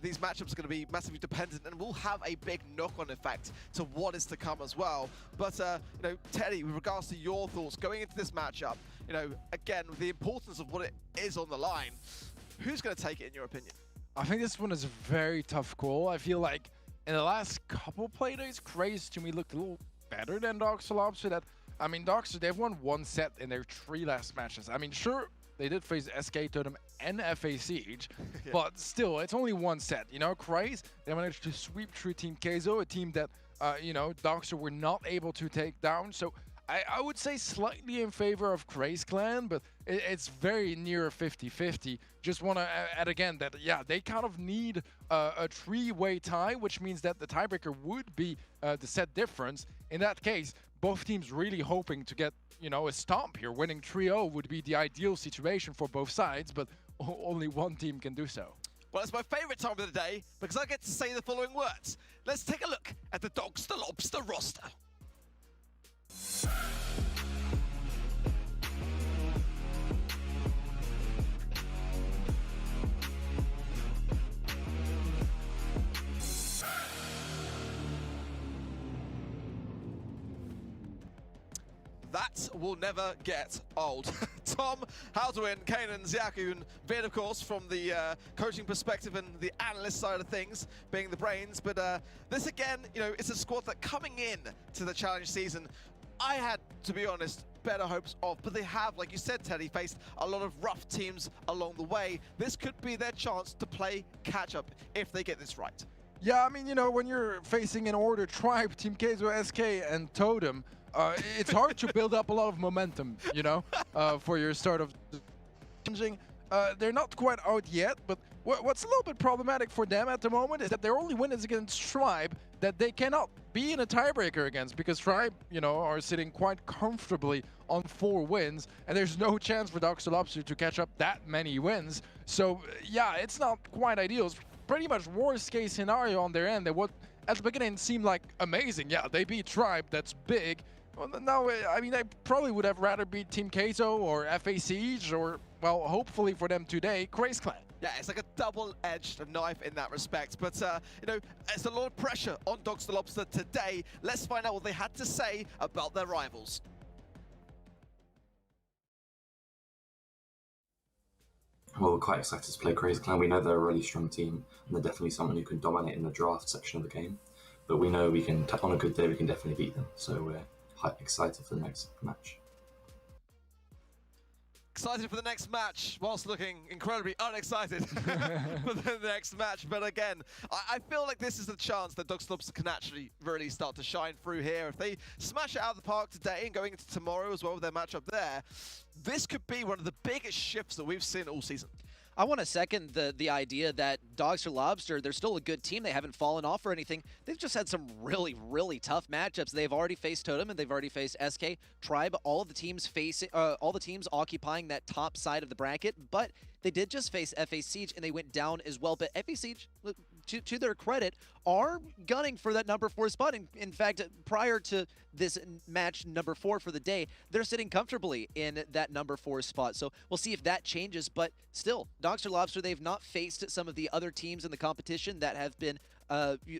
these matchups are going to be massively dependent, and will have a big knock-on effect to what is to come as well. But you know, Teddy, with regards to your thoughts going into this matchup, you know, again, the importance of what it is on the line, who's going to take it in your opinion? I think this one is a very tough call. I feel like in the last couple play days, Craze to me looked a little better than Dogs the Lobster. That, I mean, Dogs, they've won 1 set in their 3 last matches. I mean, sure, they did face SK Totem and FA Siege, yeah, but still, it's only 1 set. You know, Craze, they managed to sweep through Team Keizo, a team that, you know, Dogs were not able to take down. So I would say slightly in favor of Craze Clan, but it's very near 50-50. Just want to add again that, yeah, they kind of need a 3-way tie, which means that the tiebreaker would be the set difference. In that case, both teams really hoping to get, you know, a stomp here. Winning 3-0 would be the ideal situation for both sides, but only one team can do so. Well, it's my favorite time of the day because I get to say the following words. Let's take a look at the Dogs the Lobster roster. That will never get old. Tom, Haldwin, Kanan, Ziaku, and Vid, of course, from the coaching perspective and the analyst side of things, being the brains. But this, again, you know, it's a squad that coming in to the challenge season, I had, to be honest, better hopes of. But they have, like you said, Teddy, faced a lot of rough teams along the way. This could be their chance to play catch-up if they get this right. Yeah, I mean, you know, when you're facing an Order Tribe, Team Keizo, SK, and Totem, it's hard to build up a lot of momentum, you know, for your start of challenging. They're not quite out yet, but what's a little bit problematic for them at the moment is that their only win is against Tribe that they cannot be in a tiebreaker against, because Tribe, you know, are sitting quite comfortably on 4 wins, and there's no chance for Dogs the Lobster to catch up that many wins. So, yeah, it's not quite ideal. It's pretty much worst case scenario on their end. That what at the beginning seemed like amazing. Yeah, they beat Tribe, that's big. Well, no, I mean, I probably would have rather beat Team Keizo or FA Siege or, well, hopefully for them today, Craze Clan. Yeah, it's like a double-edged knife in that respect. But, you know, it's a lot of pressure on Dogs the Lobster today. Let's find out what they had to say about their rivals. Well, we're quite excited to play Crazy Clan. We know they're a really strong team, and they're definitely someone who can dominate in the draft section of the game. But we know we can, on a good day, we can definitely beat them. So we're excited for the next match. Excited for the next match, whilst looking incredibly unexcited for the next match. But again, I feel like this is the chance that Dogs the Lobster can actually really start to shine through here. If they smash it out of the park today and going into tomorrow as well with their matchup there, this could be one of the biggest shifts that we've seen all season. I want to second the idea that Dogs or Lobster, they're still a good team. They haven't fallen off or anything. They've just had some really, really tough matchups. They've already faced Totem and they've already faced SK, Tribe, all of the teams facing, all the teams occupying that top side of the bracket. But they did just face FA Siege and they went down as well. But FA Siege, to their credit, are gunning for that number 4 spot. In fact, prior to this match number 4 for the day, they're sitting comfortably in that number 4 spot. So we'll see if that changes. But still, Dogs or Lobster, they've not faced some of the other teams in the competition that have been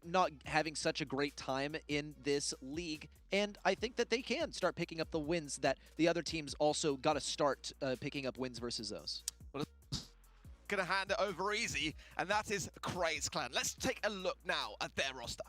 not having such a great time in this league. And I think that they can start picking up the wins that the other teams also got to start picking up wins versus those. Gonna hand it over easy, and that is Crazy Clan. Let's take a look now at their roster.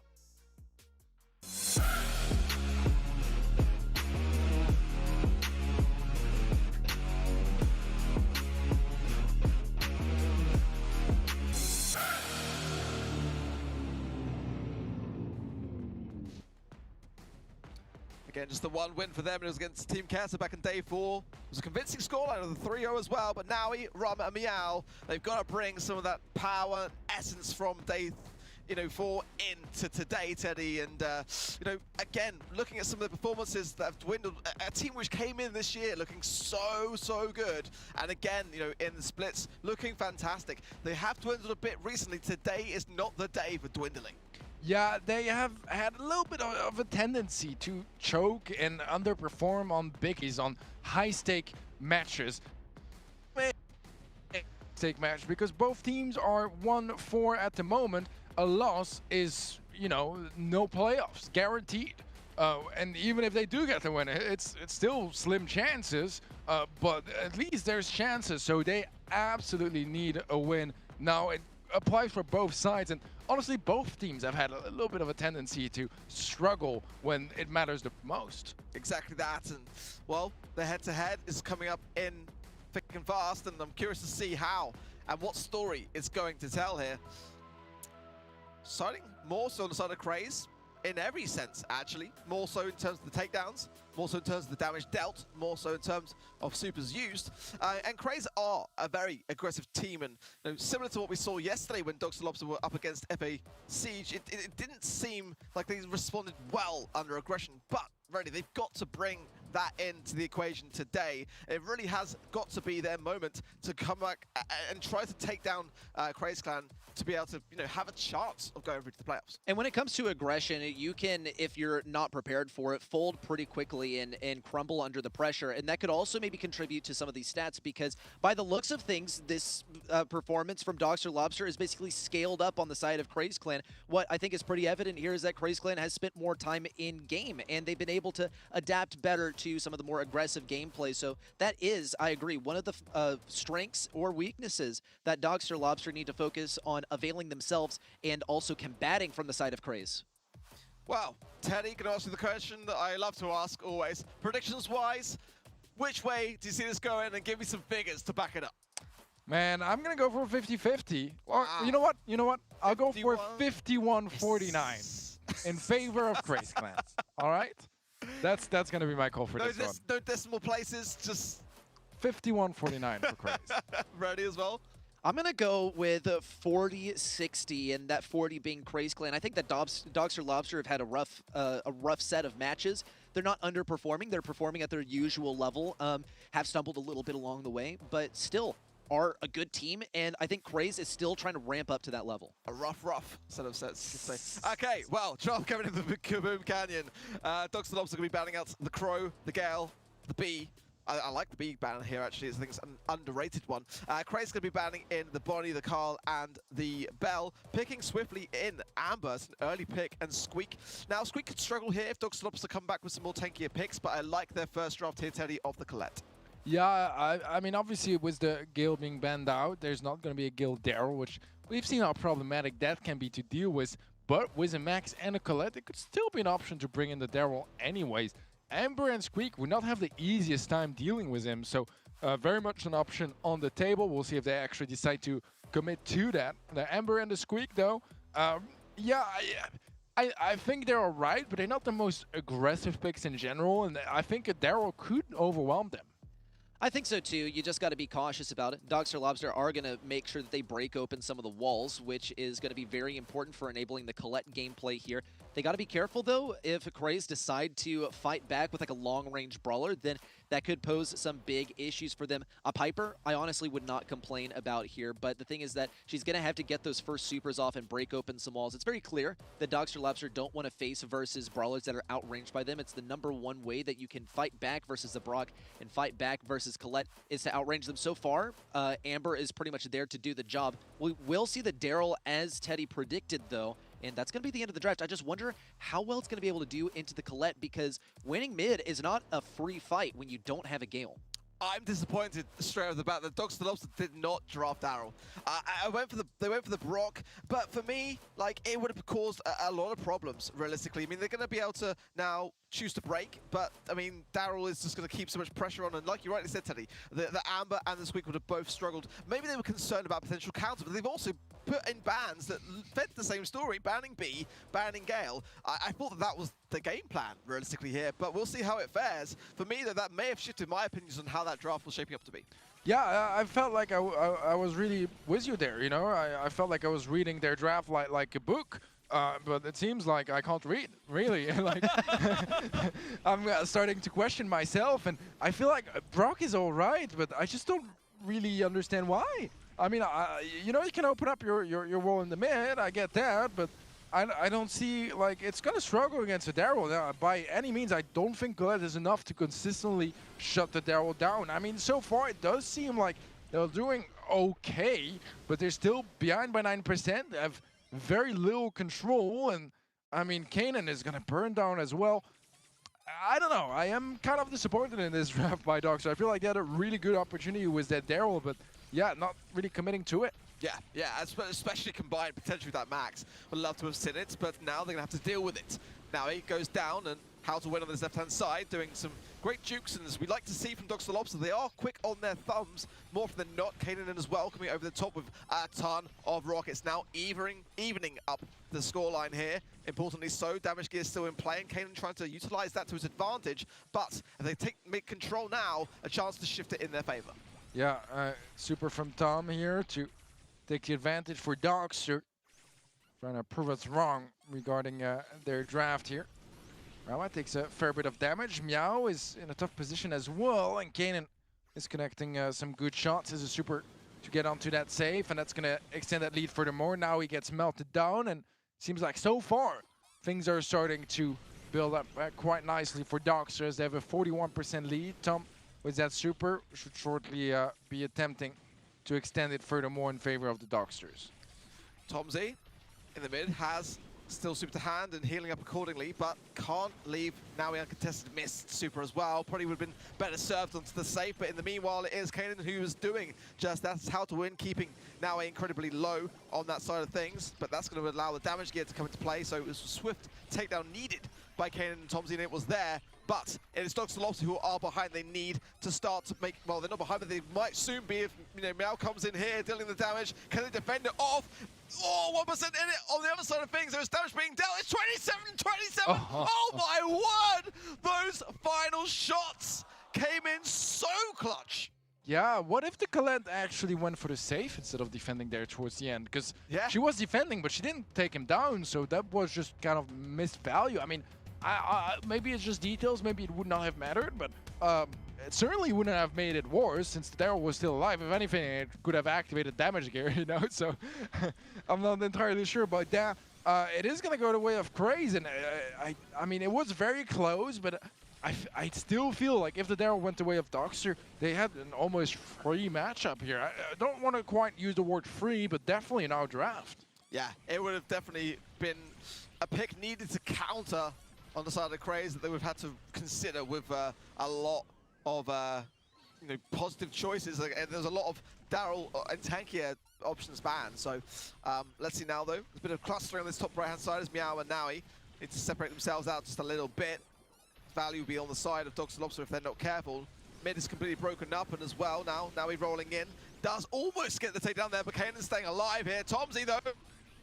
Again, just the one win for them. It was against Team Kesa back in day 4. It was a convincing scoreline of the 3-0 as well, but Naui, Rum, and Meow, they've got to bring some of that power, essence from day 4 into today, Teddy. And, again, looking at some of the performances that have dwindled, a team which came in this year looking so good. And again, in the splits, looking fantastic. They have dwindled a bit recently. Today is not the day for dwindling. Yeah, they have had a little bit of a tendency to choke and underperform on biggies, on high-stake matches. Stake match, because both teams are 1-4 at the moment. A loss is, no playoffs, guaranteed. And even if they do get the win, it's still slim chances, but at least there's chances, so they absolutely need a win. Now, it applies for both sides, and honestly, both teams have had a little bit of a tendency to struggle when it matters the most. Exactly that, and well, the head-to-head is coming up in thick and fast, and I'm curious to see how and what story it's going to tell here. Starting more so on the side of Craze, in every sense, actually. More so in terms of the takedowns, more so in terms of the damage dealt, more so in terms of supers used. And Craze are a very aggressive team, and similar to what we saw yesterday when Dogs the Lobster were up against FA Siege, it didn't seem like they responded well under aggression, but really, they've got to bring that into the equation today. It really has got to be their moment to come back and try to take down Crazy Clan to be able to, have a chance of going through to the playoffs. And when it comes to aggression, you can, if you're not prepared for it, fold pretty quickly and crumble under the pressure. And that could also maybe contribute to some of these stats, because by the looks of things, this performance from Dogs or Lobster is basically scaled up on the side of Crazy Clan. What I think is pretty evident here is that Crazy Clan has spent more time in game, and they've been able to adapt better to some of the more aggressive gameplay. So that is, I agree, one of the strengths or weaknesses that Dogs or Lobster need to focus on availing themselves and also combating from the side of Craze. Well, Teddy, can I ask you the question that I love to ask always? Predictions-wise, which way do you see this going, and give me some figures to back it up? Man, I'm going to go for 50-50. Or, you know what? I'll go for 51-49 in favor of Crazy Clan. All right? That's going to be my call for this one. No decimal places, just 51-49 for Crazy. Ready as well? I'm going to go with 40-60, and that 40 being Crazy Clan. I think that Dogs or Lobster have had a rough set of matches. They're not underperforming. They're performing at their usual level. Have stumbled a little bit along the way, but still are a good team, and I think Craze is still trying to ramp up to that level. A rough set of sets to say. Okay, well, draft coming into the Kaboom Canyon. Dogs and Lobster are going to be batting out the Crow, the Gale, the Bee, I like the B ban here, actually. I think it's an underrated one. Craig's going to be banning in the Bonnie, the Carl, and the Bell. Picking swiftly in Amber. It's an early pick, and Squeak. Now, Squeak could struggle here if Dr. Lobster come back with some more tankier picks, but I like their first draft here, Teddy, of the Colette. Yeah, I mean, obviously, with the Gale being banned out, there's not going to be a Gale Daryl, which we've seen how problematic that can be to deal with. But with a Max and a Colette, it could still be an option to bring in the Daryl anyways. Amber and Squeak would not have the easiest time dealing with him, so very much an option on the table. We'll see if they actually decide to commit to that. The Amber and the Squeak, though, yeah, I think they're alright, but they're not the most aggressive picks in general, and I think a Daryl could overwhelm them. I think so too. You just got to be cautious about it. Dr. Lobster are going to make sure that they break open some of the walls, which is going to be very important for enabling the Colette gameplay here. They got to be careful though. If Craze decide to fight back with like a long-range brawler, then that could pose some big issues for them. A Piper, I honestly would not complain about here, but the thing is that she's going to have to get those first supers off and break open some walls. It's very clear that Dr. Lobster don't want to face versus brawlers that are outranged by them. It's the #1 way that you can fight back versus a Brock and fight back versus Colette is to outrange them. So far, Amber is pretty much there to do the job. We will see the Daryl as Teddy predicted though, and that's going to be the end of the draft. I just wonder how well it's going to be able to do into the Colette, because winning mid is not a free fight when you don't have a Gale. I'm disappointed straight off the bat that Dr. Lobster did not draft Daryl. They went for the Brock, but for me, like, it would have caused a lot of problems, realistically. I mean, they're going to be able to now choose to break, but I mean, Daryl is just going to keep so much pressure on, and like you rightly said, Teddy, the Amber and the Squeak would have both struggled. Maybe they were concerned about potential counter, but they've also put in bans that fed the same story, banning B, banning Gale. I thought that was the game plan, realistically, here, but we'll see how it fares. For me, though, that may have shifted my opinions on how that draft was shaping up to be. Yeah, I felt like I was really with you there, you know? I felt like I was reading their draft like a book. But it seems like I can't read, really. Like, I'm starting to question myself, and I feel like Brock is all right, but I just don't really understand why. I mean, you know, you can open up your wall in the mid, I get that, but I don't see, like, it's going to struggle against a Daryl. By any means, I don't think Colette is enough to consistently shut the Daryl down. I mean, so far it does seem like they're doing okay, but they're still behind by 9%. They have very little control, and I mean, Kanan is going to burn down as well. I don't know. I am kind of disappointed in this draft by Doctor. I feel like they had a really good opportunity with that Daryl, but yeah, not really committing to it. Yeah, especially combined potentially with that Max. Would love to have seen it, but now they're going to have to deal with it. Now he goes down, and how to win on this left-hand side, doing some great jukes, and as we like to see from Dr. Lobster, they are quick on their thumbs, more often than not. Kanan as well coming over the top with a ton of rockets. Now evening up the scoreline here. Importantly so, damage gear still in play, and Kanan trying to utilize that to his advantage, but if they make control now, a chance to shift it in their favor. Yeah, super from Tom here to take the advantage for Doctor. Trying to prove us wrong regarding their draft here. Rawa takes a fair bit of damage. Meow is in a tough position as well, and Kanan is connecting some good shots as a super to get onto that save, and that's going to extend that lead furthermore. Now he gets melted down, and seems like so far things are starting to build up quite nicely for Doctor as they have a 41% lead. Tom, with that super, should shortly be attempting to extend it furthermore in favor of the Doctors. Tomzy in the mid has still super to hand and healing up accordingly, but can't leave now he uncontested missed super as well. Probably would have been better served onto the safe, but in the meanwhile it is Kanan who is doing just that's how to win, keeping now incredibly low on that side of things, but that's going to allow the damage gear to come into play, so it was a swift takedown needed by Kanan and Tomzy, and it was there. But it is Dr. Lobster who are behind. They need to start to make, well, they're not behind, but they might soon be if, you know, Meow comes in here dealing the damage. Can they defend it off? Oh, 1% in it. On the other side of things, there's damage being dealt. It's 27. Oh my word! Those final shots came in so clutch. Yeah, what if the Colette actually went for the save instead of defending there towards the end? Because she was defending, but she didn't take him down, so that was just kind of missed value. I mean, maybe it's just details, maybe it would not have mattered, but it certainly wouldn't have made it worse since Daryl was still alive. If anything, it could have activated damage gear, you know, so I'm not entirely sure about that. It is going to go the way of Craze, and I mean, it was very close, but I still feel like if the Daryl went the way of Doxter, they had an almost free matchup here. I don't want to quite use the word free, but definitely an outdraft. Yeah, it would have definitely been a pick needed to counter on the side of Craze that they would have had to consider with a lot of positive choices. There's a lot of Daryl and tankier options banned. So let's see now though. There's a bit of clustering on this top right hand side as Meow and Naui need to separate themselves out just a little bit. Value will be on the side of Dogs Lobster if they're not careful. Mid is completely broken up, and as well now Naui rolling in. Does almost get the takedown there, but Kanan's staying alive here. Tomsy though,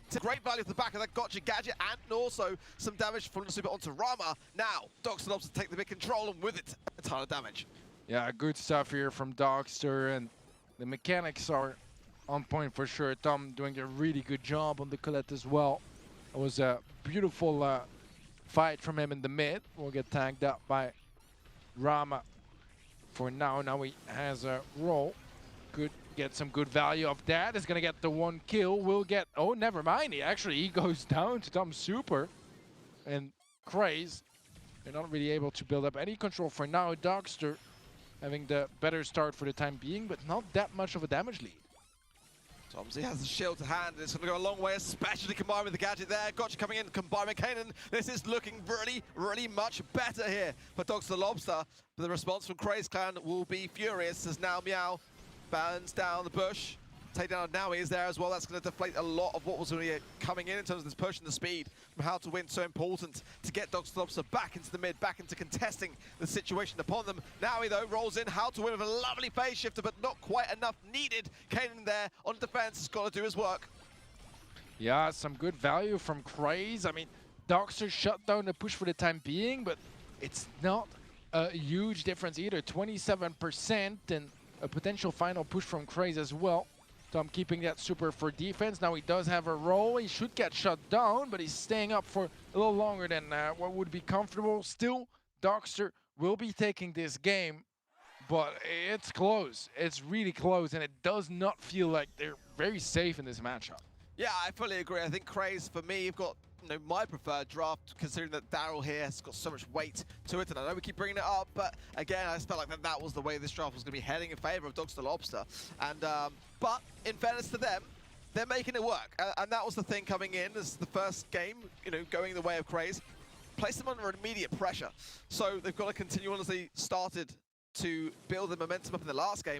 it's a great value at the back of that gotcha gadget, and also some damage from the super onto Rama. Now Dogs Lobster take the big control, and with it a ton of damage. Yeah, good stuff here from Dogster, and the mechanics are on point for sure. Tom doing a really good job on the Colette as well. It was a beautiful fight from him in the mid. Will get tagged up by Rama for now. Now he has a roll. Could get some good value of that. Is gonna get the 1 kill. Will get, oh, never mind. He goes down to Tom Super. And Craze, they're not really able to build up any control for now. Dogster having the better start for the time being, but not that much of a damage lead. Tomsy has the shield to hand, and it's going to go a long way, especially combined with the gadget there. Gotcha coming in, combined with Kanan. This is looking really, really much better here for Dogs the Lobster. But the response from Craze Clan will be furious as now Meow burns down the bush. Takedown of Naui is there as well. That's going to deflate a lot of what was really coming in terms of this push and the speed from How to Win. So important to get Dogs the Lobster back into the mid, back into contesting the situation upon them. Naui though rolls in. How to Win with a lovely phase shifter, but not quite enough needed. Kanan there on defense has got to do his work. Yeah, some good value from Craze. I mean, Dogster shut down the push for the time being, but it's not a huge difference either. 27% and a potential final push from Craze as well. Tom keeping that super for defense. Now he does have a roll. He should get shut down, but he's staying up for a little longer than what would be comfortable. Still, Dogster will be taking this game, but it's close. It's really close, and it does not feel like they're very safe in this matchup. Yeah, I fully agree. I think Craze, for me, you've got my preferred draft, considering that Daryl here has got so much weight to it, and I know we keep bringing it up, but again, I just felt like that was the way this draft was going to be heading in favor of Dogs the Lobster. And but in fairness to them, they're making it work, and that was the thing coming in as the first game, going the way of Craze, placed them under immediate pressure. So they've got to continue on as they started to build the momentum up in the last game.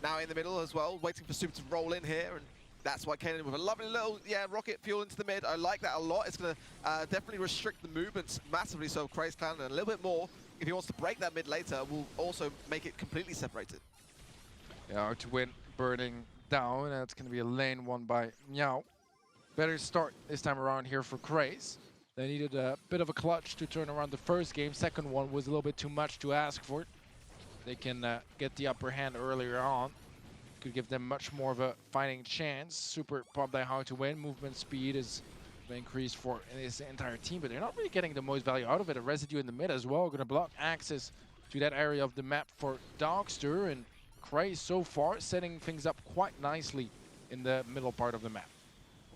Now in the middle as well, waiting for Super to roll in here, and that's why Kanan with a lovely little, rocket fuel into the mid. I like that a lot. It's going to definitely restrict the movements massively, so Craze Clan, and a little bit more, if he wants to break that mid later, will also make it completely separated. Yeah, to win, burning down, and it's going to be a lane won by Meow. Better start this time around here for Craze. They needed a bit of a clutch to turn around the first game. Second one was a little bit too much to ask for. They can get the upper hand earlier on. Could give them much more of a fighting chance. Super pumped by How to Win. Movement speed is increased for this entire team, but they're not really getting the most value out of it. A residue in the mid as well, going to block access to that area of the map for Dogster, and Craze so far setting things up quite nicely in the middle part of the map.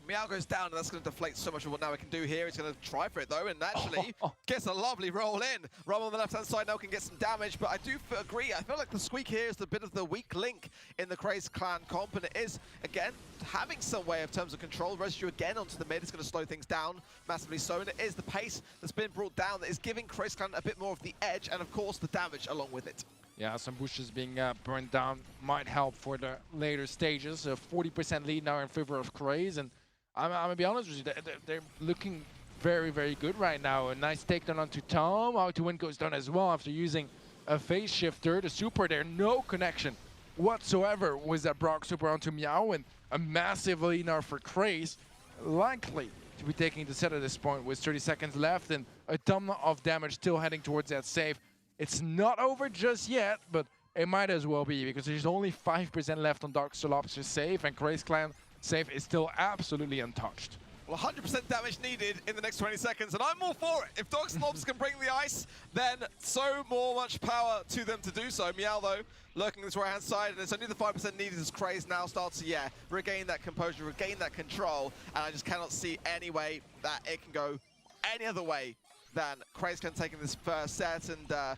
Meow goes down, and that's going to deflate so much of what Naui can do here. He's going to try for it, though, and actually gets a lovely roll in. Rum on the left-hand side now can get some damage, but I do agree. I feel like the squeak here is the bit of the weak link in the Craze Clan comp, and it is, again, having some way of terms of control. Residue again onto the mid is going to slow things down massively so, and it is the pace that's been brought down that is giving Craze Clan a bit more of the edge, and of course the damage along with it. Yeah, some bushes being burned down might help for the later stages. A 40% lead now in favor of Craze, and I'm going to be honest with you, they're looking very, very good right now. A nice takedown onto Tom. How to Win goes down as well after using a phase shifter. The super there, no connection whatsoever with that Brock super onto Meow, and a massive lead now for Craze. Likely to be taking the set at this point with 30 seconds left and a ton of damage still heading towards that save. It's not over just yet, but it might as well be because there's only 5% left on Dogs the Lobster's save, and Craze Clan save is still absolutely untouched. Well, 100% damage needed in the next 20 seconds, and I'm all for it. If Dogs and Lobs can bring the ice, then so much power to them to do so. Meow, though, lurking this right-hand side, and it's only the 5% needed as Craze now starts to, regain that composure, regain that control, and I just cannot see any way that it can go any other way than Crazeclan taking this first set, and a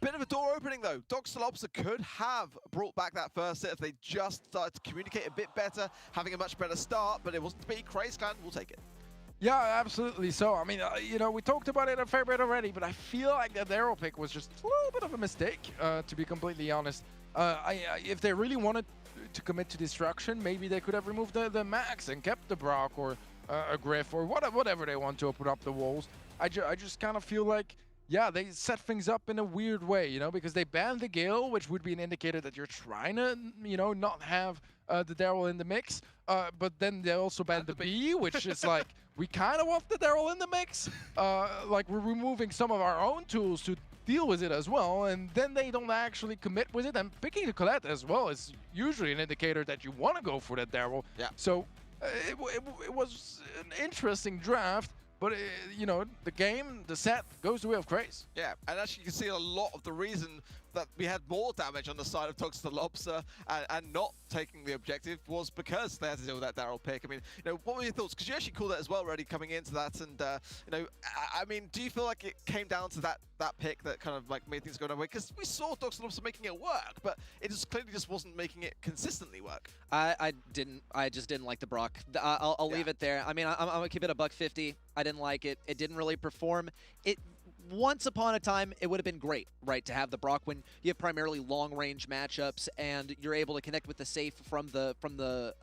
bit of a door opening though. Dr. Lobster could have brought back that first set if they just started to communicate a bit better, having a much better start, but it wasn't to be. Crazeclan will take it. Yeah, absolutely. So, I mean, you know, we talked about it a fair bit already, but I feel like that Daryl pick was just a little bit of a mistake, to be completely honest. If they really wanted to commit to destruction, maybe they could have removed the Max and kept the Brock or a Griff or whatever they want to open up the walls. I just kind of feel like, yeah, they set things up in a weird way, you know, because they banned the Gale, which would be an indicator that you're trying to, you know, not have the Daryl in the mix. But then they also banned the B, which is like, we kind of want the Daryl in the mix. Like, we're removing some of our own tools to deal with it as well, and then they don't actually commit with it. And picking the Colette as well is usually an indicator that you want to go for that Daryl. Yeah. So it was an interesting draft. But, you know, the set goes the way of Craze. Yeah, and actually you can see a lot of the reason that we had more damage on the side of Dr. Lobster and not taking the objective was because they had to deal with that Daryl pick. I mean, you know, what were your thoughts? Because you actually called that as well already coming into that, and, you know, I mean, do you feel like it came down to that pick that kind of like made things go away? Because we saw Dr. Lobster making it work, but it just clearly just wasn't making it consistently work. I just didn't like the Brock. I'll leave it there. I mean, I'm gonna keep it a $150. I didn't like it. It didn't really perform. Once upon a time, it would have been great, right, to have the Brock when you have primarily long-range matchups and you're able to connect with the safe from the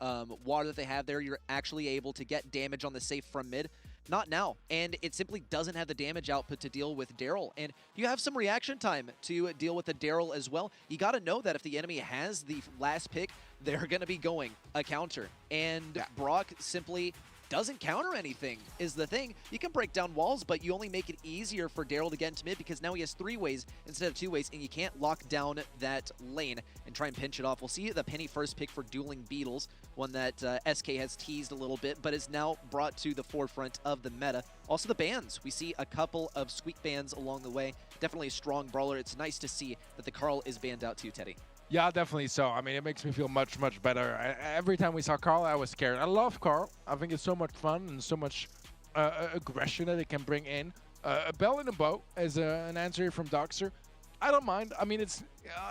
water that they have there. You're actually able to get damage on the safe from mid. Not now, and it simply doesn't have the damage output to deal with Daryl. And you have some reaction time to deal with the Daryl as well. You got to know that if the enemy has the last pick, they're going to be going a counter. And Brock simply doesn't counter anything is the thing. You can break down walls, but you only make it easier for Daryl to get into mid because now he has 3 ways instead of 2 ways, and you can't lock down that lane and try and pinch it off. We'll see the Penny first pick for Dueling Beetles, one that SK has teased a little bit, but is now brought to the forefront of the meta. Also the bans. We see a couple of Squeak bans along the way. Definitely a strong brawler. It's nice to see that the Carl is banned out too, Teddy. Yeah, definitely so. I mean, it makes me feel much, much better. Every time we saw Carl, I was scared. I love Carl. I think it's so much fun and so much aggression that it can bring in. A bell and a bow as an answer from Doxer. I don't mind. I mean, it's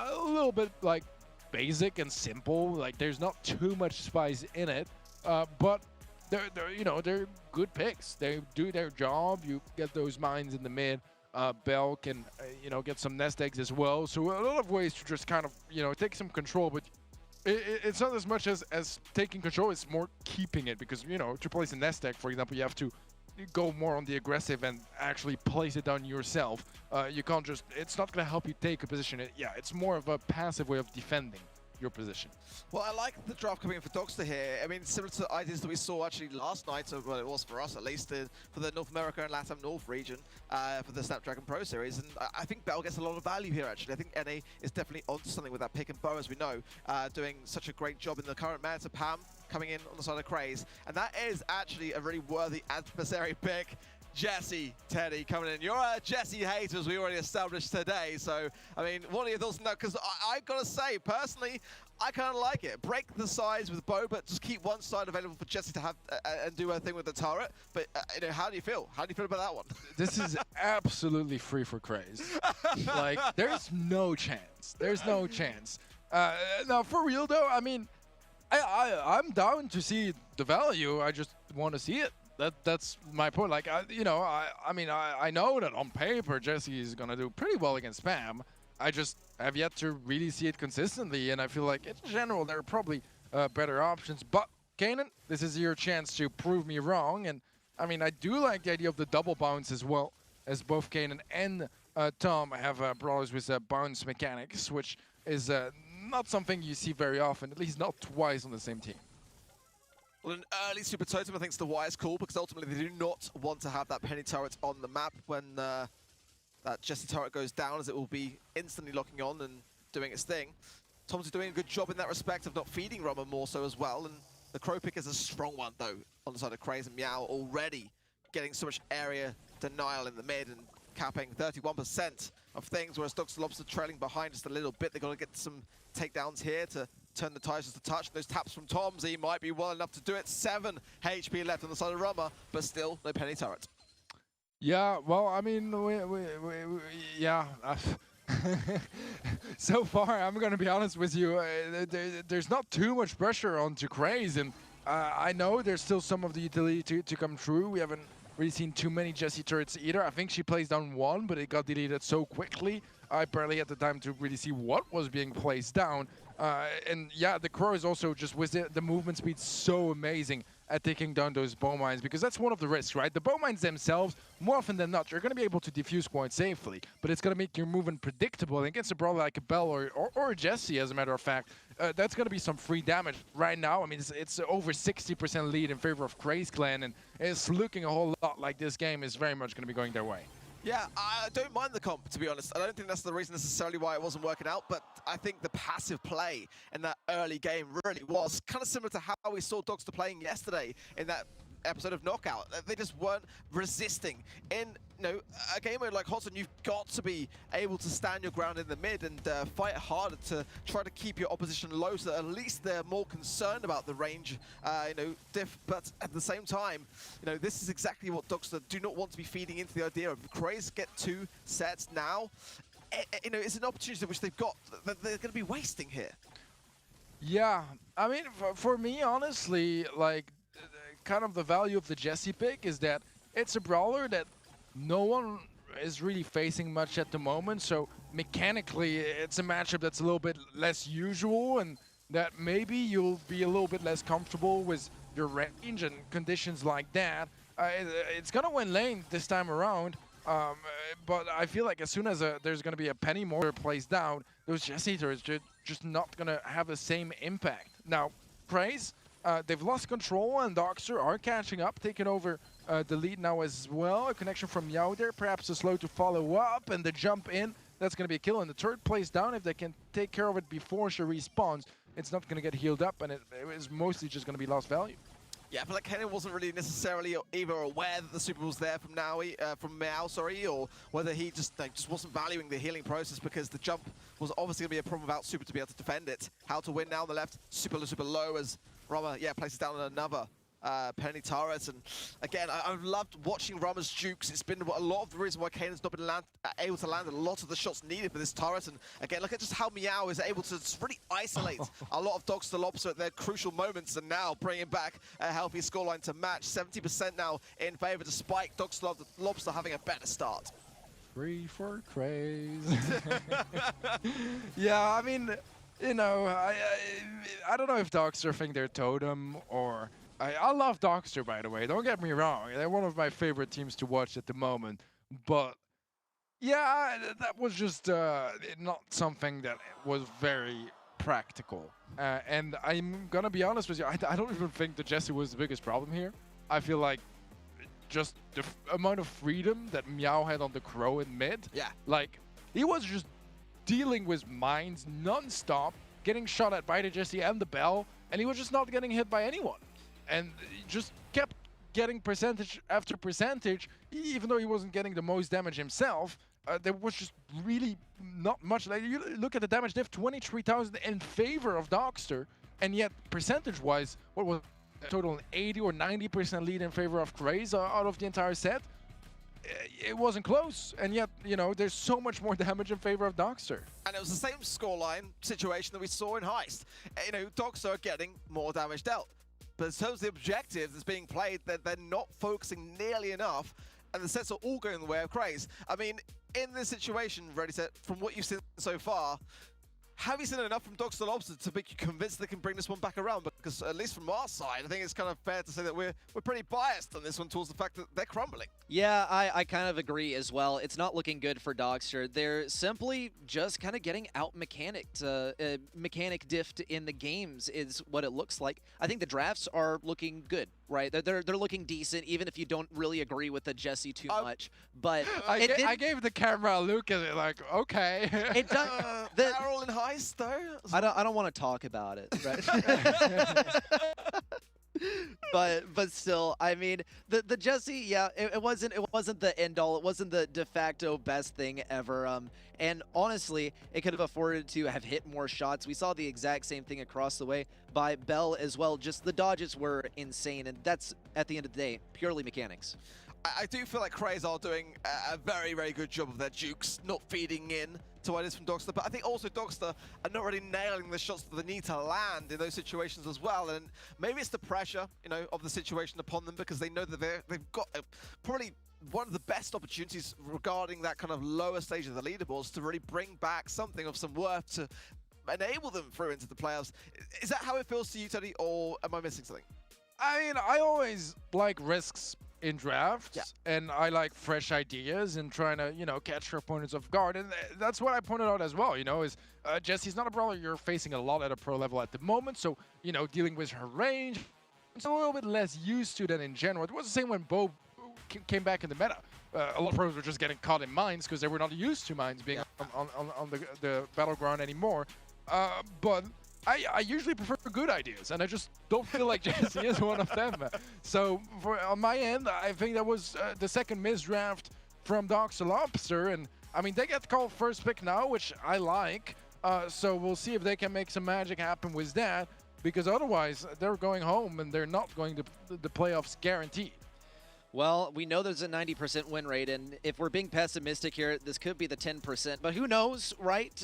a little bit like basic and simple. Like, there's not too much spice in it, but they're good picks. They do their job. You get those mines in the mid. Bell can, get some nest eggs as well. So a lot of ways to just kind of, take some control. But it's not as much as taking control. It's more keeping it because, to place a nest egg, for example, you have to go more on the aggressive and actually place it down yourself. You can't just, it's not going to help you take a position. It's more of a passive way of defending your position. Well, I like the draft coming in for Doxter here. I mean, similar to the ideas that we saw actually last night, or well, it was for us at least, for the North America and LATAM North region for the Snapdragon Pro Series. And I think Bell gets a lot of value here, actually. I think NA is definitely onto something with that pick and bow, as we know, doing such a great job in the current meta. Pam coming in on the side of Craze. And that is actually a really worthy adversary pick. Jesse, Teddy coming in. You're a Jesse hater, as we already established today. So, I mean, what are your thoughts on that? Because I've got to say, personally, I kind of like it. Break the sides with bow, but just keep one side available for Jesse to have and do her thing with the turret. But, how do you feel? How do you feel about that one? This is absolutely free for Craze. Like, there's no chance. There's no chance. Now, for real, though, I mean, I'm down to see the value. I just want to see it. That's my point. Like, I know that on paper Jesse is gonna do pretty well against spam. I just have yet to really see it consistently, and I feel like in general there are probably better options. But Kanan, this is your chance to prove me wrong. And I mean, I do like the idea of the double bounce as well, as both Kanan and Tom have brawlers with bounce mechanics, which is not something you see very often, at least not twice on the same team. Well, an early Super Totem, I think, is the wise call, because ultimately they do not want to have that Penny turret on the map when that Jesse turret goes down, as it will be instantly locking on and doing its thing. Tom's doing a good job in that respect of not feeding Roma more so as well, and the Crow pick is a strong one, though, on the side of Craze and Meow, already getting so much area denial in the mid and capping 31% of things, whereas Dr. Lobster trailing behind just a little bit. They've got to get some takedowns here to turn the tides to touch. Those taps from Tom's, he might be well enough to do it. 7 HP left on the side of Roma, but still no Penny turret. Yeah, well, I mean, yeah. So far, I'm gonna be honest with you. There's not too much pressure onto Craze, and I know there's still some of the utility to come through. We haven't really seen too many Jessie turrets either. I think she placed down one, but it got deleted so quickly. I barely had the time to really see what was being placed down. And yeah, the Crow is also just with the movement speed so amazing at taking down those bow mines, because that's one of the risks, right? The bow mines themselves, more often than not, you're going to be able to defuse quite safely, but it's going to make your movement predictable. And against a brawler like a Bell or a Jessie, as a matter of fact, that's going to be some free damage. Right now, I mean, it's over 60% lead in favor of Craze Clan, and it's looking a whole lot like this game is very much going to be going their way. Yeah, I don't mind the comp, to be honest. I don't think that's the reason necessarily why it wasn't working out, but I think the passive play in that early game really was kind of similar to how we saw Dogster playing yesterday in that episode of Knockout. They just weren't resisting. In a game mode like Hotson, you've got to be able to stand your ground in the mid and fight harder to try to keep your opposition low, so at least they're more concerned about the range, diff. But at the same time, this is exactly what Dogster do not want to be feeding into the idea of. Craze get 2 sets now. It's an opportunity which they've got that they're going to be wasting here. Yeah, I mean, for me, honestly, like, kind of the value of the Jessie pick is that it's a brawler that no one is really facing much at the moment, so mechanically it's a matchup that's a little bit less usual, and that maybe you'll be a little bit less comfortable with your range and conditions like that. It's gonna win lane this time around, but I feel like as soon as there's gonna be a penny mortar placed down, those Jessie turrets are just not gonna have the same impact. Now, Craze, they've lost control, and Dogster are catching up, taking over the lead now as well. A connection from Meow there, perhaps a slow to follow up, and the jump in, that's going to be a kill. And the turret plays down. If they can take care of it before she respawns, it's not going to get healed up, and it is mostly just going to be lost value. Yeah, but like Kennen wasn't really necessarily either aware that the super was there from Meow, or whether he just wasn't valuing the healing process, because the jump was obviously going to be a problem without super to be able to defend it. How to win now on the left, super low as Rama, places down another penny turret. And again, I've loved watching Rama's jukes. It's been a lot of the reason why Kanen's not been able to land a lot of the shots needed for this turret. And again, look at just how Meow is able to really isolate a lot of Dogster Lobster at their crucial moments, and now bringing back a healthy scoreline to match. 70% now in favor, despite Dogster Lobster having a better start. Free for Craze. Yeah, I mean, I don't know if Dogster think they're totem, or I love Dogster, by the way, don't get me wrong. They're one of my favorite teams to watch at the moment. But yeah, that was just not something that was very practical. And I'm going to be honest with you, I don't even think the Jessie was the biggest problem here. I feel like just the amount of freedom that Meow had on the Crow in mid. Yeah. Like, he was just dealing with mines non-stop, getting shot at by the Jessie and the Bell, and he was just not getting hit by anyone. And just kept getting percentage after percentage, even though he wasn't getting the most damage himself. There was just really not much. Like, you look at the damage diff, 23,000 in favor of Dogster, and yet percentage-wise, what was total 80 or 90% lead in favor of Craze out of the entire set? It wasn't close, and yet, there's so much more damage in favor of Dogster. And it was the same scoreline situation that we saw in Heist. Dogster are getting more damage dealt. But in terms of the objectives that's being played, they're not focusing nearly enough, and the sets are all going the way of Craze. I mean, in this situation, ReadySet, from what you've seen so far, have you seen enough from Dogster Lobster to make you convinced they can bring this one back around? Because at least from our side, I think it's kind of fair to say that we're pretty biased on this one towards the fact that they're crumbling. Yeah, I kind of agree as well. It's not looking good for Dogster. They're simply just kind of getting out-mechanicked. Mechanic diffed in the games is what it looks like. I think the drafts are looking good, right? They're looking decent, even if you don't really agree with the Jessie too much. But I gave the camera a look at it like, okay. It does. Barrel and Heist, though? I don't want to talk about it, right? but still, I mean, the Jessie, yeah, it wasn't the end all. It wasn't the de facto best thing ever. And honestly, it could have afforded to have hit more shots. We saw the exact same thing across the way by Bell as well. Just the dodges were insane, and that's, at the end of the day, purely mechanics. I do feel like Craze are doing a very, very good job of their jukes, not feeding in to what it is from Dogster, but I think also Dogster are not really nailing the shots that they need to land in those situations as well, and maybe it's the pressure, you know, of the situation upon them, because they know that they've got probably one of the best opportunities regarding that kind of lower stage of the leaderboards to really bring back something of some worth to enable them through into the playoffs. Is that how it feels to you, Teddy, or am I missing something? I mean, I always like risks in drafts, and I like fresh ideas and trying to, you know, catch your opponents off guard, and that's what I pointed out as well, you know, is Jessie's not a brawler you're facing a lot at a pro level at the moment, so, you know, dealing with her range, it's a little bit less used to than in general. It was the same when Bo came back in the meta. A lot of pros were just getting caught in mines because they were not used to mines being on the battleground anymore, but I usually prefer good ideas, and I just don't feel like Jessie is one of them. So on my end, I think that was the second misdraft from Dr. Lobster, and I mean, they get called first pick now, which I like. So we'll see if they can make some magic happen with that, because otherwise they're going home and they're not going to the playoffs guaranteed. Well, we know there's a 90% win rate, and if we're being pessimistic here, this could be the 10%, but who knows, right?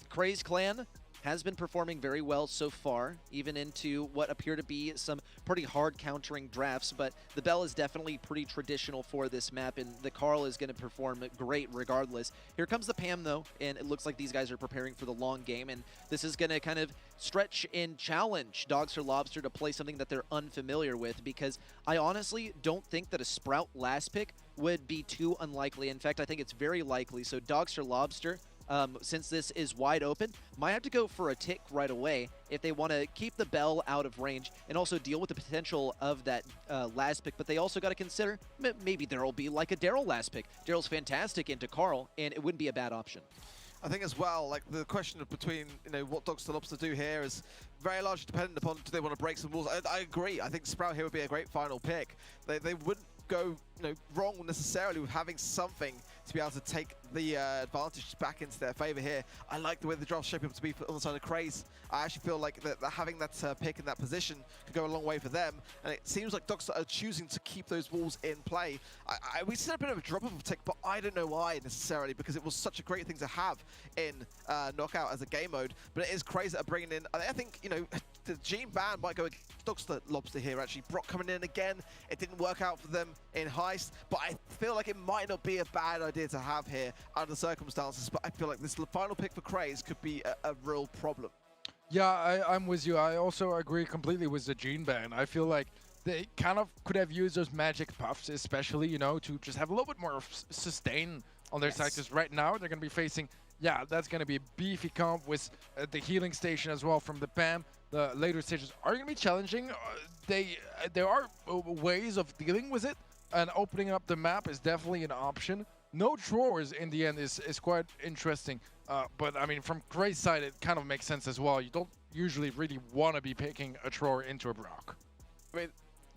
Craze Clan has been performing very well so far, even into what appear to be some pretty hard countering drafts, but the Bell is definitely pretty traditional for this map, and the Carl is going to perform great regardless. Here comes the Pam, though, and it looks like these guys are preparing for the long game, and this is going to kind of stretch and challenge Dogster Lobster to play something that they're unfamiliar with, because I honestly don't think that a Sprout last pick would be too unlikely. In fact, I think it's very likely. So Dogster Lobster, since this is wide open, might have to go for a tick right away if they want to keep the Bell out of range and also deal with the potential of that last pick. But they also got to consider maybe there will be like a Daryl last pick. Daryl's fantastic into Carl, and it wouldn't be a bad option. I think as well, like the question of between, you know, what Dogster Lobster do here is very largely dependent upon do they want to break some walls. I agree. I think Sprout here would be a great final pick. They wouldn't go, you know, wrong necessarily with having something to be able to take the advantage back into their favor here. I like the way the draft's shaping up to be on the side of Craze. I actually feel like that having that pick in that position could go a long way for them, and it seems like Dogster are choosing to keep those walls in play. We see a bit of a drop of a tick, but I don't know why necessarily, because it was such a great thing to have in Knockout as a game mode, but it is Craze that are bringing in, I think, you know, the Gene ban might go against Dogster Lobster here actually. Brock coming in again, it didn't work out for them in Heist, but I feel like it might not be a bad idea to have here under the circumstances, but I feel like this final pick for Craze could be a real problem. Yeah, I'm with you. I also agree completely with the Gene ban. I feel like they kind of could have used those magic puffs, especially, you know, to just have a little bit more sustain on their side, because right now they're going to be facing, that's going to be a beefy comp with the healing station as well from the PAM. The later stages are going to be challenging. There are ways of dealing with it, and opening up the map is definitely an option. No drawers in the end is quite interesting, but I mean, from Craze's side, it kind of makes sense as well. You don't usually really want to be picking a drawer into a Brock. I mean,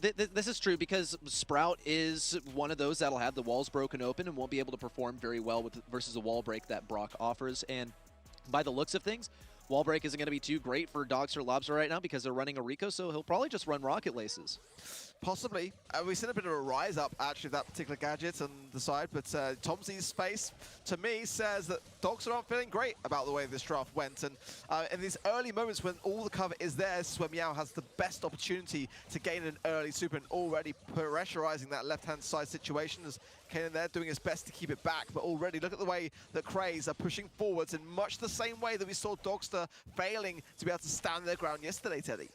this is true because Sprout is one of those that'll have the walls broken open and won't be able to perform very well versus a wall break that Brock offers. And by the looks of things, wall break isn't going to be too great for Dogster Lobster right now because they're running a Rico, so he'll probably just run Rocket Laces. Possibly. We've seen a bit of a rise up, actually, of that particular gadget on the side, but Tomsy's face, to me, says that Dogster aren't feeling great about the way this draft went, and in these early moments when all the cover is there, this is where Meow has the best opportunity to gain an early super, and already pressurizing that left-hand side situation as Kanan there doing his best to keep it back, but already look at the way that Craze are pushing forwards in much the same way that we saw Dogster failing to be able to stand their ground yesterday, Teddy.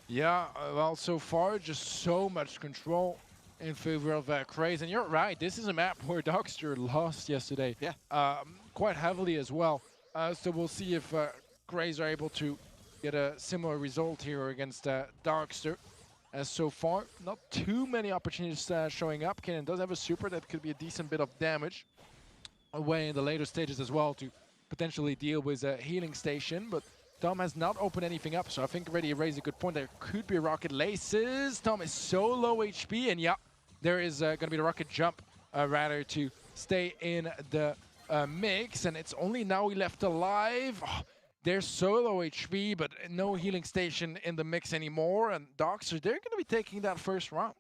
Yeah, well, so far, just so much control in favor of Craze. And you're right, this is a map where Dogster lost yesterday. Yeah. Quite heavily as well. So we'll see if Craze are able to get a similar result here against Dogster. As so far, not too many opportunities showing up. Kanan does have a super that could be a decent bit of damage away in the later stages as well to potentially deal with a healing station, but Tom has not opened anything up, so I think already raised a good point. There could be Rocket Laces. Tom is so low HP, and yeah, there is going to be the Rocket Jump rather to stay in the mix, and it's only now we left alive. Oh, they're so low HP, but no healing station in the mix anymore, and Dogster, they're going to be taking that first round.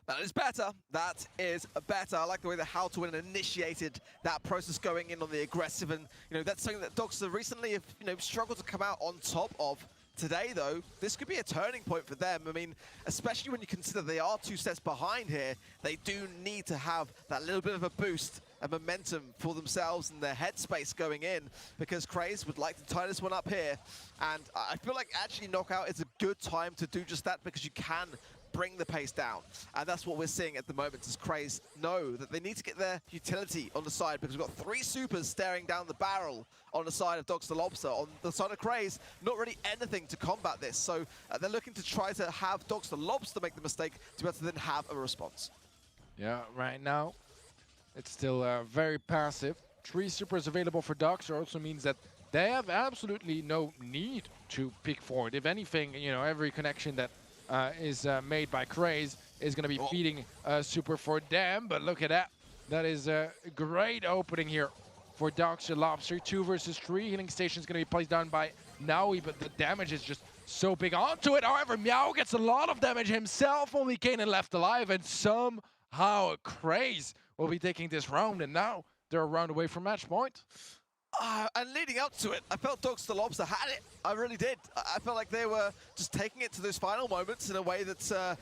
That is better. That is better. I like the way that How to Win initiated that process going in on the aggressive, and that's something that Doxa recently have struggled to come out on top of. Today, though, this could be a turning point for them. I mean, especially when you consider they are 2 sets behind here, they do need to have that little bit of a boost and momentum for themselves and their headspace going in, because Craze would like to tie this one up here. And I feel like actually Knockout is a good time to do just that, because you can bring the pace down. And that's what we're seeing at the moment, is Craze know that they need to get their utility on the side, because we've got 3 supers staring down the barrel on the side of Dogs the Lobster. On the side of Craze, not really anything to combat this. So they're looking to try to have Dogs the Lobster make the mistake to be able to then have a response. Yeah, right now, it's still very passive. 3 supers available for Dogs also means that they have absolutely no need to pick forward. If anything, every connection that is made by Craze is going to be feeding super for them. But look at that. That is a great opening here for Dr. Lobster. 2 versus 3. Healing station is going to be placed down by Naui, but the damage is just so big onto it. However, Meow gets a lot of damage himself. Only Kanan left alive, and somehow Craze will be taking this round, and now they're a round away from match point. And leading up to it, I felt Dogs the Lobster had it. I really did. I felt like they were just taking it to those final moments in a way that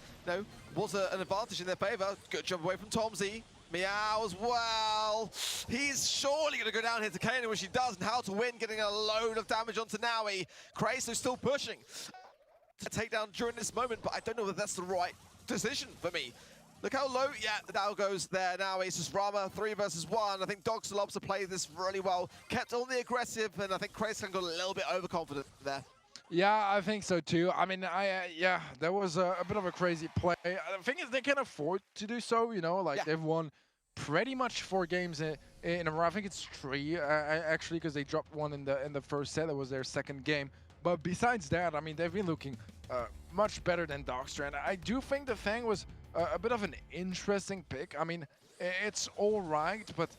was an advantage in their favor. Good job away from Tomzy. Meow as well. He's surely going to go down here to Kanan, which he does, and How to Win, getting a load of damage onto Naui. Craze is still pushing to take down during this moment, but I don't know if that's the right decision for me. Look how low, yeah, the Dow goes there now. It's just Rama, 3 versus 1. I think Dogs the Lobster played this really well, kept on the aggressive, and I think Craze got a little bit overconfident there. Yeah, I think so too. I mean, yeah, that was a bit of a crazy play. The thing is, they can afford to do so, they've won pretty much 4 games in a row. I think it's 3, actually, because they dropped 1 in the first set. That was their second game. But besides that, I mean, they've been looking much better than Dogster, and I do think the Fang was a bit of an interesting pick. I mean, it's all right, but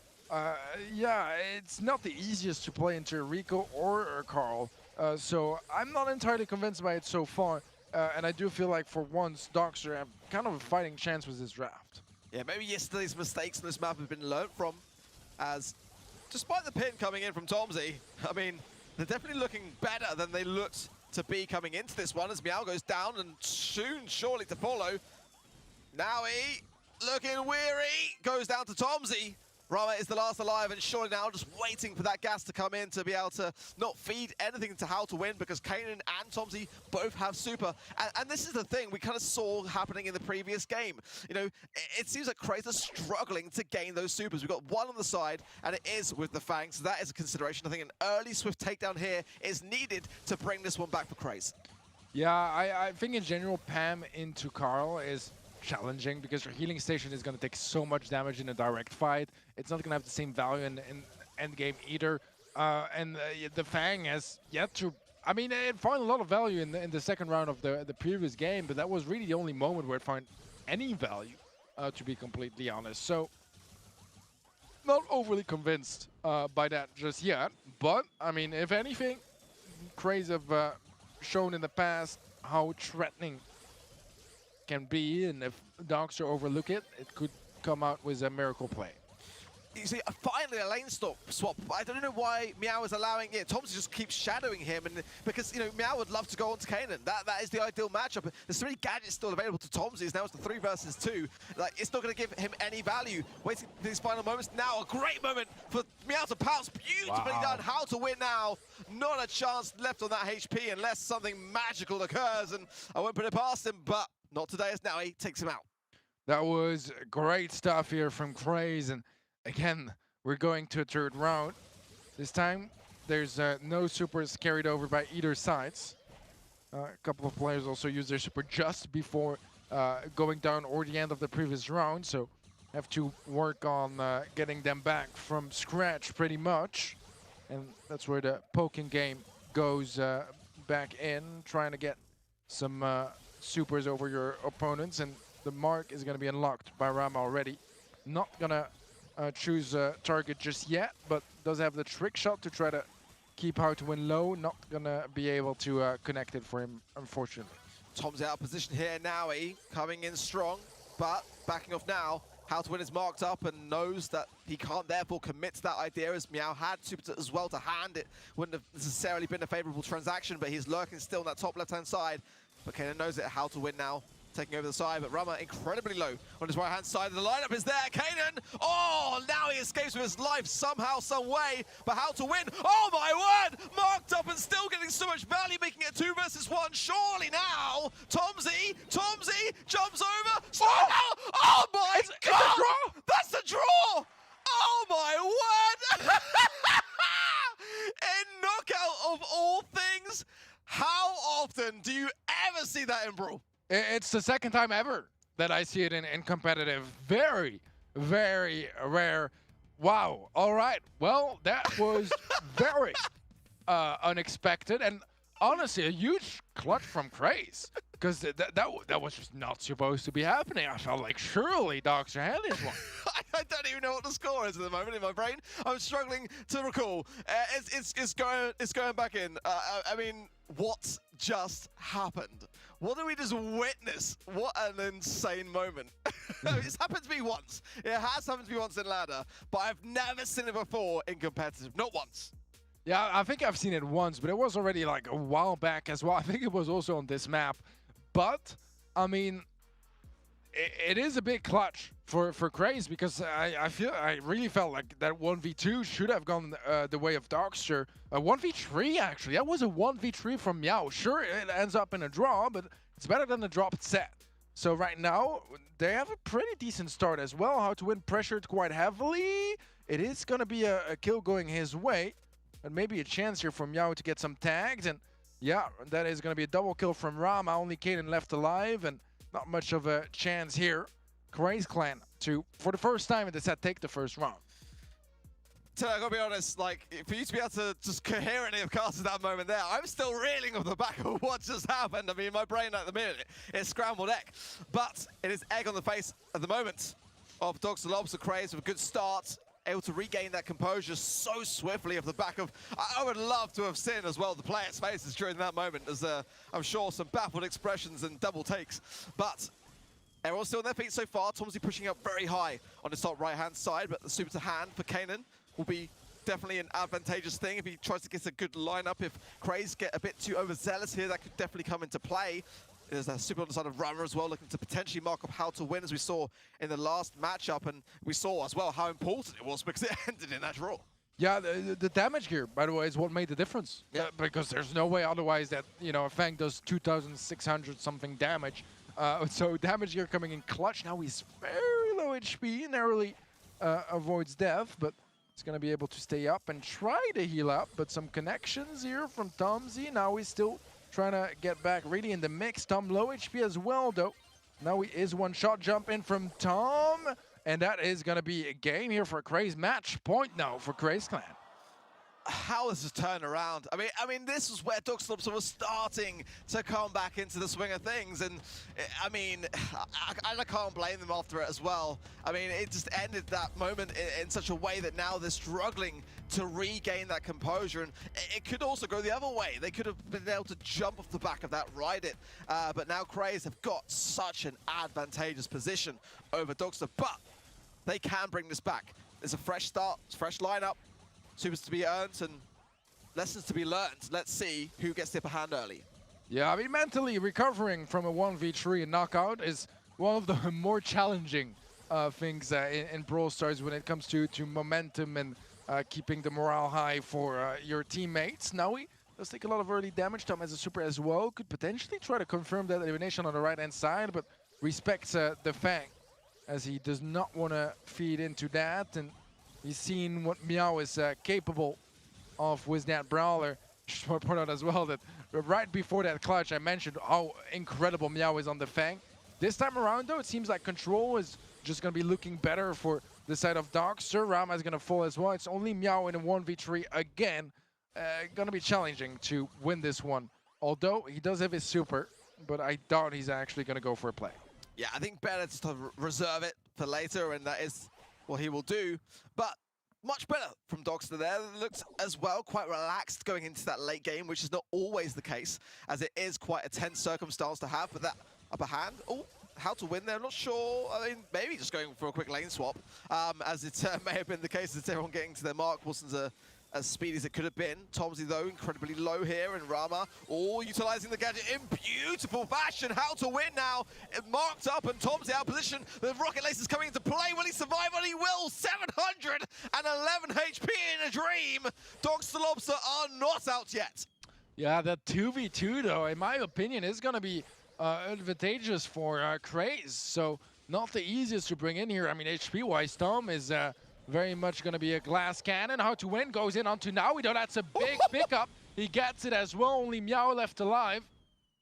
yeah, it's not the easiest to play into Rico or Carl. So I'm not entirely convinced by it so far. And I do feel like for once, Dogster have kind of a fighting chance with this draft. Yeah, maybe yesterday's mistakes on this map have been learnt from, as despite the pin coming in from Tomzy, I mean, they're definitely looking better than they looked to be coming into this one, as Meow goes down and soon surely to follow. Naui, looking weary, goes down to Tomzy. Rama is the last alive, and surely now just waiting for that gas to come in to be able to not feed anything to How to Win, because Kanan and Tomzy both have super. And this is the thing we kind of saw happening in the previous game. It seems like Craze are struggling to gain those supers. We've got 1 on the side, and it is with the Fang, so that is a consideration. I think an early swift takedown here is needed to bring this one back for Craze. Yeah, I think in general, Pam into Carl is challenging, because your healing station is going to take so much damage in a direct fight. It's not going to have the same value in end game either. And the Fang has yet to... I mean, it found a lot of value in the second round of the previous game, but that was really the only moment where it found any value, to be completely honest. So, not overly convinced by that just yet. But, I mean, if anything, Craze have shown in the past how threatening can be, and if Dogster overlook it, it could come out with a miracle play. You see, finally a lane swap. I don't know why Meow is allowing it. Tomzy just keeps shadowing him, and because Meow would love to go on to Kanan. That is the ideal matchup. There's 3 gadgets still available to Tomzy. Now it's the 3 versus 2. Like, it's not going to give him any value. Waiting for these final moments. Now a great moment for Meow to pounce. Beautifully done. How to Win now. Not a chance left on that HP unless something magical occurs, and I won't put it past him, but not today, as now he takes him out. That was great stuff here from Craze, and again, we're going to a 3rd round. This time, there's no supers carried over by either sides. A couple of players also used their super just before going down or the end of the previous round, so have to work on getting them back from scratch pretty much. And that's where the poking game goes back in, trying to get some supers over your opponents, and the mark is going to be unlocked by Rama already. Not going to choose a target just yet, but does have the trick shot to try to keep How to Win low. Not going to be able to connect it for him, unfortunately. Tom's out of position here now, coming in strong, but backing off now. How to Win is marked up and knows that he can't therefore commit to that idea, as Meow had Super as well to hand. It wouldn't have necessarily been a favorable transaction, but he's lurking still in that top left-hand side. But Kanan knows it. How to Win now, taking over the side, but Rama incredibly low on his right-hand side. The lineup is there. Kanan, oh, now he escapes with his life somehow, some way. But How to Win, oh my word, marked up and still getting so much value, making it 2 versus 1. Surely now, Tomsy jumps over. Oh my God, it's a draw. That's the draw. Oh my word. In knockout of all things, how often do you ever see that in Brawl? It's the second time ever that I see it in competitive. Very, very rare. Wow. All right. Well, that was very unexpected, and honestly, a huge clutch from Craze, because that was just not supposed to be happening. I felt like surely Dogs are handling this one. I don't even know what the score is at the moment in my brain. I'm struggling to recall. It's going back in. I mean, what just happened? What did we just witness? What an insane moment. It's happened to me once. It has happened to me once in ladder, but I've never seen it before in competitive. Not once. Yeah, I think I've seen it once, but it was already like a while back as well. I think it was also on this map. But, I mean, it is a big clutch for Craze, because I really felt like that 1v2 should have gone the way of Darkster. 1v3 actually, that was a 1v3 from Meow. Sure, it ends up in a draw, but it's better than a dropped set. So right now, they have a pretty decent start as well. How to Win pressured quite heavily. It is going to be a kill going his way, and maybe a chance here for Meow to get some tags. And yeah, that is going to be a double kill from Rama. Only Kaden left alive, and not much of a chance here. Craze Clan to, for the first time in the set, take the first round. So I gotta be honest, like, for you to be able to just coherently have casted that moment there, I'm still reeling off the back of what just happened. I mean, my brain at the minute is scrambled egg. But it is egg on the face at the moment of Dogs Lobster. Craze with a good start, able to regain that composure so swiftly off the back of, I would love to have seen as well the players' faces during that moment, as I'm sure some baffled expressions and double takes. But everyone's still on their feet so far. Tomsy pushing up very high on his top right-hand side, but the super to hand for Kanan will be definitely an advantageous thing if he tries to get a good lineup. If Craze get a bit too overzealous here, that could definitely come into play. There's a super on the side of Rama as well, looking to potentially mark up How to Win, as we saw in the last matchup, and we saw as well how important it was because it ended in that draw. Yeah, the damage gear, by the way, is what made the difference. Yeah. Because there's no way otherwise that, you know, a Fang does 2,600 something damage. So damage gear coming in clutch. Now he's very low HP, narrowly avoids death, but he's going to be able to stay up and try to heal up. But some connections here from Tomsy. Now he's still trying to get back really in the mix. Tom low HP as well, though. Now he is one shot jump in from Tom. And that is going to be a game here for Craze. Match point now for Craze Clan. How has this turned around? I mean, this was where Dogstormson was starting to come back into the swing of things, and I mean, I can't blame them after it as well. I mean, it just ended that moment in such a way that now they're struggling to regain that composure, and it could also go the other way. They could have been able to jump off the back of that, ride it, but now Craze have got such an advantageous position over Dogstor, but they can bring this back. There's a fresh start, fresh lineup. Supers to be earned and lessons to be learned. Let's see who gets the upper hand early. Yeah, I mean, mentally recovering from a 1v3 knockout is one of the more challenging things in Brawl Stars when it comes to momentum and keeping the morale high for your teammates. Now he does take a lot of early damage. Tom has a super as well. Could potentially try to confirm that elimination on the right-hand side, but respects the Fang, as he does not want to feed into that. And he's seen what Meow is capable of with that Brawler. Just want to point out as well that right before that clutch, I mentioned how incredible Meow is on the Fang. This time around, though, it seems like control is just going to be looking better for the side of Darkster. Rama is going to fall as well. It's only Meow in a 1v3 again. Going to be challenging to win this one. Although he does have his super, but I doubt he's actually going to go for a play. Yeah, I think better to reserve it for later, and that is what he will do. But much better from Dogster there. Looks as well quite relaxed going into that late game, which is not always the case, as it is quite a tense circumstance to have. But that upper hand, oh, how to win there. I'm not sure. I mean, maybe just going for a quick lane swap, as it may have been the case. As everyone getting to their mark wasn't as speedy as it could have been. Tomsy, though, incredibly low here, and Rama all utilizing the gadget in beautiful fashion. How to win now. It marked up, and Tomsy out of position. The Rocket Lace is coming into play. Will he survive? And he will. 711 HP in a dream. Dogs to Lobster are not out yet. Yeah, that 2v2, though, in my opinion, is going to be advantageous for Craze. So not the easiest to bring in here. I mean, HP-wise, Tom is very much going to be a glass cannon. How to win goes in onto Nawido. That's a big pickup. He gets it as well. Only Meow left alive.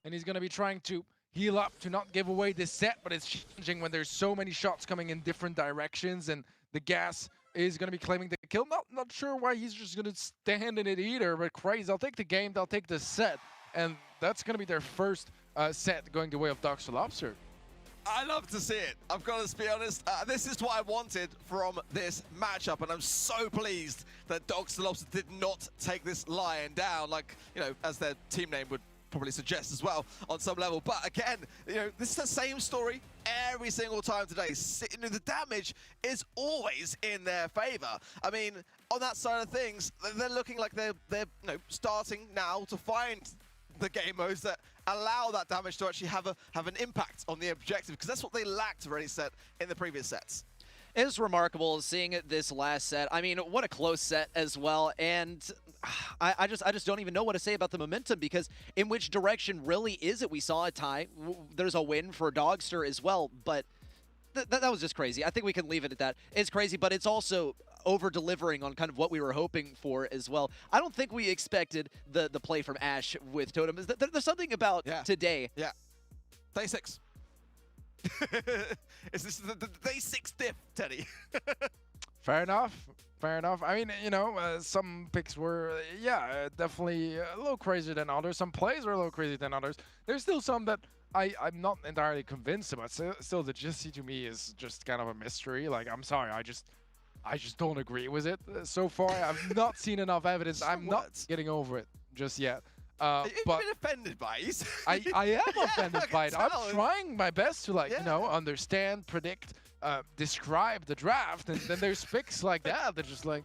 And he's going to be trying to heal up to not give away this set. But it's challenging when there's so many shots coming in different directions. And the gas is going to be claiming the kill. Not sure why he's just going to stand in it either. But Craze, they'll take the game. They'll take the set. And that's going to be their first set going the way of Dogs to Lobster. I love to see it. I've got to be honest. This is what I wanted from this matchup, and I'm so pleased that Dogs to Lobster did not take this lion down, like, you know, as their team name would probably suggest as well on some level. But again, you know, this is the same story every single time today. The damage is always in their favor. I mean, on that side of things, they're looking like they're you know, starting now to find the game modes that allow that damage to actually have an impact on the objective, because that's what they lacked already set in the previous sets. It was remarkable seeing this last set. I mean, what a close set as well. And I just don't even know what to say about the momentum, because in which direction really is it? We saw a tie. There's a win for Dogster as well, but that was just crazy. I think we can leave it at that. It's crazy, but it's also over-delivering on kind of what we were hoping for as well. I don't think we expected the play from Ash with Totem. There's something about today. Yeah. Day 6. Is this the day 6 diff, Teddy? Fair enough. Fair enough. I mean, you know, some picks were, definitely a little crazier than others. Some plays were a little crazier than others. There's still some that I'm not entirely convinced about. Still, the GSC to me is just kind of a mystery. Like, I'm sorry, I just don't agree with it so far. I've not seen enough evidence. I'm not getting over it just yet. You've but been offended by it. I am offended by it. I'm tell. trying my best to, like, you know, understand, predict, describe the draft, and then there's picks like that. They're just like,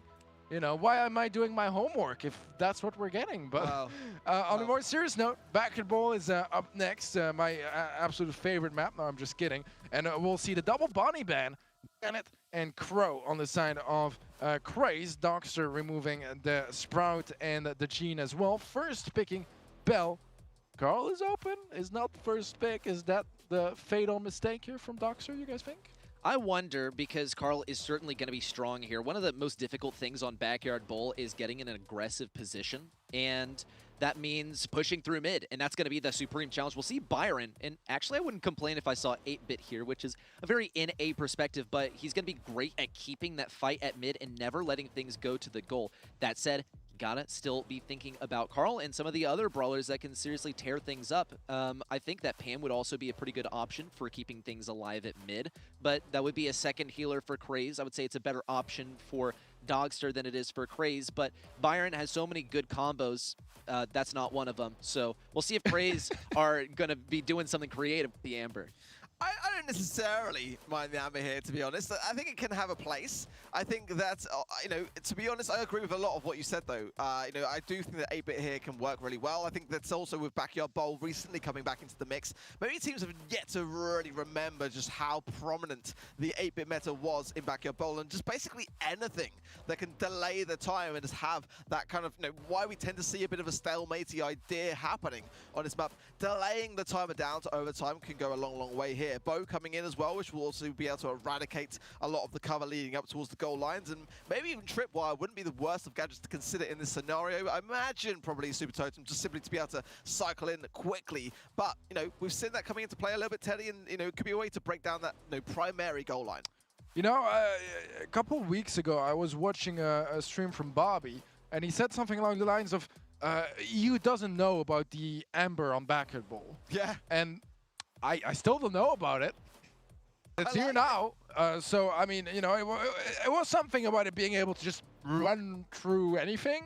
you know, why am I doing my homework if that's what we're getting? But on a more serious note, Backyard Bowl is up next. My absolute favorite map. No, I'm just kidding. And we'll see the double Bonnie ban, Janet and Crow on the side of Craze. Dogster removing the Sprout and the Gene as well. First picking Bell. Carl is open. Is not the first pick. Is that the fatal mistake here from Dogster, you guys think? I wonder, because Carl is certainly going to be strong here. One of the most difficult things on Backyard Bowl is getting in an aggressive position, and that means pushing through mid, and that's going to be the supreme challenge. We'll see Byron, and actually I wouldn't complain if I saw 8-bit here, which is a very NA perspective, but he's going to be great at keeping that fight at mid and never letting things go to the goal. That said, gotta still be thinking about Carl and some of the other brawlers that can seriously tear things up. I think that Pam would also be a pretty good option for keeping things alive at mid, but that would be a second healer for Craze. I would say it's a better option for Dogster than it is for Craze, but Byron has so many good combos. That's not one of them. So we'll see if Craze are going to be doing something creative with the Amber. I don't necessarily mind the Amber here, to be honest. I think it can have a place. I think that, you know, to be honest, I agree with a lot of what you said, though. You know, I do think that 8-bit here can work really well. I think that's also with Backyard Bowl recently coming back into the mix. Maybe teams have yet to really remember just how prominent the 8-bit meta was in Backyard Bowl, and just basically anything that can delay the time and just have that kind of, you know, why we tend to see a bit of a stalematey idea happening on this map. Delaying the timer down to overtime can go a long, long way here. Bo coming in as well, which will also be able to eradicate a lot of the cover leading up towards the goal lines, and maybe even Tripwire wouldn't be the worst of gadgets to consider in this scenario. I imagine probably Super Totem just simply to be able to cycle in quickly. But, you know, we've seen that coming into play a little bit, Teddy, and, you know, it could be a way to break down that, you know, primary goal line. You know, a couple of weeks ago, I was watching a stream from Bobby, and he said something along the lines of, EU doesn't know about the Amber on Backyard Bowl. Yeah. And I still don't know about it. It's here now. So, I mean, you know, it was something about it being able to just run through anything.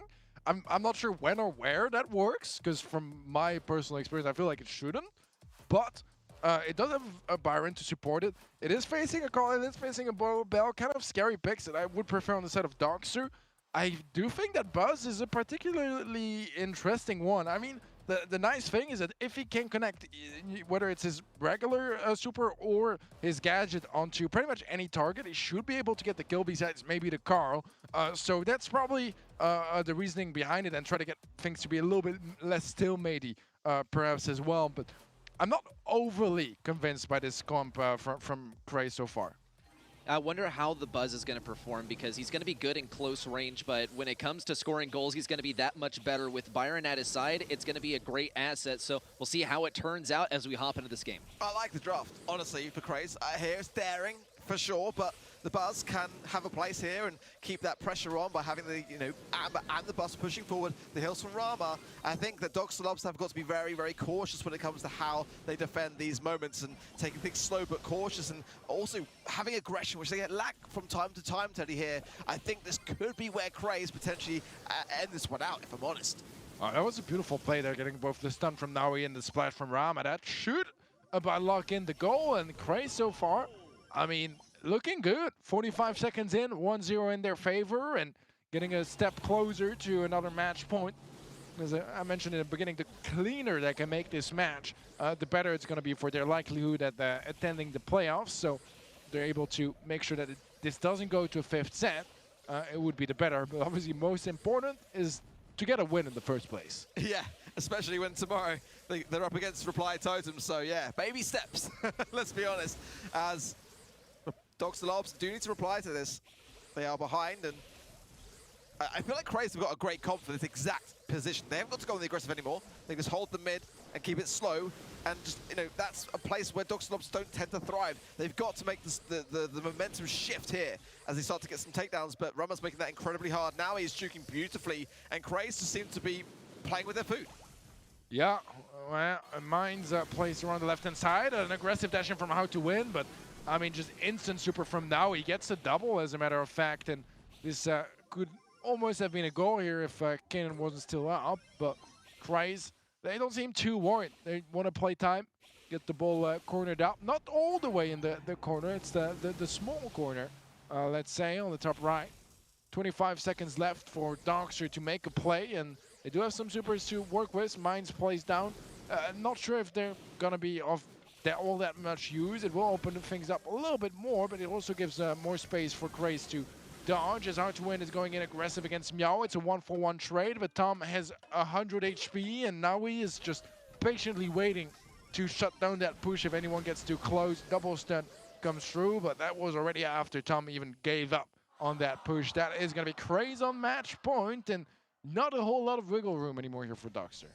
I'm not sure when or where that works, because from my personal experience, I feel like it shouldn't. But It does have a Byron to support it. It is facing a Call, it is facing a Bell. Kind of scary picks that I would prefer on the side of Doxer. I do think that Buzz is a particularly interesting one. I mean, the nice thing is that if he can connect, whether it's his regular super or his gadget onto pretty much any target, he should be able to get the kill besides maybe the Carl. So that's probably the reasoning behind it, and try to get things to be a little bit less stalematey perhaps as well. But I'm not overly convinced by this comp from Cray so far. I wonder how the Buzz is going to perform, because he's going to be good in close range, but when it comes to scoring goals, he's going to be that much better. With Byron at his side, it's going to be a great asset, so we'll see how it turns out as we hop into this game. I like the draft, honestly, for Craze. Here it's daring, for sure, but the Buzz can have a place here and keep that pressure on by having the, Amber and the Buzz pushing forward the hills from Rama. I think that Dogs and Lobs have got to be very, very cautious when it comes to how they defend these moments, and taking things slow but cautious, and also having aggression, which they get lack from time to time, Teddy, here. I think this could be where Craze potentially end this one out, if I'm honest. That was a beautiful play there, getting both the stun from Naui and the splash from Rama. That should lock in the goal, and Craze so far, I mean, looking good. 45 seconds in, 1-0 in their favor, and getting a step closer to another match point. As I mentioned in the beginning, the cleaner they can make this match, the better it's going to be for their likelihood at attending the playoffs. So they're able to make sure that this doesn't go to a fifth set. It would be the better, but obviously most important is to get a win in the first place. Yeah, especially when tomorrow they're up against Reply Totem. So yeah, baby steps, let's be honest. As Dogs and Lobs do need to reply to this. They are behind, and I feel like Craze have got a great comp for this exact position. They haven't got to go on the aggressive anymore. They just hold the mid and keep it slow, and just, that's a place where Dogs and Lobs don't tend to thrive. They've got to make this, the momentum shift here as they start to get some takedowns, but Rama's making that incredibly hard. Now he's juking beautifully, and Craze just seem to be playing with their food. Yeah, well, Mines plays around the left-hand side, an aggressive dash in from How to Win, but I mean, just instant super from now. He gets a double, as a matter of fact, and this could almost have been a goal here if Kanan wasn't still up. But Craze, they don't seem too worried. They want to play time, get the ball cornered out. Not all the way in the corner. It's the small corner, let's say, on the top right. 25 seconds left for Doxer to make a play, and they do have some supers to work with. Mines plays down. Not sure if they're going to be off all that much use. It will open things up a little bit more, but it also gives more space for Craze to dodge, as Hard to Win is going in aggressive against Meow. It's a 1-for-1 trade, but Tom has 100 HP, and now he is just patiently waiting to shut down that push if anyone gets too close. Double stun comes through, but that was already after Tom even gave up on that push. That is going to be Craze on match point, and not a whole lot of wiggle room anymore here for Doxer.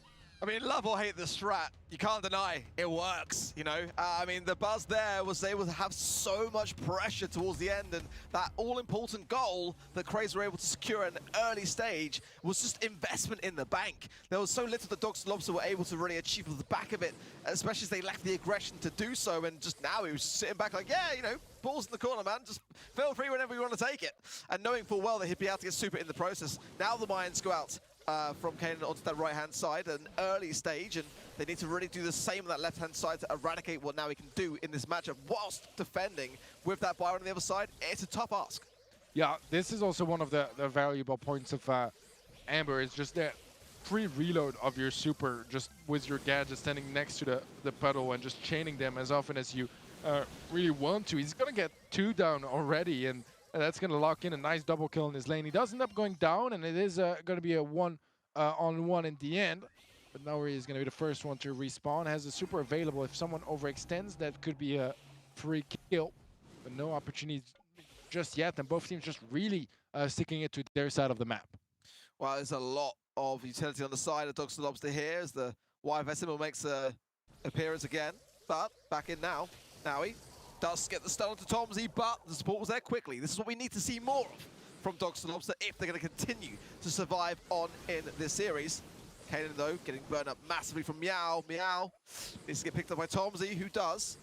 I mean, love or hate the strat, you can't deny it works, I mean, the Buzz there was able to have so much pressure towards the end, and that all-important goal that Craze were able to secure at an early stage was just investment in the bank. There was so little that Dogs and Lobster were able to really achieve off the back of it, especially as they lacked the aggression to do so, and just now he was just sitting back like, yeah, balls in the corner, man, just feel free whenever you want to take it. And knowing full well that he'd be able to get super in the process. Now the Mines go out from Kanan onto that right-hand side at an early stage, and they need to really do the same on that left-hand side to eradicate what now he can do in this matchup whilst defending with that Byron on the other side. It's a tough ask. Yeah, this is also one of the valuable points of Amber, is just that free reload of your super, just with your gadget standing next to the puddle and just chaining them as often as you really want to. He's going to get 2 down already, and that's going to lock in a nice double kill in his lane. He does end up going down, and it is going to be a 1-on-1 in the end. But now he is going to be the first one to respawn. Has a super available. If someone overextends, that could be a free kill. But no opportunities just yet, and both teams just really sticking it to their side of the map. Well, there's a lot of utility on the side of Dogs and Lobster here as the YFSM makes an appearance again. But back in now. Naui does get the stun onto Tomsy, but the support was there quickly. This is what we need to see more of from Dogs and Lobster if they're going to continue to survive on in this series. Kanan, though, getting burned up massively from Meow. Meow needs to get picked up by Tomsy, who does.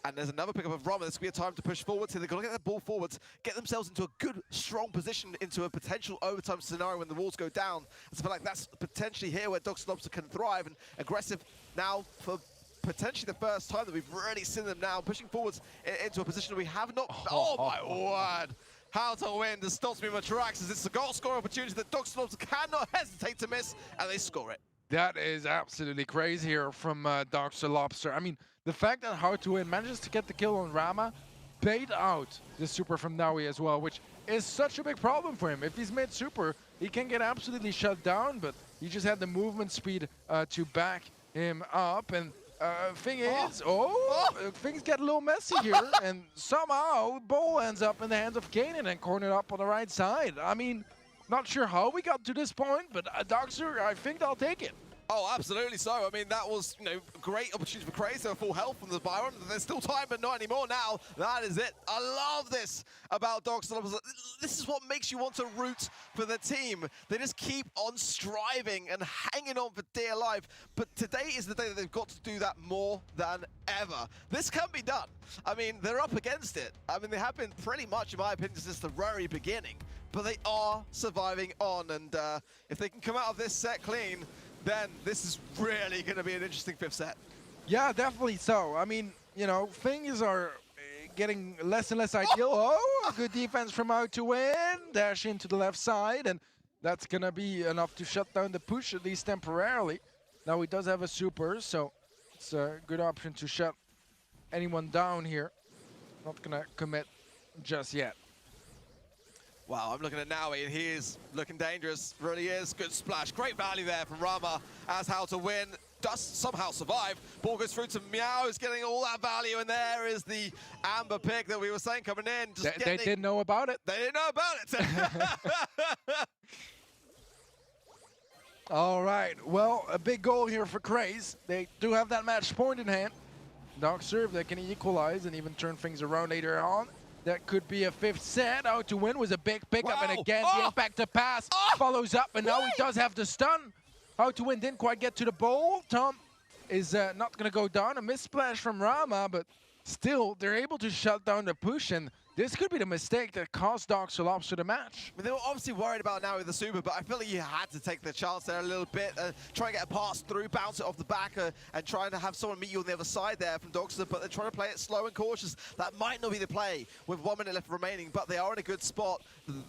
And there's another pickup of Rama. This could be a time to push forward. So they've got to get that ball forwards, get themselves into a good, strong position into a potential overtime scenario when the walls go down. I feel like that's potentially here where Dogs and Lobster can thrive, and aggressive now for potentially the first time that we've really seen them now pushing forwards into a position we have not. Oh my word! How to win just stops me in my tracks as it's a goal scoring opportunity that Dogstorms cannot hesitate to miss, and they score it. That is absolutely crazy here from Dr. Lobster. I mean, the fact that How to Win manages to get the kill on Rama, bait out the super from Naui as well, which is such a big problem for him. If he's mid super, he can get absolutely shut down, but he just had the movement speed to back him up. And thing is, things get a little messy here, and somehow ball ends up in the hands of Kanan and cornered up on the right side. I mean, not sure how we got to this point, but Doxer, I think they'll take it. Oh, absolutely so. I mean, that was, great opportunity for Craze. They were full health from the Byron. There's still time, but not anymore now. That is it. I love this about Dogstorms. This is what makes you want to root for the team. They just keep on striving and hanging on for dear life. But today is the day that they've got to do that more than ever. This can be done. I mean, they're up against it. I mean, they have been pretty much, in my opinion, since the very beginning. But they are surviving on. And if they can come out of this set clean, then this is really going to be an interesting fifth set. Yeah, definitely so. I mean, things are getting less and less ideal. Oh, good defense from Out to Win. Dash into the left side, and that's going to be enough to shut down the push, at least temporarily. Now he does have a super, so it's a good option to shut anyone down here. Not going to commit just yet. Wow, I'm looking at Naui, and he is looking dangerous. Really is. Good splash. Great value there from Rama as How to Win does somehow survive. Ball goes through to Meow, who's getting all that value, and there is the amber pick that we were saying coming in. They didn't know about it. They didn't know about it. All right, well, a big goal here for Craze. They do have that match point in hand. Dog serve that can equalize and even turn things around later on. That could be a fifth set. Out to Win was a big pickup, and again, the impact to pass follows up, and now he does have the stun. Out to Win didn't quite get to the ball. Tom is not going to go down. A missed splash from Rama, but still, they're able to shut down the push, and this could be the mistake that cost Dr. Lobster the match. I mean, they were obviously worried about now with the super, but I feel like you had to take the chance there a little bit. Try and get a pass through, bounce it off the back, and trying to have someone meet you on the other side there from Dogster, but they're trying to play it slow and cautious. That might not be the play with 1 minute left remaining, but they are in a good spot.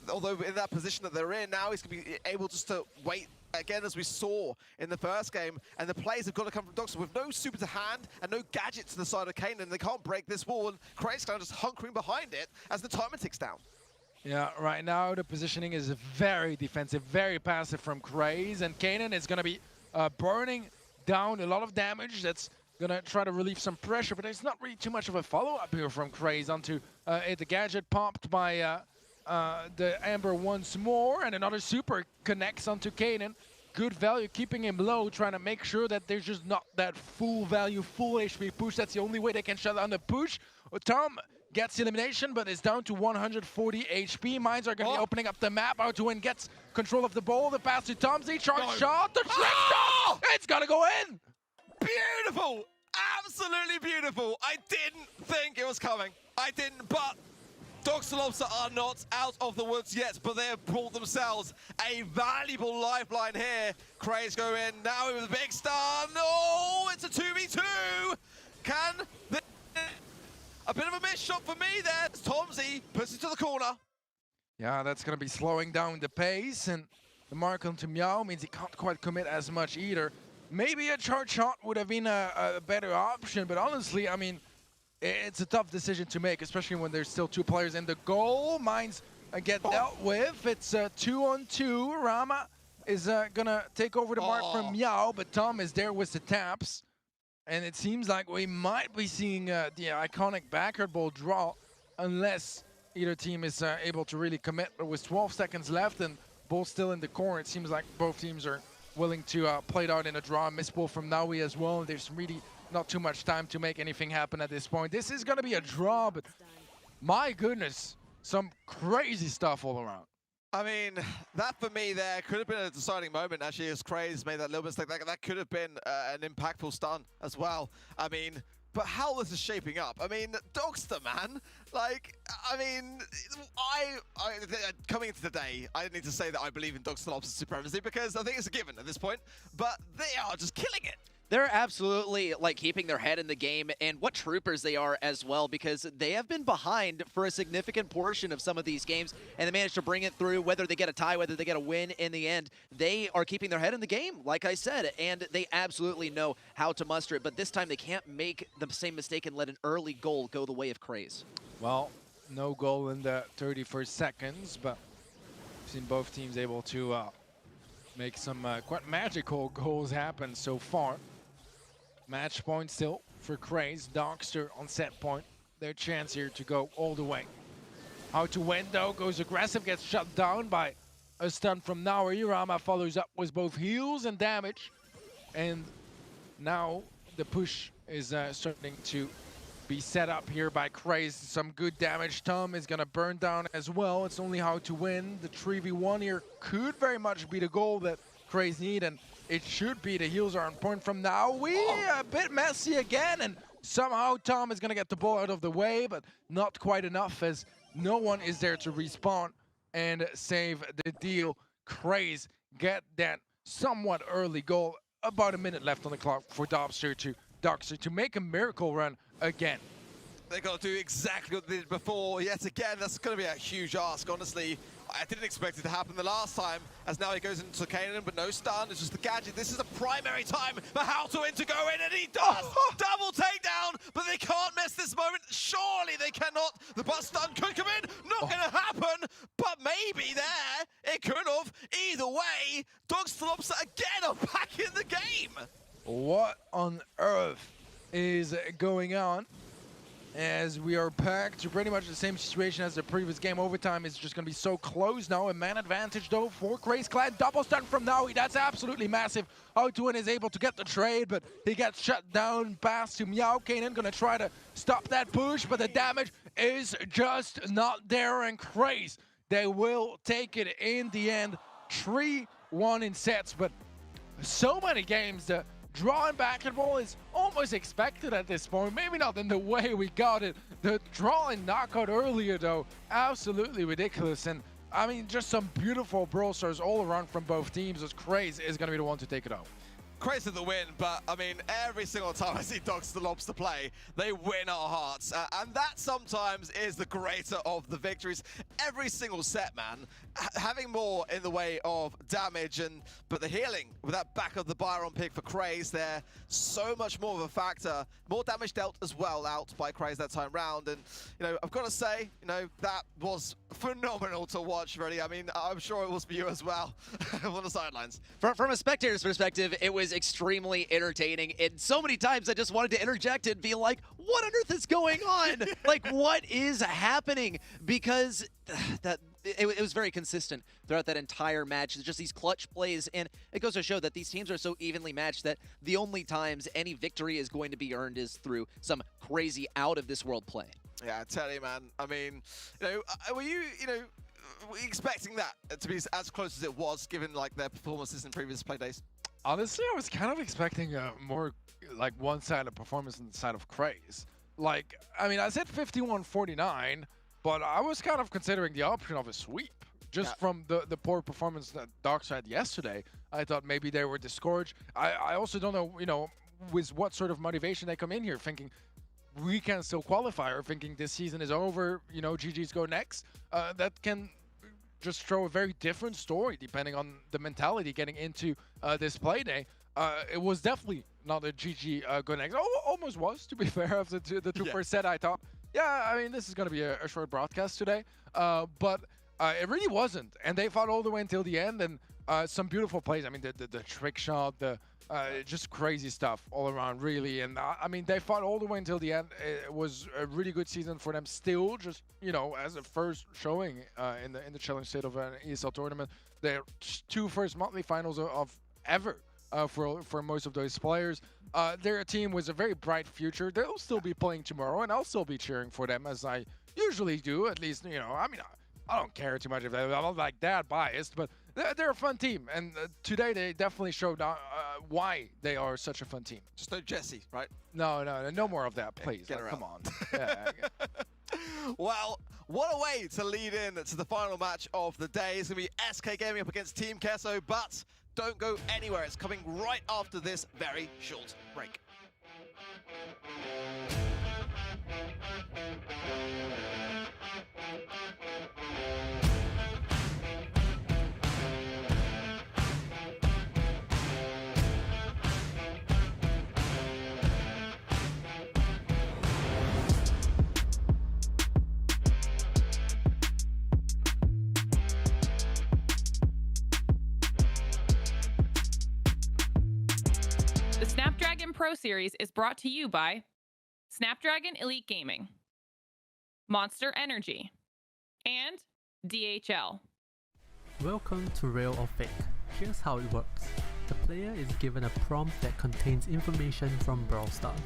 Although in that position that they're in, now he's going to be able just to wait again, as we saw in the first game, and the plays have got to come from Dogster with no super to hand and no gadget to the side of Kanan. They can't break this wall, and Craig's kind of just hunkering behind it as the timer ticks down. Yeah, right now the positioning is very defensive, very passive from Craze, and Kanan is going to be burning down a lot of damage. That's going to try to relieve some pressure, but there's not really too much of a follow-up here from Craze onto it. The gadget popped by the Amber once more, and another super connects onto Kanan. Good value, keeping him low, trying to make sure that there's just not that full value, full HP push. That's the only way they can shut down the push. Tom gets elimination, but is down to 140 HP. Mines are going to be opening up the map. Out to Win gets control of the ball. The pass to Tomsy, charge shot, the trick shot! It's going to go in! Beautiful! Absolutely beautiful! I didn't think it was coming. I didn't, but Dr. Lobster are not out of the woods yet, but they have brought themselves a valuable lifeline here. Craze go in now with a big stun. Oh, it's a 2v2. Can the... A bit of a miss shot for me there. Tomsy puts it to the corner. Yeah, that's going to be slowing down the pace, and the mark onto Meow means he can't quite commit as much either. Maybe a charge shot would have been a better option, but honestly, I mean, it's a tough decision to make, especially when there's still 2 players in the goal. Mines get dealt with. It's 2-on-2. Rama is gonna take over the mark from Meow, but Tom is there with the taps. And it seems like we might be seeing the iconic backward ball draw, unless either team is able to really commit. But with 12 seconds left and ball still in the corner, it seems like both teams are willing to play it out in a draw. Miss ball from Naui as well. There's really not too much time to make anything happen at this point. This is going to be a draw, but my goodness, some crazy stuff all around. I mean, that for me there could have been a deciding moment, actually, as Craze made that little mistake. That could have been an impactful stun as well. I mean, but how this is shaping up. I mean, Dogster, man, Like, I mean, I coming into today, I need to say that I believe in Dr. Lobster's supremacy because I think it's a given at this point, but they are just killing it. They're absolutely like keeping their head in the game, and what troopers they are as well, because they have been behind for a significant portion of some of these games, and they managed to bring it through. Whether they get a tie, whether they get a win in the end, they are keeping their head in the game, like I said, and they absolutely know how to muster it. But this time they can't make the same mistake and let an early goal go the way of Craze. Well, no goal in the 31st seconds, but we've seen both teams able to make some quite magical goals happen so far. Match point still for Craze. Dockster on set point. Their chance here to go all the way. How to win though, goes aggressive, gets shut down by a stun from Nauri. Rama follows up with both heals and damage. And now the push is starting to be set up here by Craze. Some good damage. Tom is gonna burn down as well. It's only how to win. The 3v1 here could very much be the goal that Craze need, and it should be. The heals are on point from now. A bit messy again, and somehow Tom is gonna get the ball out of the way, but not quite enough as no one is there to respawn and save the deal. Craze get that somewhat early goal. About a minute left on the clock for Dockster to make a miracle run again. They've got to do exactly what they did before yet again. That's going to be a huge ask, honestly. I didn't expect it to happen the last time, as now he goes into Kanan, but no stun. It's just the gadget. This is a primary time for Howtowin to go in, and he does! Double takedown, but they can't miss this moment. Surely they cannot. The bus stun could come in. Not going to happen, but maybe there. It could have. Either way, Dogstalopsa again are back in the game. What on earth is going on? As we are back to pretty much the same situation as the previous game. Overtime is just going to be so close now. A man advantage though for Craze Clan. Double stun from Naui. That's absolutely massive. Howtowin is able to get the trade, but he gets shut down. Pass to Meow. Kanan going to try to stop that push, but the damage is just not there. And Craze, they will take it in the end. 3-1 in sets, but so many games that drawing back and ball is almost expected at this point. Maybe not in the way we got it. The draw and knockout earlier, though, absolutely ridiculous. And I mean, just some beautiful Brawl Stars all around from both teams, as Craze is going to be the one to take it out. Crazy the win, but I mean, every single time I see Dr. Lobster play, they win our hearts. And that sometimes is the greater of the victories. Every single set, man, having more in the way of damage, but the healing with that back of the Byron pick for Craze there, so much more of a factor. More damage dealt as well out by Craze that time round. And, you know, I've got to say, you know, that was phenomenal to watch, really. I mean, I'm sure it was for you as well on the sidelines. From a spectator's perspective, it was extremely entertaining, and so many times I just wanted to interject and be like, what on earth is going on? Like, what is happening? Because it was very consistent throughout that entire match. It's just these clutch plays, and it goes to show that these teams are so evenly matched that the only times any victory is going to be earned is through some crazy out-of-this-world play. Yeah, I tell you, man. I mean, you know, were you know, expecting that to be as close as it was, given like their performances in previous play days? Honestly, I was kind of expecting a more like one-sided performance on the side of Craze. Like, I mean, I said 51-49, but I was kind of considering the option of a sweep. Just from the poor performance that Docs had yesterday, I thought maybe they were discouraged. I also don't know, you know, with what sort of motivation they come in here, thinking we can still qualify, or thinking this season is over, you know, GG's go next. That can just throw a very different story depending on the mentality getting into this play day. It was definitely not a GG go next. Almost was, to be fair, after the two first set. I thought, yeah, I mean, this is going to be a short broadcast today. But it really wasn't. And they fought all the way until the end, and some beautiful plays. I mean, the trick shot, just crazy stuff all around, really. And I mean, they fought all the way until the end. It was a really good season for them still, just, you know, as a first showing in the challenge state of an ESL tournament. Their two first monthly finals of ever for most of those players. Their team was a very bright future. They'll still be playing tomorrow, and I'll still be cheering for them, as I usually do. At least, you know, I mean, I don't care too much if they're not like that biased, but they're a fun team, and today they definitely showed why they are such a fun team. Just no Jesse, right? No more of that, please. Get around. Come on. Yeah. Well, what a way to lead in to the final match of the day. It's going to be SK Gaming up against Team Kesso, but don't go anywhere. It's coming right after this very short break. The Snapdragon Pro Series is brought to you by Snapdragon Elite Gaming, Monster Energy, and DHL. Welcome to Real or Fake. Here's how it works. The player is given a prompt that contains information from Brawl Stars.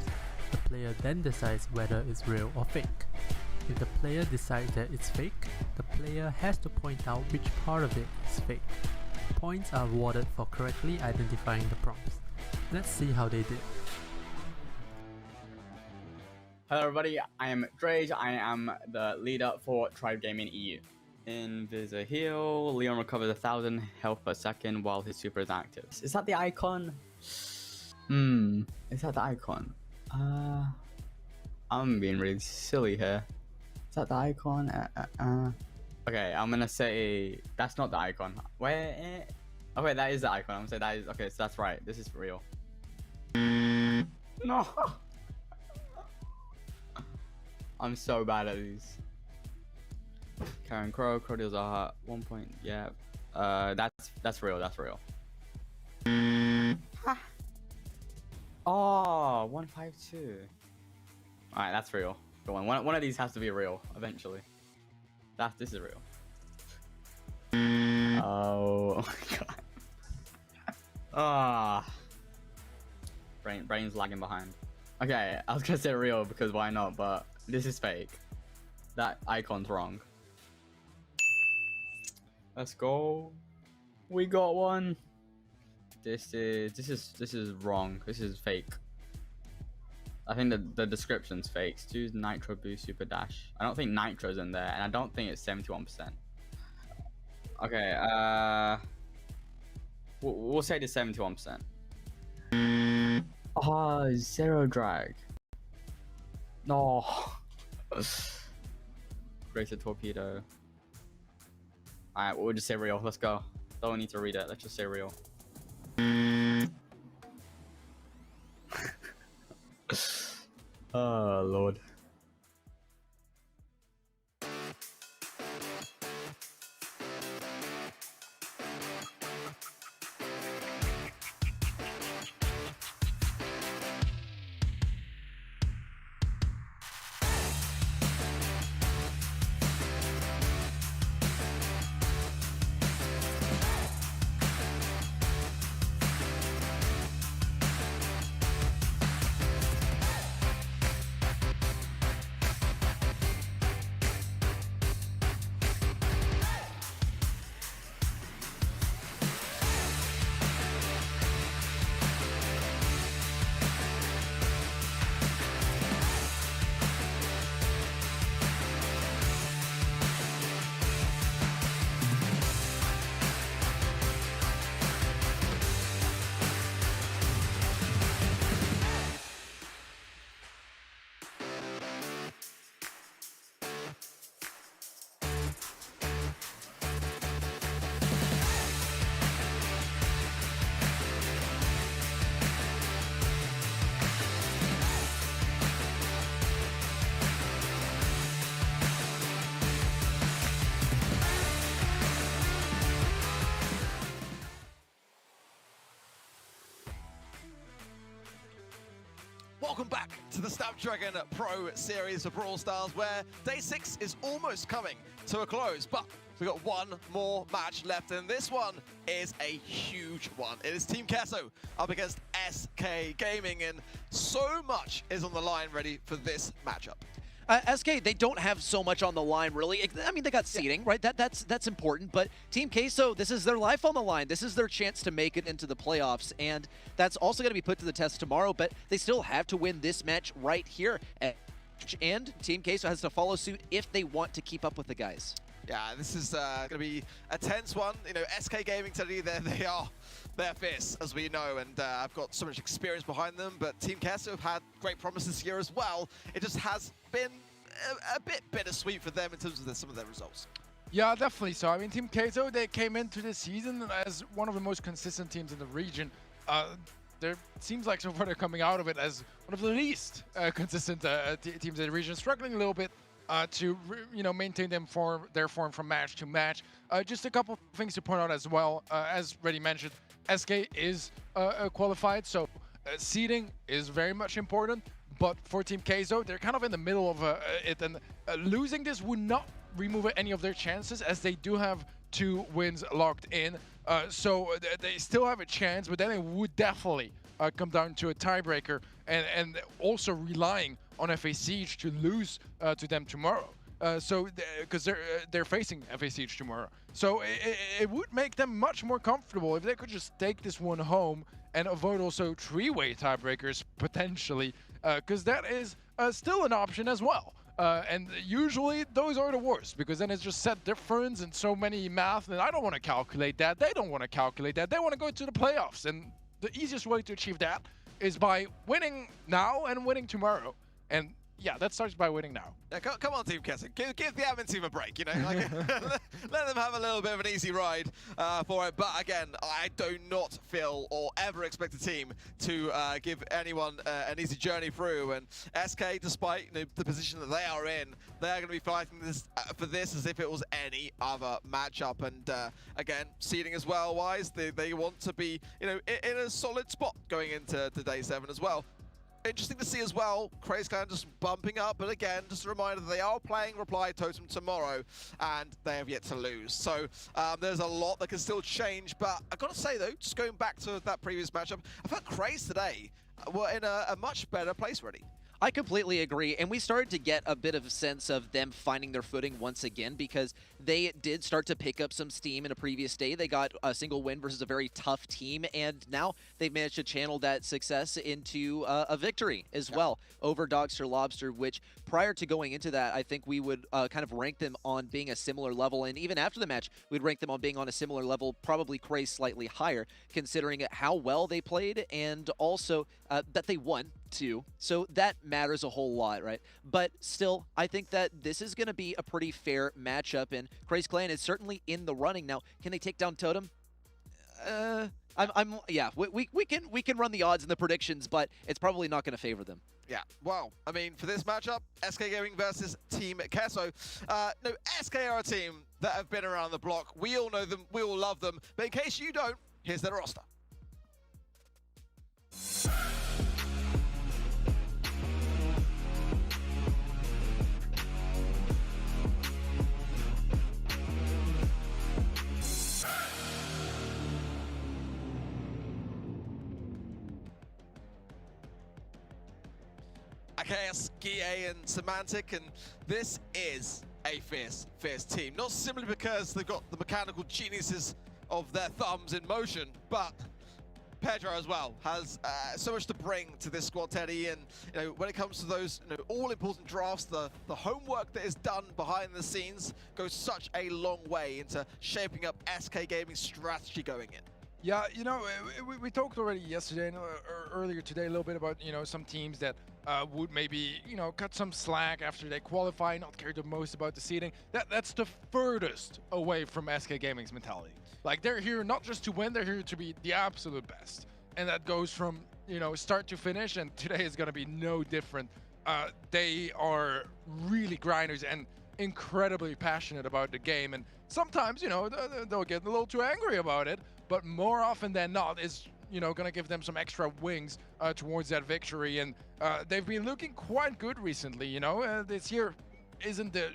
The player then decides whether it's real or fake. If the player decides that it's fake, the player has to point out which part of it is fake. Points are awarded for correctly identifying the prompts. Let's see how they did. Hello everybody, I am Drage. I am the leader for Tribe Gaming EU. Invisa heal, Leon recovers 1,000 health per second while his super is active. Is that the icon? Is that the icon? I'm being really silly here. Is that the icon? Okay, I'm gonna say that's not the icon. Where? Okay, that is the icon. I'm gonna say that is okay. So that's right. This is real. No. I'm so bad at these. Karen Crow deals are 1 point. Yeah. That's real. That's real. Oh, 152. All right, that's real. Go on. One of these has to be real eventually. This is real. Oh my god. Ah. Brain's lagging behind. Okay, I was gonna say real because why not, but this is fake. That icon's wrong. Let's go. We got one. This is wrong. This is fake. I think the description's fake. Choose Nitro Boost Super Dash. I don't think Nitro's in there, and I don't think it's 71%. Okay, we'll say it's 71%. Oh, zero drag. No. Greater torpedo. Alright, we'll just say real. Let's go. Don't need to read it. Let's just say real. Oh, Lord. Welcome back to the Snapdragon Pro Series for Brawl Stars, where Day 6 is almost coming to a close, but we've got one more match left, and this one is a huge one. It is Team Kesso up against SK Gaming, and so much is on the line ready for this matchup. SK, they don't have so much on the line, really. I mean, they got seeding, right? That's important, but Team Kesso, this is their life on the line. This is their chance to make it into the playoffs, and that's also going to be put to the test tomorrow, but they still have to win this match right here. and Team Queso has to follow suit if they want to keep up with the guys. Yeah, this is going to be a tense one. You know, SK Gaming today, they're fierce, as we know, and I've got so much experience behind them, but Team Queso have had great promise this year as well. It just has been a bit bittersweet for them in terms of some of their results. Yeah, definitely so. I mean, Team Queso, they came into this season as one of the most consistent teams in the region. There seems like so far they're coming out of it as one of the least consistent teams in the region, struggling a little bit to maintain their form from match to match. Just a couple things to point out as well. As already mentioned, SK is qualified, so seeding is very much important. But for Team Queso, they're kind of in the middle of it, and losing this would not remove any of their chances, as they do have 2 wins locked in. So they still have a chance, but then it would definitely come down to a tiebreaker, and also relying on FA Siege to lose to them tomorrow. Because they're facing FA Siege tomorrow. So it would make them much more comfortable if they could just take this one home and avoid also 3-way tiebreakers potentially, because that is still an option as well. And usually those are the worst, because then it's just set difference and so many math, and I don't want to calculate that. They don't want to calculate that. They want to go to the playoffs, and the easiest way to achieve that is by winning now and winning tomorrow. And yeah, that starts by winning now. Yeah, come on, Team Queso. Give the admin team a break, you know? Like, let them have a little bit of an easy ride for it. But again, I do not feel or ever expect a team to give anyone an easy journey through. And SK, despite the position that they are in, they are going to be fighting for this as if it was any other matchup. And again, seeding as well wise, they want to be in a solid spot going into day 7 as well. Interesting to see as well, Craze Clan just bumping up, but again, just a reminder that they are playing Reply Totem tomorrow, and they have yet to lose. So there's a lot that can still change, but I've got to say though, just going back to that previous matchup, I felt Craze today were in a much better place already. I completely agree, and we started to get a bit of a sense of them finding their footing once again, because they did start to pick up some steam in a previous day. They got a single win versus a very tough team, and now they've managed to channel that success into a victory as well over Dogster Lobster, which prior to going into that, I think we would kind of rank them on being a similar level, and even after the match, we'd rank them on being on a similar level, probably Craze slightly higher, considering how well they played, and also that they won too. So that matters a whole lot, right? But still, I think that this is going to be a pretty fair matchup, and Craze Clan is certainly in the running. Now, can they take down Totem? Yeah, we can run the odds and the predictions, but it's probably not going to favor them. Yeah, well, I mean, for this matchup, SK Gaming versus Team Queso. No, SK are a team that have been around the block. We all know them, we all love them, but in case you don't, here's their roster. AKS, GA, and Semantic, and this is a fierce team. Not simply because they've got the mechanical geniuses of their thumbs in motion, but Pedro as well has so much to bring to this squad, Teddy. And when it comes to those all-important drafts, the homework that is done behind the scenes goes such a long way into shaping up SK Gaming's strategy going in. Yeah, we talked already yesterday and earlier today a little bit about, some teams that would maybe, cut some slack after they qualify, not care the most about the seeding. That's the furthest away from SK Gaming's mentality. Like, they're here not just to win, they're here to be the absolute best. And that goes from, start to finish, and today is going to be no different. They are really grinders and incredibly passionate about the game, and sometimes, they'll get a little too angry about it, but more often than not is, gonna give them some extra wings towards that victory. And they've been looking quite good recently. This year isn't the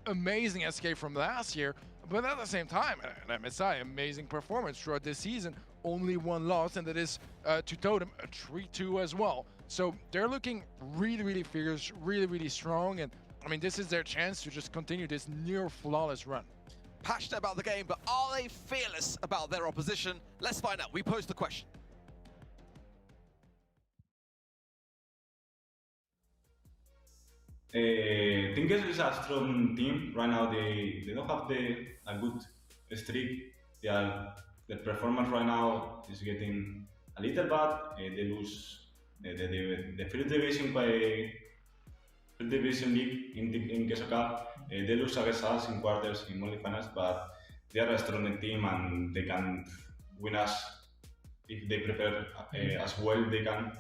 amazing SK from last year, but at the same time, MSI, amazing performance throughout this season. Only one loss, and that is to Totem, a 3-2 as well. So they're looking really fierce, really strong, and I mean, this is their chance to just continue this near flawless run. Passionate about the game, but are they fearless about their opposition? Let's find out. We posed the question. Team Queso is a strong team. Right now, they don't have a good streak. The performance right now is getting a little bad. They lose the first division league in Queso Cup. They lose against us in quarters in only finals, but they are a strong team and they can win us if they prepare as well. They can.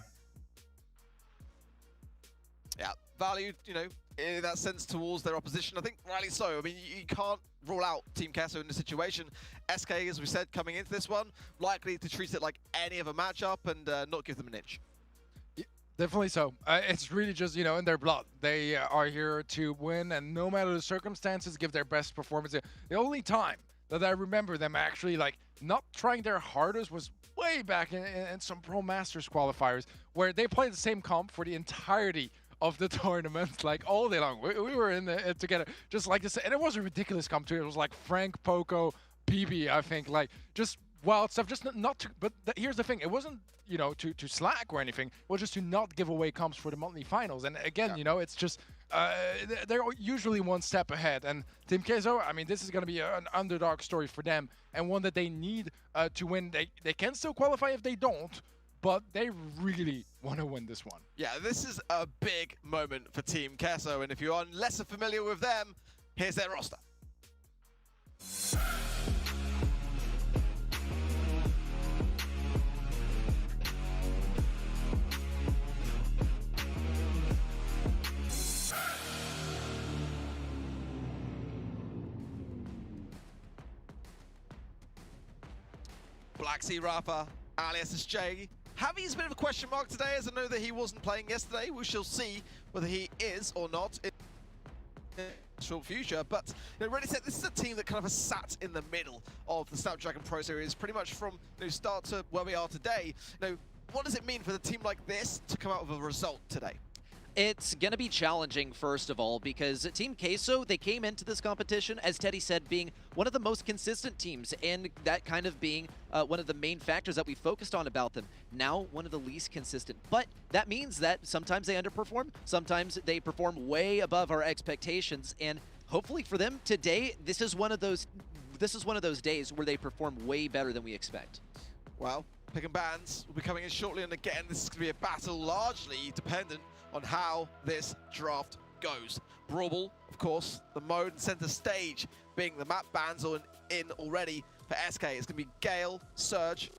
Yeah, valued, you know, in that sense towards their opposition. I think rightly so. I mean, you can't rule out Team Queso in this situation. SK, as we said, coming into this one, likely to treat it like any other matchup and not give them an inch. Definitely so. It's really just, you know, in their blood. They are here to win, and no matter the circumstances, give their best performance. The only time that I remember them actually, like, not trying their hardest was way back in some Pro Masters qualifiers, where they played the same comp for the entirety of the tournament, like, all day long. We were in it together, just like this, and it was a ridiculous comp too. It was like Frank, Poco, BB, I think, like, just wild stuff. Just not to, but here's the thing, it wasn't, you know, to slack or anything. It was just to not give away comps for the monthly finals. And again, you know, it's just they're usually one step ahead. And Team Queso, I mean, this is going to be an underdog story for them, and one that they need to win. They can still qualify if they don't, but they really want to win this one. Yeah, this is a big moment for Team Queso, and if you are less familiar with them, here's their roster. Black Sea Rafa, alias SJ. Javi's a bit of a question mark today, as I know that he wasn't playing yesterday. We shall see whether he is or not in the short future. But you know, really said, this is a team that kind of has sat in the middle of the Snapdragon Pro Series, pretty much from start to where we are today. What does it mean for the team like this to come out with a result today? It's going to be challenging, first of all, because Team Queso, they came into this competition, as Teddy said, being one of the most consistent teams, and that kind of being one of the main factors that we focused on about them. Now, one of the least consistent. But that means that sometimes they underperform, sometimes they perform way above our expectations, and hopefully for them today, this is one of those days where they perform way better than we expect. Well, pick and bans will be coming in shortly, and again, this is going to be a battle largely dependent on how this draft goes. Brawl, of course, the mode and center stage being the map bans are in already for SK. It's going to be Gale, Surge,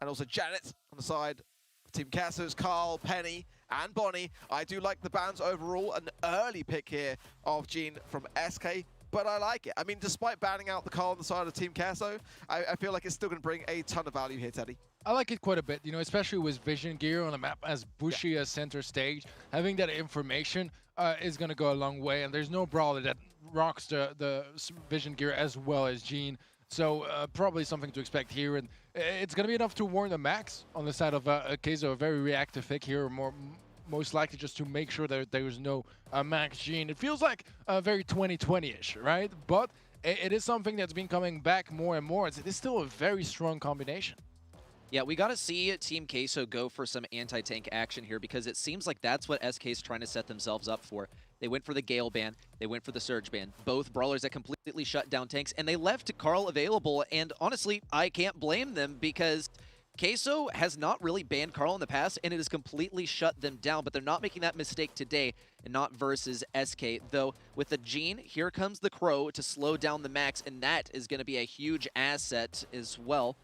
and also Janet on the side of Team Queso's Carl, Penny, and Bonnie. I do like the bans overall. An early pick here of Jean from SK, but I like it. I mean, despite banning out the Carl on the side of Team Queso, I feel like it's still going to bring a ton of value here, Teddy. I like it quite a bit, you know, especially with vision gear on a map as bushy as center stage. Having that information is going to go a long way, and there's no brawler that rocks the vision gear as well as Jean. So probably something to expect here, and it's going to be enough to warn the Max on the side of Queso, a very reactive pick here, most likely just to make sure that there's no Max Jean. It feels like very 2020-ish, right? But it is something that's been coming back more and more. It is still a very strong combination. Yeah, we got to see Team Queso go for some anti-tank action here, because it seems like that's what SK is trying to set themselves up for. They went for the Gale ban, they went for the Surge ban, both brawlers that completely shut down tanks, and they left Carl available, and honestly, I can't blame them, because Queso has not really banned Carl in the past, and it has completely shut them down, but they're not making that mistake today, and not versus SK. Though, with the Jean, here comes the Crow to slow down the Max, and that is going to be a huge asset as well.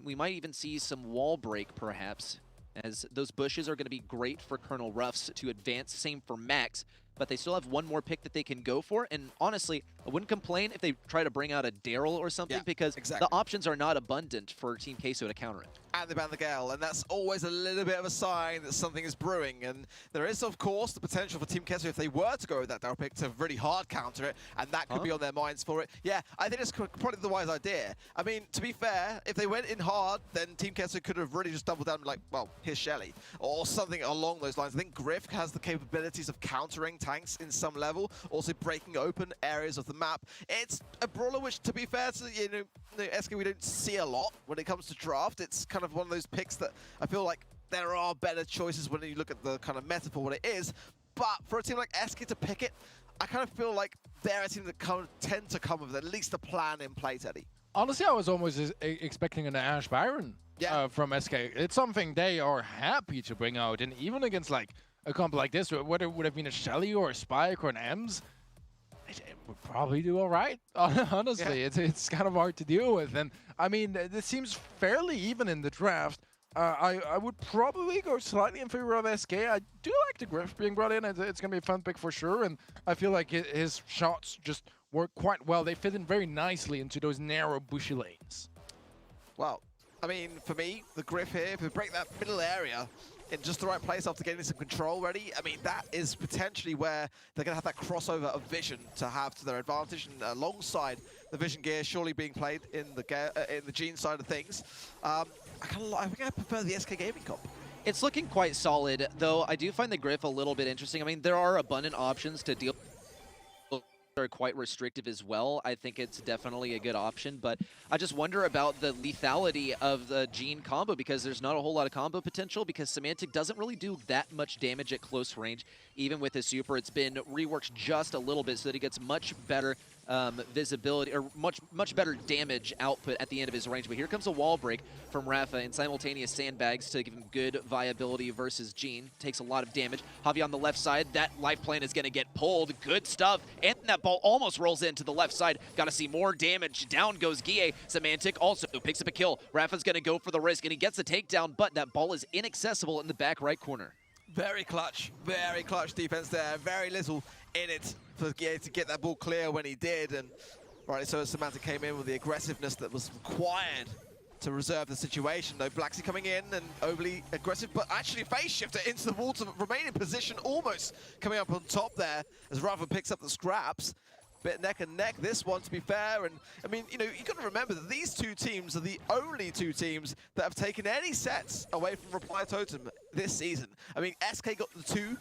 We might even see some wall break, perhaps, as those bushes are going to be great for Colonel Ruffs to advance. Same for Max, but they still have one more pick that they can go for. And honestly, I wouldn't complain if they try to bring out a Daryl or something, because the options are not abundant for Team Queso to counter it. And they ban the Gale, and that's always a little bit of a sign that something is brewing. And there is, of course, the potential for Team Queso, if they were to go with that Daryl pick, to really hard counter it, and that could be on their minds for it. Yeah, I think it's probably the wise idea. I mean, to be fair, if they went in hard, then Team Queso could have really just doubled down, like, well, here's Shelly, or something along those lines. I think Griff has the capabilities of countering tanks in some level, also breaking open areas of the map. It's a brawler which, to be fair to SK, we don't see a lot when it comes to draft. It's kind of one of those picks that I feel like there are better choices when you look at the kind of meta for what it is. but for a team like SK to pick it, I kind of feel like they're a team that tend to come with at least a plan in play, Teddy. Honestly, I was almost expecting an Ash Byron from SK. It's something they are happy to bring out, and even against like a comp like this, whether it would have been a Shelly or a Spike or an Ems, it would probably do all right. Honestly, it's kind of hard to deal with, and I mean, this seems fairly even in the draft. I would probably go slightly in favor of SK. I do like the Griff being brought in. It's going to be a fun pick for sure, and I feel like his shots just work quite well. They fit in very nicely into those narrow, bushy lanes. Well, I mean, for me, the Griff here, if we break that middle area in just the right place after getting some control ready, I mean, that is potentially where they're going to have that crossover of vision to have to their advantage, and alongside the vision gear surely being played in the Gene side of things. I think I prefer the SK Gaming comp. It's looking quite solid, though I do find the Griff a little bit interesting. I mean, there are abundant options to deal with. Are quite restrictive as well. I think it's definitely a good option, but I just wonder about the lethality of the Gene combo, because there's not a whole lot of combo potential, because Semantic doesn't really do that much damage at close range. Even with his super, it's been reworked just a little bit so that he gets much better visibility, or much better damage output at the end of his range. But here comes a wall break from Rafa and simultaneous sandbags to give him good viability versus Gene. Takes a lot of damage. Javi on the left side, that life plan is going to get pulled. Good stuff. And that ball almost rolls into the left side. Got to see more damage. Down goes Guille. Semantic also picks up a kill. Rafa's going to go for the risk, and he gets the takedown, but that ball is inaccessible in the back right corner. Very clutch defense there. Very little in it for Guille to get that ball clear when he did. And right, so Semantic came in with the aggressiveness that was required to reserve the situation, though. Blacksy coming in and overly aggressive, but actually phase shifter into the wall to remain in position, almost coming up on top there as Rafa picks up the scraps. Bit neck and neck this one, to be fair. And I mean, you know, you got to remember that these two teams are the only two teams that have taken any sets away from Reply Totem this season. I mean, SK got the 2,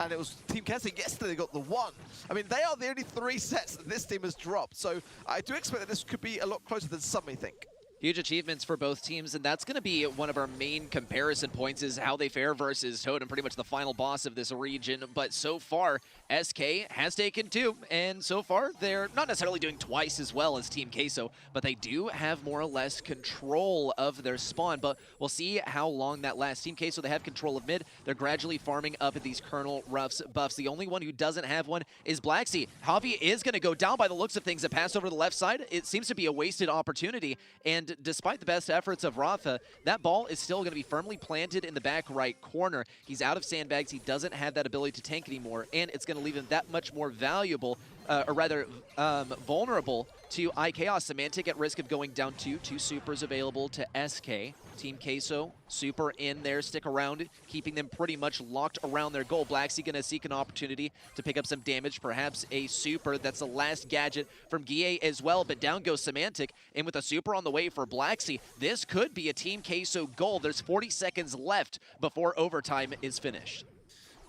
and it was Team Kessing yesterday got the 1. I mean, they are the only 3 sets that this team has dropped. So I do expect that this could be a lot closer than some may think. Huge achievements for both teams, and that's going to be one of our main comparison points, is how they fare versus Totem, pretty much the final boss of this region. But so far, SK has taken 2, and so far they're not necessarily doing twice as well as Team Queso, but they do have more or less control of their spawn. But we'll see how long that lasts. Team Queso, they have control of mid. They're gradually farming up at these Colonel Ruffs buffs. The only one who doesn't have one is Blacksy. Javi is going to go down by the looks of things. A pass over to the left side. It seems to be a wasted opportunity, and despite the best efforts of Rafa, that ball is still going to be firmly planted in the back right corner. He's out of sandbags. He doesn't have that ability to tank anymore, and it's going to leave him that much more valuable, or rather vulnerable to iChaos. Semantic at risk of going down 2 supers available to SK. Team Queso, super in there, stick around, keeping them pretty much locked around their goal. Blacksy gonna seek an opportunity to pick up some damage, perhaps a super. That's the last gadget from Guille as well, but down goes Semantic, and with a super on the way for Blacksy, this could be a Team Queso goal. There's 40 seconds left before overtime is finished.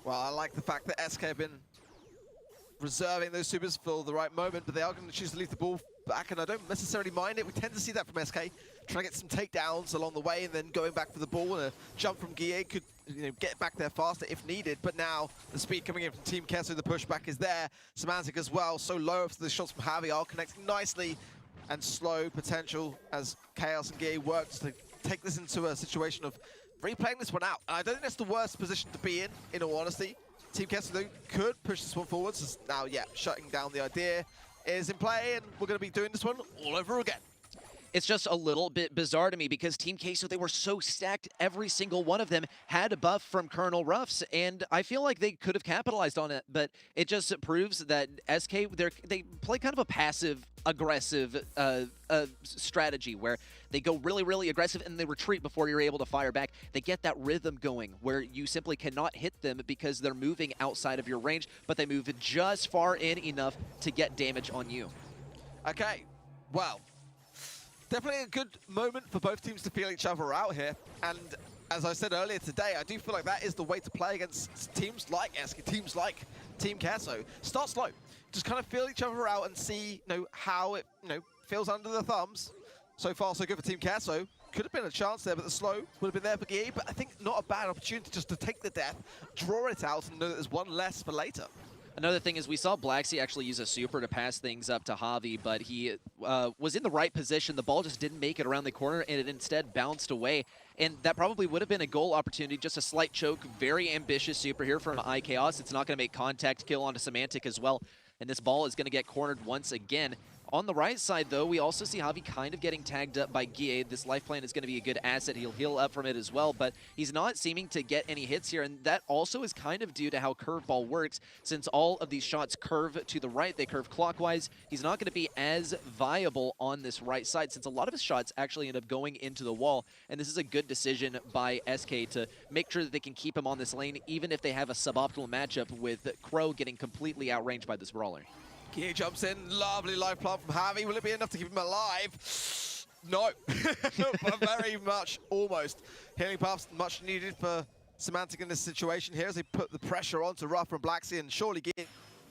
Well, I like the fact that SK have been reserving those supers for the right moment, but they are going to choose to leave the ball back, and I don't necessarily mind it. We tend to see that from SK, trying to get some takedowns along the way and then going back for the ball, and a jump from Guille could, you know, get back there faster if needed. But now the speed coming in from Team Kesso, the pushback is there. Semantic as well, so low after the shots from Javi are connecting nicely, and slow potential as Chaos and Guille work to take this into a situation of replaying this one out. And I don't think that's the worst position to be in all honesty. Team Kessler could push this one forwards. So now, yeah, shutting down the idea is in play, and we're going to be doing this one all over again. It's just a little bit bizarre to me because Team Queso, they were so stacked. Every single one of them had a buff from Colonel Ruffs, and I feel like they could have capitalized on it, but it just proves that SK, they play kind of a passive-aggressive strategy where they go really, really aggressive and they retreat before you're able to fire back. They get that rhythm going where you simply cannot hit them because they're moving outside of your range, but they move just far in enough to get damage on you. Okay, well, definitely a good moment for both teams to feel each other out here. And as I said earlier today, I do feel like that is the way to play against teams like SK, teams like Team Queso. Start slow. Just kind of feel each other out and see, how it, feels under the thumbs. So far, so good for Team Casso. Could have been a chance there, but the slow would have been there for GA. But I think not a bad opportunity just to take the death, draw it out, and know that there's one less for later. Another thing is we saw Blacksea actually use a super to pass things up to Javi, but he was in the right position. The ball just didn't make it around the corner, and it instead bounced away. And that probably would have been a goal opportunity, just a slight choke. Very ambitious super here from iChaos. It's not going to make contact, kill onto Semantic as well. And this ball is going to get cornered once again. On the right side, though, we also see Javi kind of getting tagged up by Guille. This life plan is going to be a good asset. He'll heal up from it as well, but he's not seeming to get any hits here, and that also is kind of due to how curveball works. Since all of these shots curve to the right, they curve clockwise, he's not going to be as viable on this right side, since a lot of his shots actually end up going into the wall, and this is a good decision by SK to make sure that they can keep him on this lane, even if they have a suboptimal matchup with Crow getting completely outranged by this brawler. Kia jumps in, lovely life plant from Javi. Will it be enough to keep him alive? No, but very much, almost. Healing paths much needed for Semantic in this situation here as they put the pressure onto Ruff and Blacksea, and surely get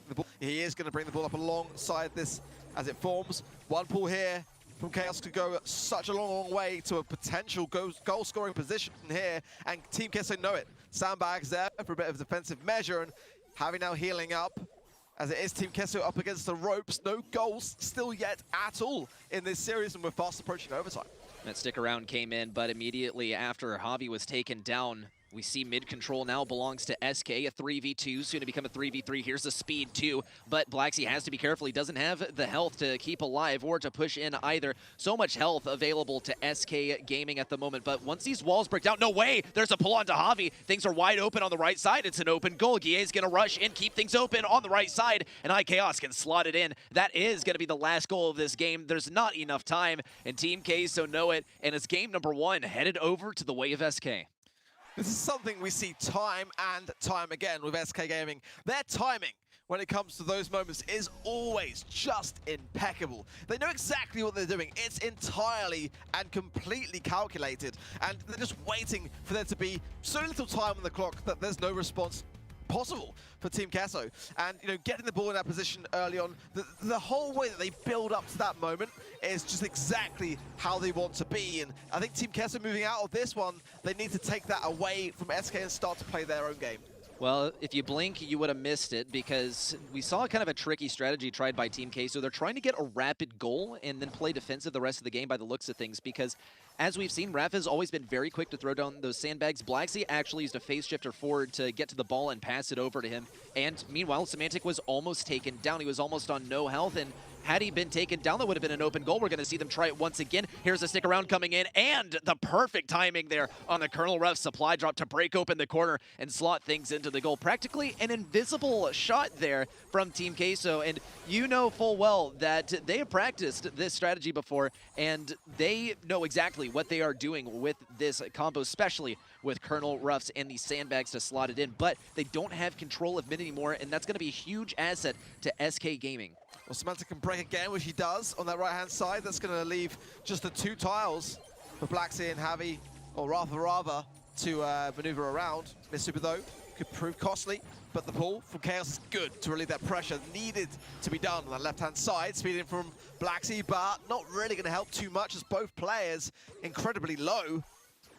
the ball. He is going to bring the ball up alongside this as it forms. One pull here from Chaos could go such a long way to a potential goal-scoring position here, and Team Kesso know it. Sandbags there for a bit of defensive measure, and Javi now healing up. As it is Team Kesso up against the ropes. No goals still yet at all in this series, and we're fast approaching overtime. That stick around came in, but immediately after Javi was taken down, we see mid-control now belongs to SK, a 3v2, soon to become a 3v3. Here's the speed too, but Blacksea has to be careful. He doesn't have the health to keep alive or to push in either. So much health available to SK Gaming at the moment, but once these walls break down, no way! There's a pull onto Javi. Things are wide open on the right side. It's an open goal. Guille's gonna rush in, keep things open on the right side, and iChaos can slot it in. That is gonna be the last goal of this game. There's not enough time, and Team Queso know it, and it's game number 1 headed over to the way of SK. This is something we see time and time again with SK Gaming. Their timing when it comes to those moments is always just impeccable. They know exactly what they're doing. It's entirely and completely calculated, and they're just waiting for there to be so little time on the clock that there's no response possible for Team Casso. And, you know, getting the ball in that position early on, the whole way that they build up to that moment is just exactly how they want to be. And I think Team Casso moving out of this one, they need to take that away from SK and start to play their own game. Well, if you blink, you would have missed it, because we saw kind of a tricky strategy tried by Team K. So they're trying to get a rapid goal and then play defensive the rest of the game by the looks of things, because as we've seen, Raph has always been very quick to throw down those sandbags. Blacksea actually used a phase shifter forward to get to the ball and pass it over to him. And meanwhile, Semantic was almost taken down. He was almost on no health, and had he been taken down, that would have been an open goal. We're going to see them try it once again. Here's a stick around coming in, and the perfect timing there on the Colonel Ref supply drop to break open the corner and slot things into the goal. Practically an invisible shot there from Team Queso, and you know full well that they have practiced this strategy before, and they know exactly what they are doing with this combo, especially with Colonel Ruffs and these sandbags to slot it in, but they don't have control of mid anymore, and that's going to be a huge asset to SK Gaming. Well, Semantic can break again, which he does on that right-hand side. That's going to leave just the 2 tiles for Blacksea and Javi, or rather, to maneuver around. Miss Super, though, could prove costly, but the pull from Chaos is good to relieve that pressure needed to be done on that left-hand side. Speeding from Blacksea, but not really going to help too much as both players incredibly low.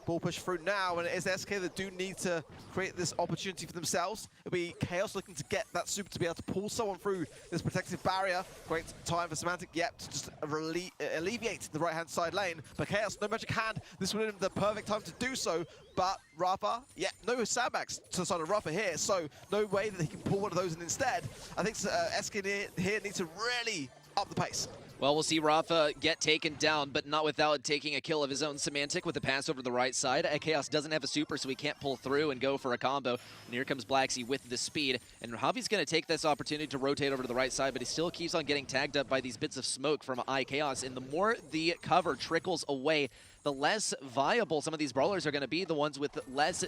Ball push through now, and it is SK that do need to create this opportunity for themselves. It'll be Chaos looking to get that super to be able to pull someone through this protective barrier. Great time for Semantic, yep, to just alleviate the right-hand side lane. But Chaos, no magic hand. This would have been the perfect time to do so. But Rafa, yeah, no sandbags to the side of Rafa here, so no way that he can pull one of those in instead. I think SK here needs to really up the pace. Well, we'll see Rafa get taken down, but not without taking a kill of his own. Semantic with a pass over to the right side. Chaos doesn't have a super, so he can't pull through and go for a combo. And here comes Blacksea with the speed. And Javi's going to take this opportunity to rotate over to the right side, but he still keeps on getting tagged up by these bits of smoke from iChaos. And the more the cover trickles away, the less viable some of these brawlers are going to be, the ones with less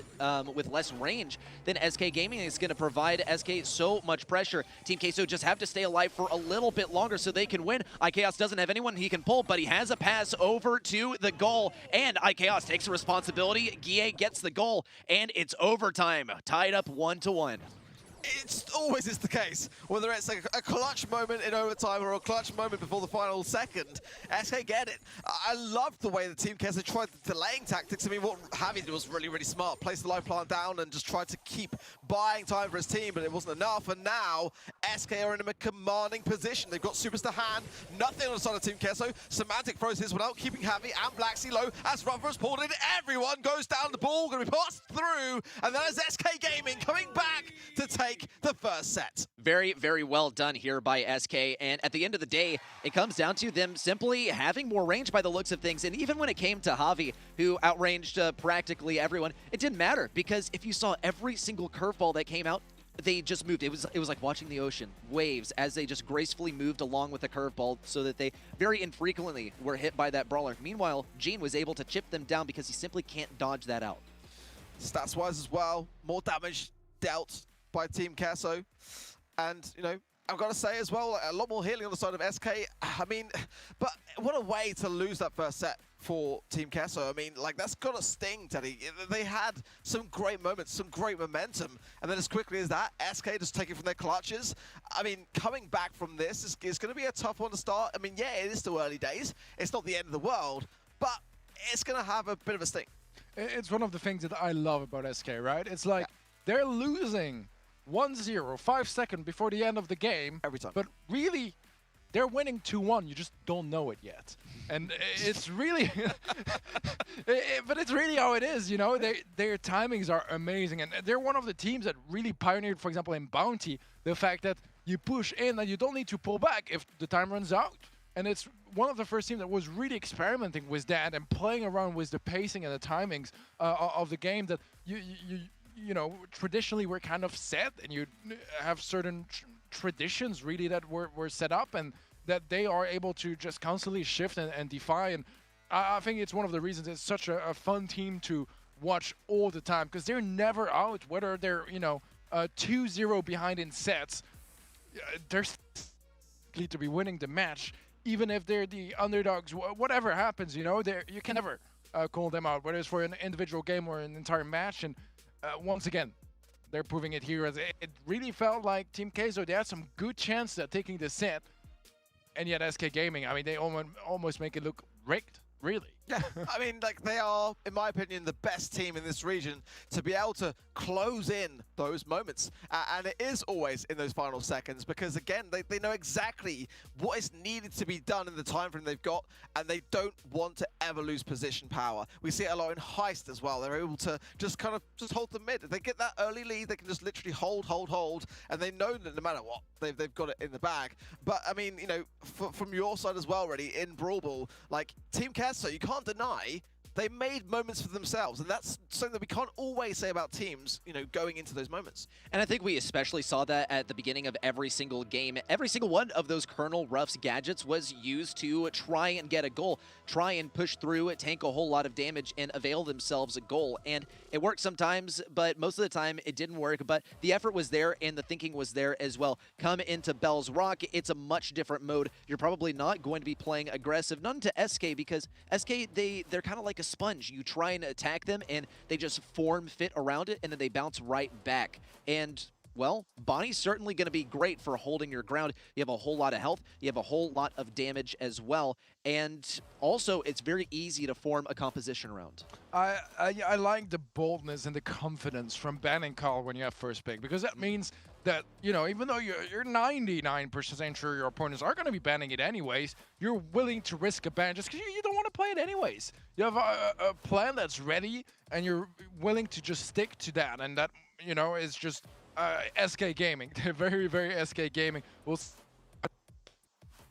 range. Then SK Gaming is going to provide SK so much pressure. Team Queso just have to stay alive for a little bit longer so they can win. iChaos doesn't have anyone he can pull, but he has a pass over to the goal, and iChaos takes the responsibility. Guille gets the goal, and it's overtime, tied up 1-1. It's always is the case, whether it's like a clutch moment in overtime or a clutch moment before the final second. SK get it. I loved the way the Team Kesa tried the delaying tactics. I mean, what Javi did was really, really smart. Placed the live plant down and just tried to keep buying time for his team, but it wasn't enough. And now SK are in a commanding position. They've got Superstar hand, nothing on the side of Team Keso. Semantic throws his one out, keeping Javi and Blacksea low as Rutherford's pulled in. Everyone goes down the ball, going to be passed through, and then as SK Gaming coming back to take the first set. Very, very well done here by SK, and at the end of the day, it comes down to them simply having more range by the looks of things, and even when it came to Javi, who outranged practically everyone, it didn't matter, because if you saw every single curveball that came out, they just moved. It was like watching the ocean, waves, as they just gracefully moved along with the curveball so that they very infrequently were hit by that brawler. Meanwhile, Gene was able to chip them down because he simply can't dodge that out. Stats-wise as well, more damage dealt by Team Keso. And, you know, I've got to say as well, a lot more healing on the side of SK. I mean, but what a way to lose that first set for Team Keso. I mean, like, that's got to sting, Teddy. They had some great moments, some great momentum, and then as quickly as that, SK just take it from their clutches. I mean, coming back from this is going to be a tough one to start. I mean, yeah, it is still early days. It's not the end of the world, but it's going to have a bit of a sting. It's one of the things that I love about SK, right? It's like they're losing 1-0, 5 seconds before the end of the game. Every time. But really, they're winning 2-1. You just don't know it yet. And it's really... but it's really how it is, you know? Their timings are amazing. And they're one of the teams that really pioneered, for example, in Bounty, the fact that you push in and you don't need to pull back if the time runs out. And it's one of the first teams that was really experimenting with that and playing around with the pacing and the timings of the game that you know, traditionally we're kind of set, and you have certain traditions really that were set up, and that they are able to just constantly shift and defy. And I think it's one of the reasons it's such a fun team to watch all the time, because they're never out, whether they're, you know, 2-0 behind in sets, they're likely to be winning the match, even if they're the underdogs. Whatever happens, you know, you can never call them out, whether it's for an individual game or an entire match. And once again, they're proving it here. As it really felt like Team Keso, they had some good chance at taking the set, and yet SK Gaming, I mean, they almost make it look rigged, really. Yeah, I mean, like, they are, in my opinion, the best team in this region to be able to close in those moments. And it is always in those final seconds because, again, they know exactly what is needed to be done in the time frame they've got, and they don't want to ever lose position power. We see it a lot in Heist as well. They're able to just kind of just hold the mid. If they get that early lead, they can just literally hold, and they know that no matter what, they've got it in the bag. But, I mean, you know, from your side as well, already in Brawl Ball, like, Team Keso, you can't deny they made moments for themselves, and that's something that we can't always say about teams, you know, going into those moments. And I think we especially saw that at the beginning of every single game. Every single one of those Colonel Ruff's gadgets was used to try and get a goal, try and push through, tank a whole lot of damage, and avail themselves a goal. And it worked sometimes, but most of the time it didn't work. But the effort was there, and the thinking was there as well. Come into Bell's Rock, it's a much different mode. You're probably not going to be playing aggressive. None to SK, because SK, they're kind of like a sponge. You try and attack them, and they just form fit around it, and then they bounce right back. And, well, Bonnie's certainly going to be great for holding your ground. You have a whole lot of health. You have a whole lot of damage as well. And also, it's very easy to form a composition around. I like the boldness and the confidence from banning Carl when you have first pick, because that means that, you know, even though you're 99% sure your opponents are going to be banning it anyways, you're willing to risk a ban just because you don't want to play it anyways. You have a plan that's ready, and you're willing to just stick to that, and that, you know, is just SK Gaming. They're very, very SK Gaming. We'll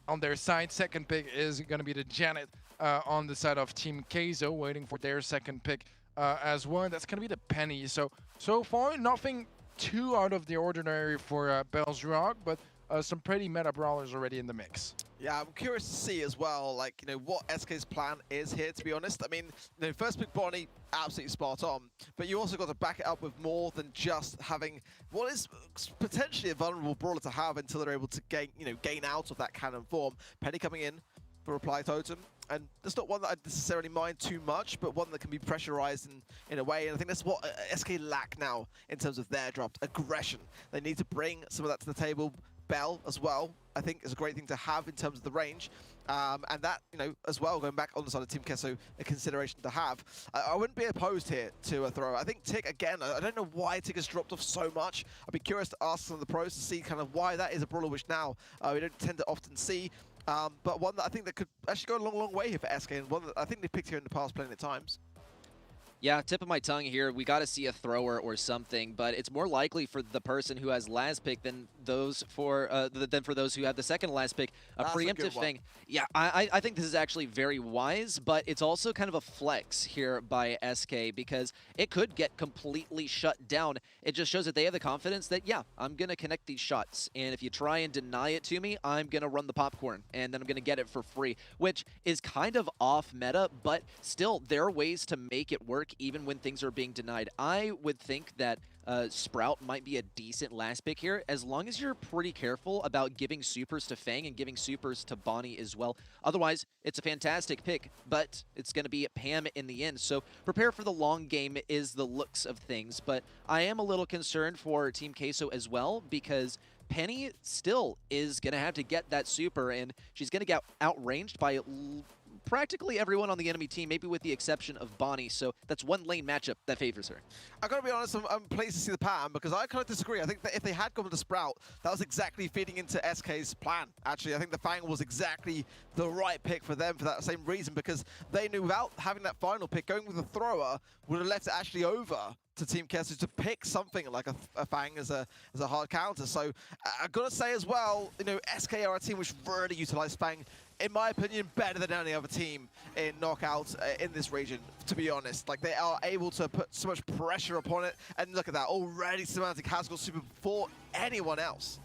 on their side, second pick is going to be the Janet on the side of Team Keso, waiting for their second pick as well. That's going to be the Penny. So far, nothing too out of the ordinary for Bell's Rock, but some pretty meta brawlers already in the mix. Yeah, I'm curious to see as well, like, you know, what SK's plan is here, to be honest. I mean, you know, first pick Bonnie, absolutely spot on, but you also got to back it up with more than just having what is potentially a vulnerable brawler to have until they're able to gain out of that cannon form. Penny coming in, for Reply Totem. And that's not one that I necessarily mind too much, but one that can be pressurized in a way. And I think that's what SK lack now in terms of their dropped aggression. They need to bring some of that to the table. Bell as well, I think, is a great thing to have in terms of the range. And that, you know, as well, going back on the side of Team Kesso, a consideration to have. I wouldn't be opposed here to a throw. I think Tick, again, I don't know why Tick has dropped off so much. I'd be curious to ask some of the pros to see kind of why that is a brawler, which now we don't tend to often see. But one that I think that could actually go a long, long way here for SK, and one that I think they picked here in the past plenty of times. Yeah, tip of my tongue here. We got to see a thrower or something, but it's more likely for the person who has last pick than those for those who have the second last pick. A preemptive thing. Yeah, I think this is actually very wise, but it's also kind of a flex here by SK because it could get completely shut down. It just shows that they have the confidence that, yeah, I'm going to connect these shots, and if you try and deny it to me, I'm going to run the popcorn, and then I'm going to get it for free, which is kind of off meta, but still, there are ways to make it work even when things are being denied. I would think that Sprout might be a decent last pick here, as long as you're pretty careful about giving supers to Fang and giving supers to Bonnie as well. Otherwise, it's a fantastic pick, but it's going to be Pam in the end. So prepare for the long game is the looks of things, but I am a little concerned for Team Queso as well, because Penny still is going to have to get that super, and she's going to get outranged by practically everyone on the enemy team, maybe with the exception of Bonnie. So that's one lane matchup that favors her. I gotta be honest, I'm pleased to see the pattern because I kind of disagree. I think that if they had gone to Sprout, that was exactly feeding into SK's plan. Actually, I think the Fang was exactly the right pick for them for that same reason, because they knew without having that final pick, going with the thrower would have left it actually over to Team Kesso to pick something like a Fang as a hard counter. So I've got to say as well, you know, SK are a team which really utilize Fang, in my opinion, better than any other team in knockouts in this region, to be honest. Like, they are able to put so much pressure upon it, and look at that, already Semantic has got super before anyone else.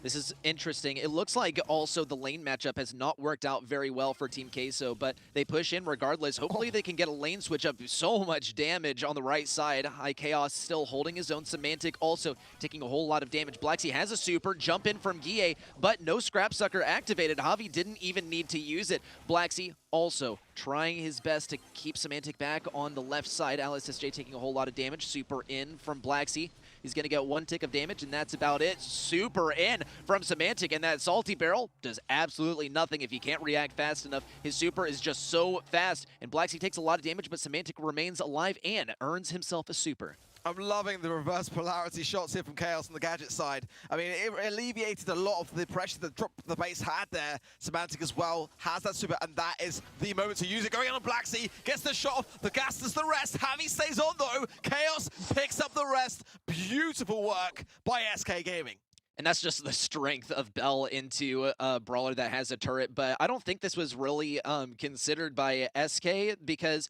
This is interesting. It looks like also the lane matchup has not worked out very well for Team Queso, but they push in regardless. Hopefully they can get a lane switch up. So much damage on the right side. High Chaos still holding his own. Semantic also taking a whole lot of damage. Blacksea has a super, jump in from Guille, but no Scrap Sucker activated. Javi didn't even need to use it. Blacksea also trying his best to keep Semantic back on the left side. LSSJ taking a whole lot of damage. Super in from Blacksea. He's going to get one tick of damage, and that's about it. Super in from Semantic, and that Salty Barrel does absolutely nothing if you can't react fast enough. His super is just so fast, and Blacksea takes a lot of damage, but Semantic remains alive and earns himself a super. I'm loving the reverse polarity shots here from Chaos on the Gadget side. I mean, it alleviated a lot of the pressure that the base had there. Semantic as well has that super, and that is the moment to use it. Going on Blacksea, gets the shot off, the gas does the rest. Javi stays on though. Chaos picks up the rest. Beautiful work by SK Gaming. And that's just the strength of Bell into a brawler that has a turret. But I don't think this was really considered by SK, because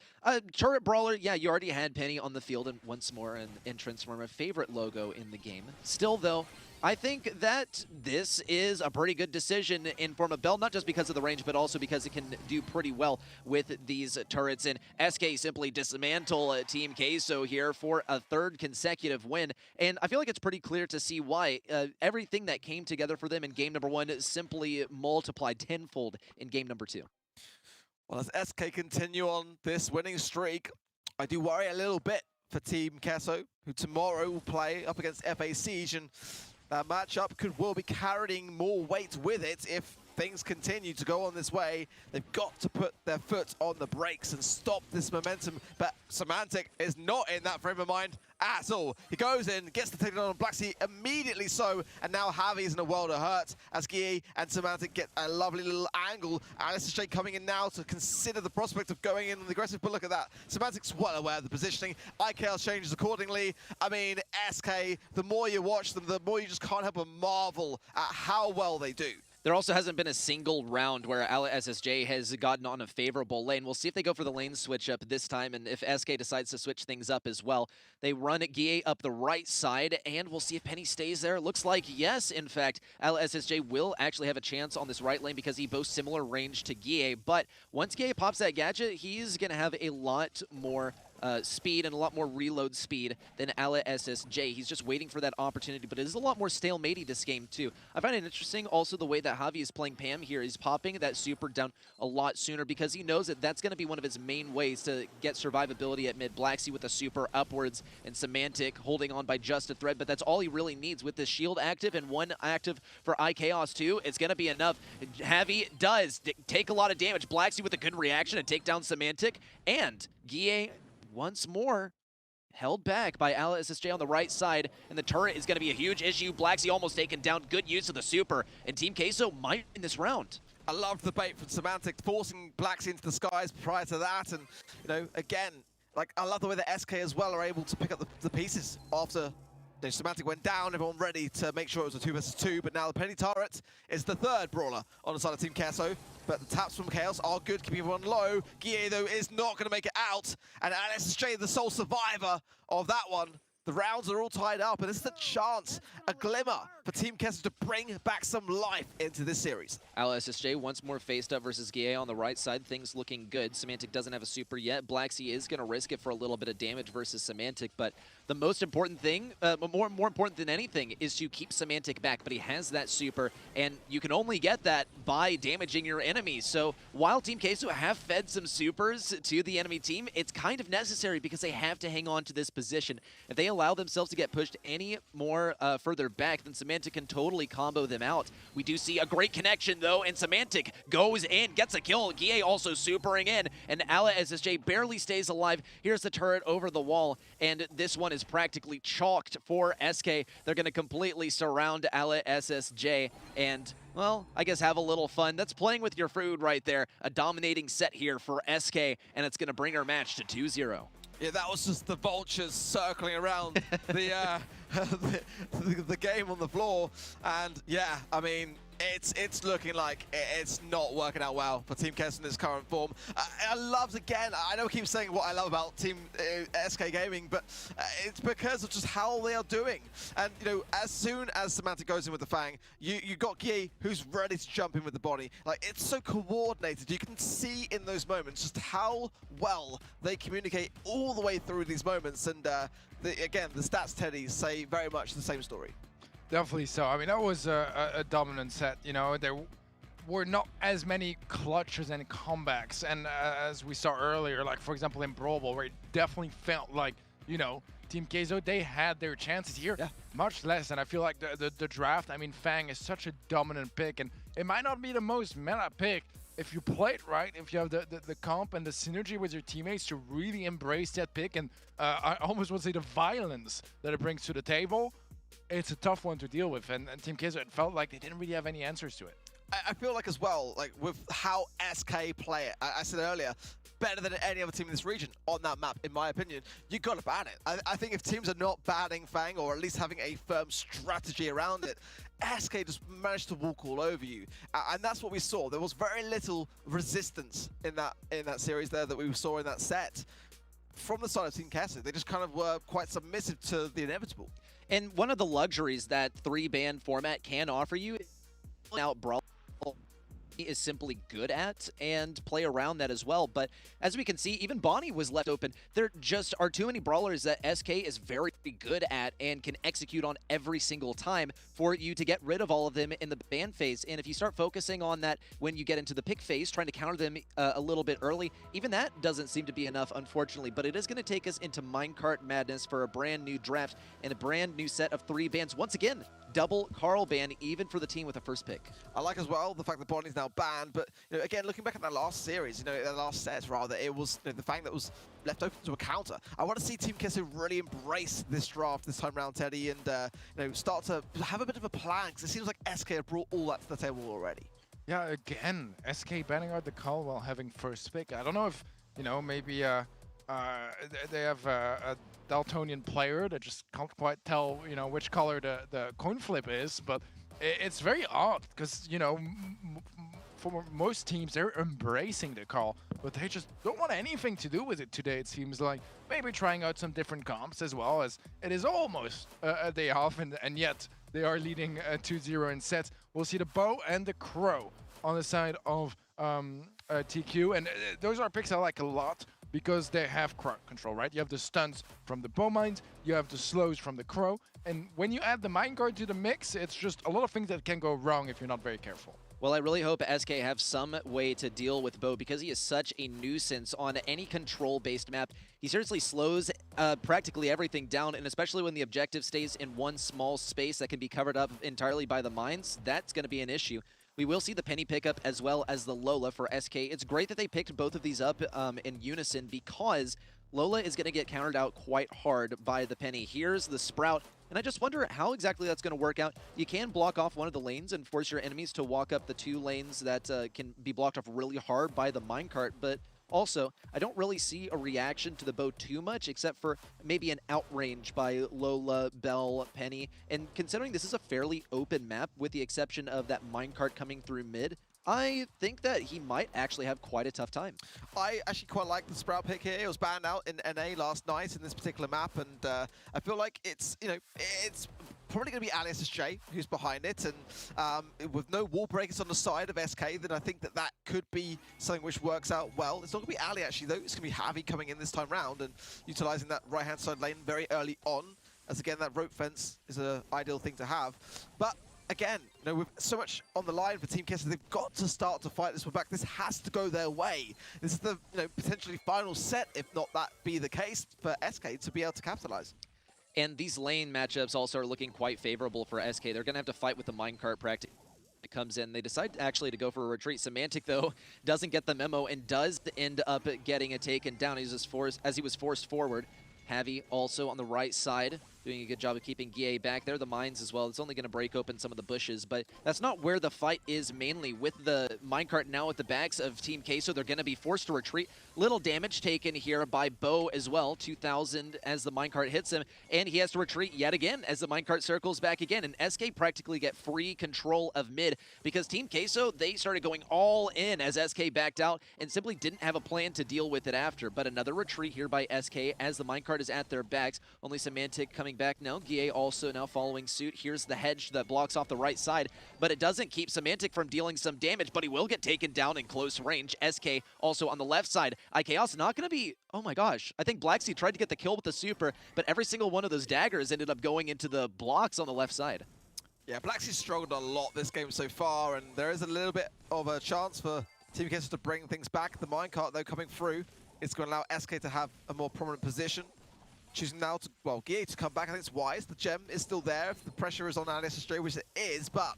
turret brawler, yeah, you already had Penny on the field, and once more an entrance from a favorite logo in the game. Still, though, I think that this is a pretty good decision in form of Bell, not just because of the range, but also because it can do pretty well with these turrets. And SK simply dismantle Team Queso here for a third consecutive win. And I feel like it's pretty clear to see why. Everything that came together for them in game number 1 simply multiplied tenfold in game number 2. Well, as SK continue on this winning streak, I do worry a little bit for Team Kesso, who tomorrow will play up against FA Siege, and that matchup will be carrying more weight with it if things continue to go on this way. They've got to put their foot on the brakes and stop this momentum, but Semantic is not in that frame of mind at all. He goes in, gets the takedown on Blacksea immediately so, and now Javi's in a world of hurt as Guille and Semantic get a lovely little angle. LSSJ coming in now to consider the prospect of going in on the aggressive, but look at that. Semantic's well aware of the positioning. IKL changes accordingly. I mean, SK, the more you watch them, the more you just can't help but marvel at how well they do. There also hasn't been a single round where LSSJ has gotten on a favorable lane. We'll see if they go for the lane switch up this time, and if SK decides to switch things up as well. They run Guille up the right side, and we'll see if Penny stays there. Looks like yes, in fact, LSSJ will actually have a chance on this right lane because he boasts similar range to Guille, but once Guille pops that gadget, he's going to have a lot more speed and a lot more reload speed than Ala SSJ. He's just waiting for that opportunity, but it is a lot more stalematey this game too. I find it interesting also the way that Javi is playing Pam here. He's popping that super down a lot sooner because he knows that that's going to be one of his main ways to get survivability at mid. Blacksea with a super upwards and Semantic holding on by just a thread, but that's all he really needs with this shield active and one active for iChaos too. It's going to be enough. Javi does take a lot of damage. Blacksea with a good reaction and take down Semantic, and Guille once more held back by Ala SSJ on the right side, and the turret is going to be a huge issue. Blacksea almost taken down. Good use of the super, and Team Queso might win this round. I loved the bait from Semantic, forcing Blacksea into the skies prior to that, and, you know, again, like, I love the way that SK as well are able to pick up the pieces after Semantic went down, everyone ready to make sure it was a 2 versus 2, but now the Penny Turret is the third brawler on the side of Team Queso, but the taps from Chaos are good, keeping everyone low. Guille, though, is not going to make it out, and SSJ, the sole survivor of that one. The rounds are all tied up, and this is a chance, a glimmer for Team Queso to bring back some life into this series. Ala SSJ once more faced up versus Guille on the right side. Things looking good. Semantic doesn't have a super yet. Blacksea is going to risk it for a little bit of damage versus Semantic, but the most important thing, more important than anything, is to keep Semantic back, but he has that super, and you can only get that by damaging your enemies. So while Team Queso have fed some supers to the enemy team, it's kind of necessary because they have to hang on to this position. If they allow themselves to get pushed any more further back, then Semantic can totally combo them out. We do see a great connection though, and Semantic goes in, gets a kill. Guille also supering in, and Ala SSJ barely stays alive. Here's the turret over the wall, and this one is practically chalked for SK. They're going to completely surround Ala SSJ, and well, I guess have a little fun. That's playing with your food right there. A dominating set here for SK, and it's going to bring our match to 2-0. Yeah, that was just the vultures circling around the game on the floor, and yeah, I mean, it's looking like it's not working out well for Team Queso in this current form. I loved, again, I know I keep saying what I love about Team SK Gaming, but it's because of just how they are doing. And, you know, as soon as Semantic goes in with the Fang, you got Guille who's ready to jump in with the body. Like, it's so coordinated. You can see in those moments just how well they communicate all the way through these moments. And again, the stats Teddy say very much the same story. Definitely so. I mean, that was a dominant set. You know, there were not as many clutches and comebacks. And as we saw earlier, like, for example, in Brawl Ball, where it definitely felt like, you know, Team Queso, they had their chances here. Yeah. Much less. And I feel like the draft, I mean, Fang is such a dominant pick. And it might not be the most meta pick if you play it right, if you have the comp and the synergy with your teammates to really embrace that pick. And I almost would say the violence that it brings to the table. It's a tough one to deal with, and Team Queso, it felt like they didn't really have any answers to it. I feel like as well, like with how SK play it, I said earlier, better than any other team in this region on that map, in my opinion. You got to ban it. I think if teams are not banning Fang, or at least having a firm strategy around it, SK just managed to walk all over you, and that's what we saw. There was very little resistance in that series there that we saw in that set from the side of Team Queso. They just kind of were quite submissive to the inevitable. And one of the luxuries that 3-ban format can offer you out Brawl is simply good at, and play around that as well. But as we can see, even Bonnie was left open. There just are too many brawlers that SK is very good at and can execute on every single time for you to get rid of all of them in the ban phase. And if you start focusing on that when you get into the pick phase, trying to counter them a little bit early, even that doesn't seem to be enough, unfortunately. But it is going to take us into minecart madness for a brand new draft and a brand new set of 3 bans. Once again, double Carl ban, even for the team with a first pick. I like as well the fact that Bonnie's now banned, but, you know, again, looking back at that last series, you know, that last set rather, it was, you know, the Fang that was left open to a counter. I want to see Team Queso really embrace this draft this time around, Teddy, and you know, start to have a bit of a plan, because it seems like SK have brought all that to the table already. Yeah, again, SK banning out the call while having first pick. I don't know if, you know, maybe they have a Daltonian player that just can't quite tell, you know, which color the coin flip is, but it's very odd because, you know, for most teams, they're embracing the call, but they just don't want anything to do with it today, it seems like. Maybe trying out some different comps as well, as it is almost a day off, and yet they are leading 2-0 in sets. We'll see the bow and the crow on the side of TQ, and those are picks I like a lot. because they have crowd control, right? You have the stunts from the bow mines, you have the slows from the crow, and when you add the minecart to the mix, it's just a lot of things that can go wrong if you're not very careful. Well, I really hope SK have some way to deal with Bo because he is such a nuisance on any control-based map. He seriously slows practically everything down, and especially when the objective stays in one small space that can be covered up entirely by the mines, that's going to be an issue. We will see the Penny pickup as well as the Lola for SK. It's great that they picked both of these up in unison because Lola is going to get countered out quite hard by the Penny. Here's the Sprout, and I just wonder how exactly that's going to work out. You can block off one of the lanes and force your enemies to walk up the 2 lanes that can be blocked off really hard by the minecart, but also, I don't really see a reaction to the bow too much, except for maybe an outrange by Lola, Bell, Penny. And considering this is a fairly open map, with the exception of that minecart coming through mid, I think that he might actually have quite a tough time. I actually quite like the Sprout pick here. It was banned out in NA last night in this particular map, and I feel like it's, you know, it's probably going to be Alias SJ who's behind it, and with no wall breakers on the side of SK, then I think that that could be something which works out well. It's not going to be Ali actually though, it's going to be Javi coming in this time round and utilizing that right-hand side lane very early on, as again that rope fence is an ideal thing to have. But again, you know, with so much on the line for Team Kessler, they've got to start to fight this one back. This has to go their way. This is the, you know, potentially final set, if not that be the case, for SK to be able to capitalize. And these lane matchups also are looking quite favorable for SK. They're going to have to fight with the minecart practice. It comes in. They decide actually to go for a retreat. Semantic, though, doesn't get the memo and does end up getting it taken down as he was forced forward. Javi also on the right side, doing a good job of keeping Guille back there. The mines as well. It's only going to break open some of the bushes, but that's not where the fight is mainly. With the minecart now at the backs of Team Queso, they're going to be forced to retreat. Little damage taken here by Bo as well. 2,000 as the minecart hits him, and he has to retreat yet again as the minecart circles back again. And SK practically get free control of mid because Team Queso, they started going all in as SK backed out and simply didn't have a plan to deal with it after. But another retreat here by SK as the minecart is at their backs. Only Semantic coming back now. Guille also now following suit. Here's the hedge that blocks off the right side, but it doesn't keep Semantic from dealing some damage, but he will get taken down in close range. SK also on the left side. IKAOS not going to be, oh my gosh, I think Black Sea tried to get the kill with the super, but every single one of those daggers ended up going into the blocks on the left side. Yeah, Black Sea struggled a lot this game so far, and there is a little bit of a chance for Team Kessler to bring things back. The minecart, though, coming through, it's going to allow SK to have a more prominent position. Choosing now to, well, Guille to come back, I think it's wise. The gem is still there if the pressure is on Alias SJ, which it is, but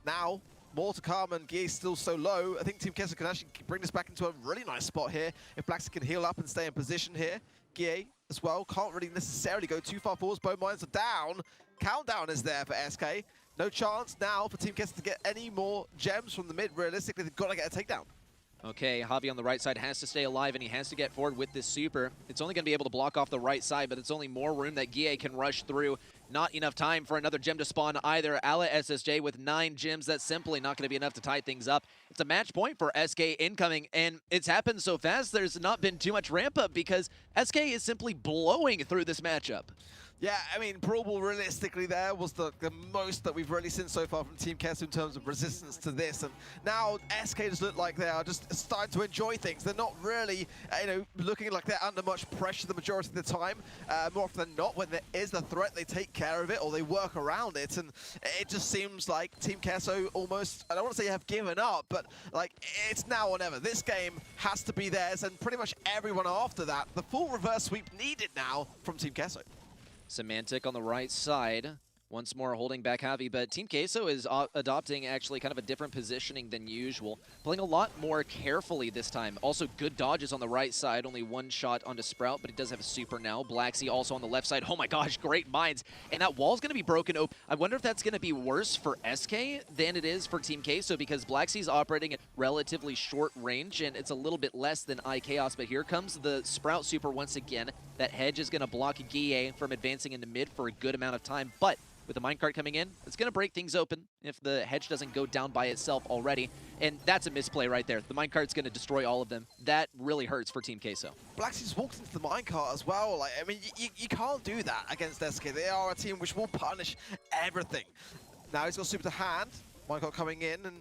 now more to come, and Guille's still so low. I think Team Kessler can actually bring this back into a really nice spot here. If Black Sea can heal up and stay in position here, Guille as well can't really necessarily go too far forwards. Bow mines are down. Countdown is there for SK. No chance now for Team Kessler to get any more gems from the mid. Realistically, they've got to get a takedown. Okay, Javi on the right side has to stay alive, and he has to get forward with this super. It's only going to be able to block off the right side, but it's only more room that Guille can rush through. Not enough time for another gem to spawn either. Ala SSJ with 9 gems, that's simply not going to be enough to tie things up. It's a match point for SK incoming, and it's happened so fast there's not been too much ramp up because SK is simply blowing through this matchup. Yeah, I mean, Brawl Ball realistically there was the most that we've really seen so far from Team Kessler in terms of resistance to this. And now SK just look like they are just starting to enjoy things. They're not really, you know, looking like they're under much pressure the majority of the time. More often than not, when there is a threat, they take care of it or they work around it. And it just seems like Team Kessler almost, I don't want to say have given up, but like it's now or never. This game has to be theirs, and pretty much everyone after that. The full reverse sweep needed now from Team Kessler. Semantic on the right side, once more holding back Javi, but Team Queso is adopting actually kind of a different positioning than usual, playing a lot more carefully this time. Also good dodges on the right side, only 1 shot onto Sprout, but he does have a super now. Black Sea also on the left side. Oh my gosh, great mines, and that wall's going to be broken open. I wonder if that's going to be worse for SK than it is for Team Queso, because Black Sea's operating at relatively short range, and it's a little bit less than IKAOS, but here comes the Sprout super once again. That hedge is going to block Guille from advancing into mid for a good amount of time, but with the minecart coming in, it's going to break things open if the hedge doesn't go down by itself already. And that's a misplay right there. The minecart's going to destroy all of them. That really hurts for Team Queso. Black Sea's walked into the minecart as well. Like, I mean, you can't do that against SK. They are a team which will punish everything. Now he's got super to hand. Minecart coming in, and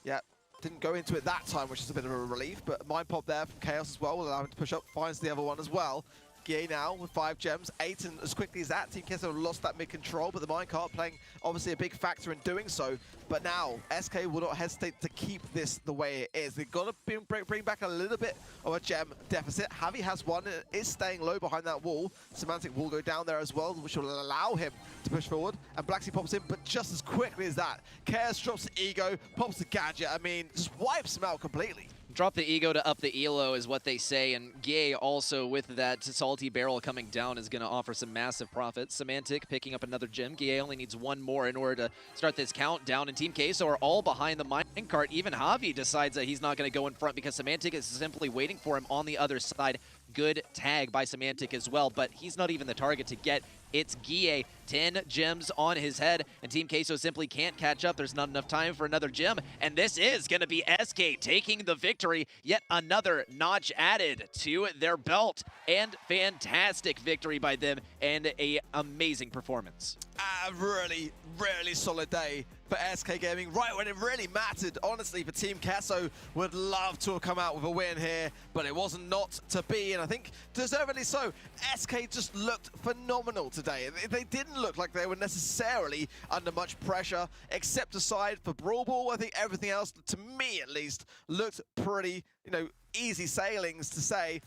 yeah, didn't go into it that time, which is a bit of a relief, but Mind Pop there from Chaos as well will allow him to push up, finds the other one as well. Gie now with 5 gems, 8, and as quickly as that, Team Queso lost that mid-control, but the minecart playing obviously a big factor in doing so. But now, SK will not hesitate to keep this the way it is. They've got to bring back a little bit of a gem deficit. Javi has one, and is staying low behind that wall. Semantic will go down there as well, which will allow him to push forward. And Blacksea pops in, but just as quickly as that, Chaos drops the ego, pops the gadget. I mean, just wipes him out completely. Drop the ego to up the elo is what they say, and Gie also with that salty barrel coming down is going to offer some massive profits. Semantic picking up another gem. Gie only needs 1 more in order to start this countdown, and Team Queso are all behind the minecart. Even Javi decides that he's not going to go in front because Semantic is simply waiting for him on the other side. Good tag by Semantic as well, but he's not even the target to get. It's Gie, 10 gems on his head, and Team Queso simply can't catch up. There's not enough time for another gem, and this is going to be SK taking the victory. Yet another notch added to their belt, and fantastic victory by them, and a amazing performance. A really, really solid day for SK Gaming, right when it really mattered. Honestly, for Team Queso, would love to have come out with a win here, but it wasn't not to be, and I think deservedly so. SK just looked phenomenal today. They didn't look like they were necessarily under much pressure, except aside for Brawl Ball. I think everything else, to me at least, looked pretty, easy sailings to say.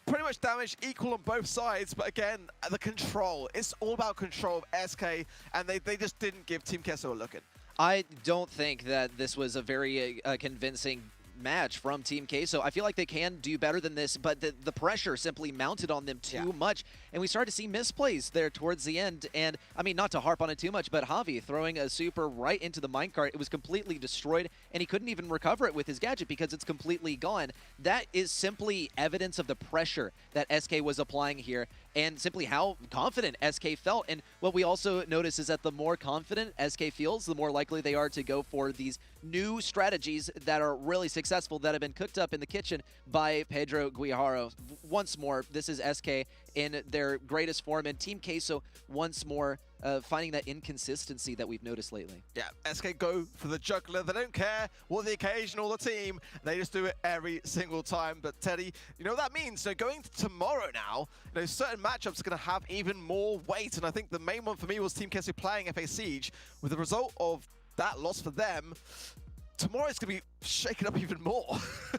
Pretty much damage equal on both sides, but again, the control. It's all about control of SK, and they just didn't give Team Queso a look in. I don't think that this was a very convincing match from Team Queso. I feel like they can do better than this, but the pressure simply mounted on them too much, and we started to see misplays there towards the end. And I mean, not to harp on it too much, but Javi throwing a super right into the minecart, it was completely destroyed, and he couldn't even recover it with his gadget because it's completely gone. That is simply evidence of the pressure that SK was applying here, and simply how confident SK felt. And what we also notice is that the more confident SK feels, the more likely they are to go for these new strategies that are really successful, that have been cooked up in the kitchen by Pedro Guijarro. Once more, this is SK in their greatest form, and Team Queso once more finding that inconsistency that we've noticed lately. Yeah, SK go for the juggler. They don't care what the occasion or the team. They just do it every single time. But Teddy, you know what that means? So going to tomorrow now, certain matchups are going to have even more weight. And I think the main one for me was Team Queso playing FA Siege. With the result of that loss for them, tomorrow it's going to be shaken up even more.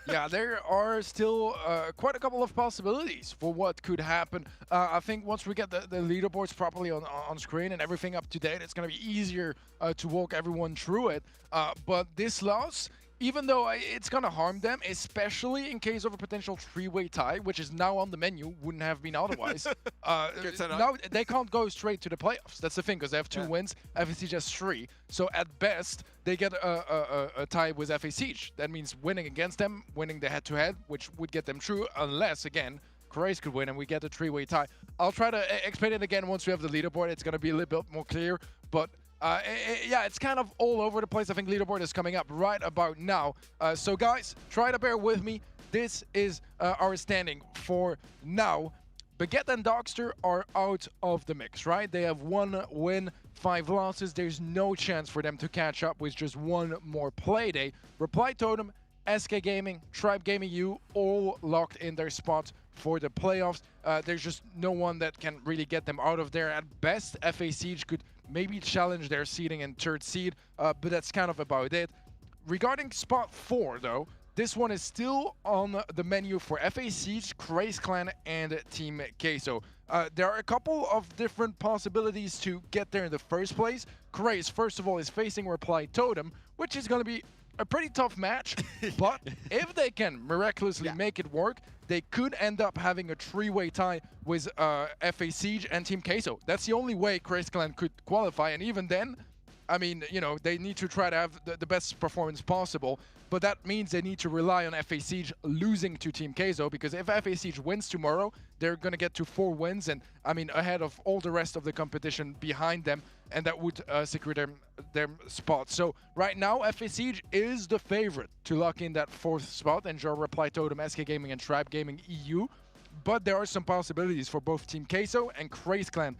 Yeah, there are still quite a couple of possibilities for what could happen. I think once we get the leaderboards properly on screen and everything up to date, it's going to be easier to walk everyone through it. But this loss, even though it's going to harm them, especially in case of a potential 3-way tie, which is now on the menu, wouldn't have been otherwise. Now they can't go straight to the playoffs. That's the thing, because they have 2 wins, FA Siege has 3. So at best, they get a tie with FA Siege. That means winning against them, winning the head-to-head, which would get them through, unless, again, Craze could win and we get a 3-way tie. I'll try to explain it again once we have the leaderboard. It's going to be a little bit more clear, but yeah, it's kind of all over the place. I think leaderboard is coming up right about now. So guys, try to bear with me. This is our standing for now. Baguette and Dogster are out of the mix, right? They have 1 win, 5 losses. There's no chance for them to catch up with just 1 more play day. Reply Totem, SK Gaming, Tribe Gaming U, all locked in their spot for the playoffs. There's just no one that can really get them out of there. At best, FA Siege could maybe challenge their seeding in 3rd seed, but that's kind of about it. Regarding spot 4, though, this one is still on the menu for FA Siege, Craze Clan, and Team Queso. There are a couple of different possibilities to get there in the first place. Craze, first of all, is facing Reply Totem, which is going to be a pretty tough match, but if they can miraculously make it work, they could end up having a 3-way tie with FA Siege and Team Queso. That's the only way Craze Clan could qualify, and even then, I mean, they need to try to have the best performance possible, but that means they need to rely on FA Siege losing to Team Queso, because if FA Siege wins tomorrow, they're going to get to 4 wins, and I mean, ahead of all the rest of the competition behind them, and that would secure their spot. So right now, FA Siege is the favorite to lock in that 4th spot and draw Reply Totem, SK Gaming, and Tribe Gaming EU. But there are some possibilities for both Team Queso and Craze Clan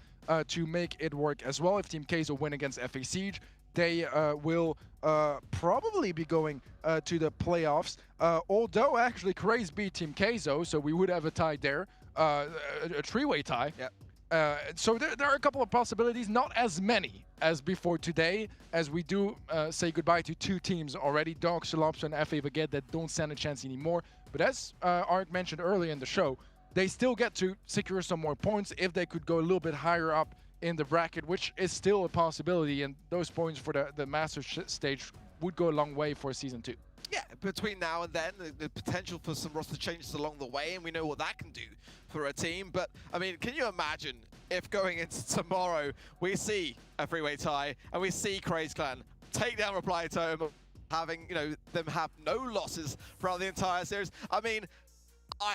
to make it work as well. If Team Queso win against FA Siege, they will probably be going to the playoffs. Although actually Craze beat Team Keizo, so we would have a tie there, a three-way tie. Yep. So there are a couple of possibilities, not as many as before today, as we do say goodbye to 2 teams already, Dog, Shalopso and FA Baguette, that don't stand a chance anymore. But as Art mentioned earlier in the show, they still get to secure some more points if they could go a little bit higher up in the bracket, which is still a possibility, and those points for the Masters stage would go a long way for Season 2. Yeah, between now and then, the potential for some roster changes along the way, and we know what that can do for a team. But, I mean, can you imagine if going into tomorrow, we see a three-way tie, and we see Craze Clan take down Reply Tome, having, you know, them have no losses throughout the entire series? I mean,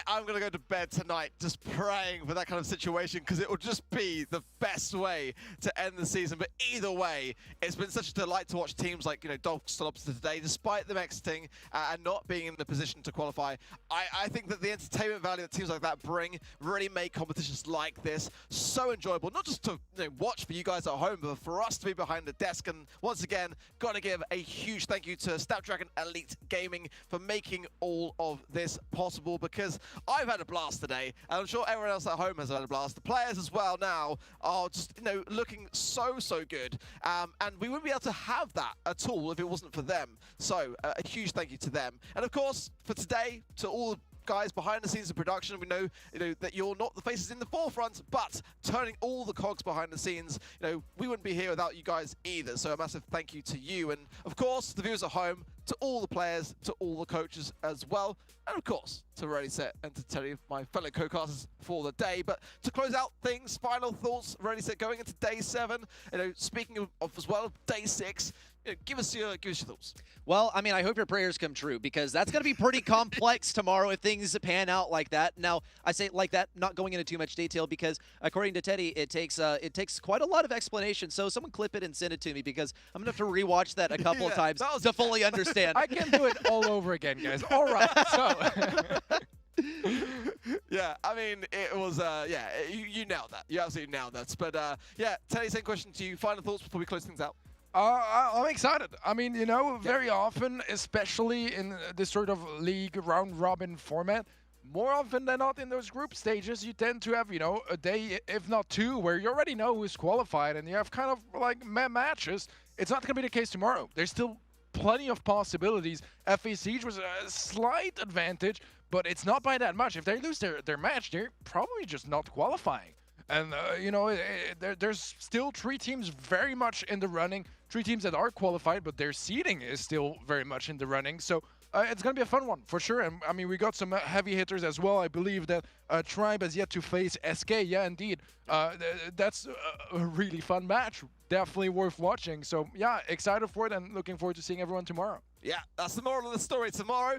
I'm going to go to bed tonight just praying for that kind of situation, because it will just be the best way to end the season. But either way, it's been such a delight to watch teams like, you know, Dog Lobster today, despite them exiting and not being in the position to qualify. I think that the entertainment value that teams like that bring really make competitions like this so enjoyable, not just to, you know, watch for you guys at home, but for us to be behind the desk. And once again, got to give a huge thank you to Snapdragon Elite Gaming for making all of this possible, because I've had a blast today, and I'm sure everyone else at home has had a blast. The players as well now are just, you know, looking so good, and we wouldn't be able to have that at all if it wasn't for them. So a huge thank you to them, and of course for today to all the guys behind the scenes of production. We know, you know, that you're not the faces in the forefront, but turning all the cogs behind the scenes, you know, we wouldn't be here without you guys either. So a massive thank you to you, and of course the viewers at home, to all the players, to all the coaches as well, and of course to Ready Set and to Teddy, my fellow co-casters for the day. But to close out things, final thoughts, Ready Set, going into day 7. You know, speaking of as well, day 6. You know, give us your thoughts. Well, I mean, I hope your prayers come true, because that's going to be pretty complex tomorrow if things pan out like that. Now, I say like that, not going into too much detail, because according to Teddy, it takes quite a lot of explanation. So someone clip it and send it to me, because I'm going to have to rewatch that a couple of times to fully understand. I can do it all over again, guys. All right, so. Yeah, I mean, it was, yeah, you nailed that. You absolutely nailed that. But, yeah, Teddy, same question to you. Final thoughts before we close things out? I'm excited. I mean, you know, very often, especially in this sort of league round-robin format, more often than not in those group stages, you tend to have, you know, a day, if not 2, where you already know who's qualified, and you have kind of like matches. It's not going to be the case tomorrow. There's still plenty of possibilities. FA Siege was a slight advantage, but it's not by that much. If they lose their match, they're probably just not qualifying. And, you know, there's still 3 teams very much in the running, 3 teams that are qualified, but their seeding is still very much in the running. So it's going to be a fun one, for sure. And, I mean, we got some heavy hitters as well. I believe that Tribe has yet to face SK. Yeah, indeed. That's a really fun match. Definitely worth watching. So, yeah, excited for it and looking forward to seeing everyone tomorrow. Yeah, that's the moral of the story. Tomorrow,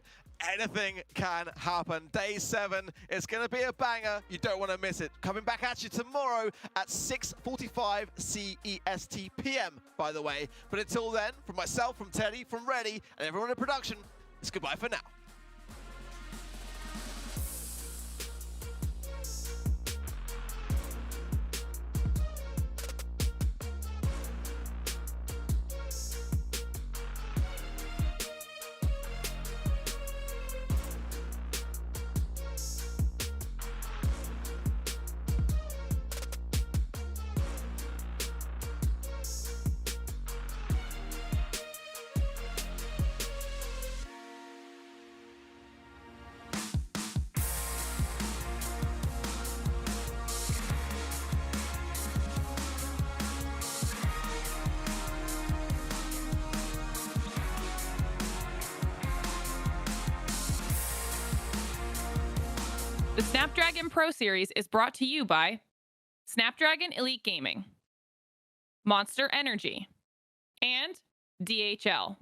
anything can happen. Day 7 is going to be a banger. You don't want to miss it. Coming back at you tomorrow at 6:45 CEST PM, by the way. But until then, from myself, from Teddy, from Ready, and everyone in production, it's goodbye for now. The Snapdragon Pro Series is brought to you by Snapdragon Elite Gaming, Monster Energy, and DHL.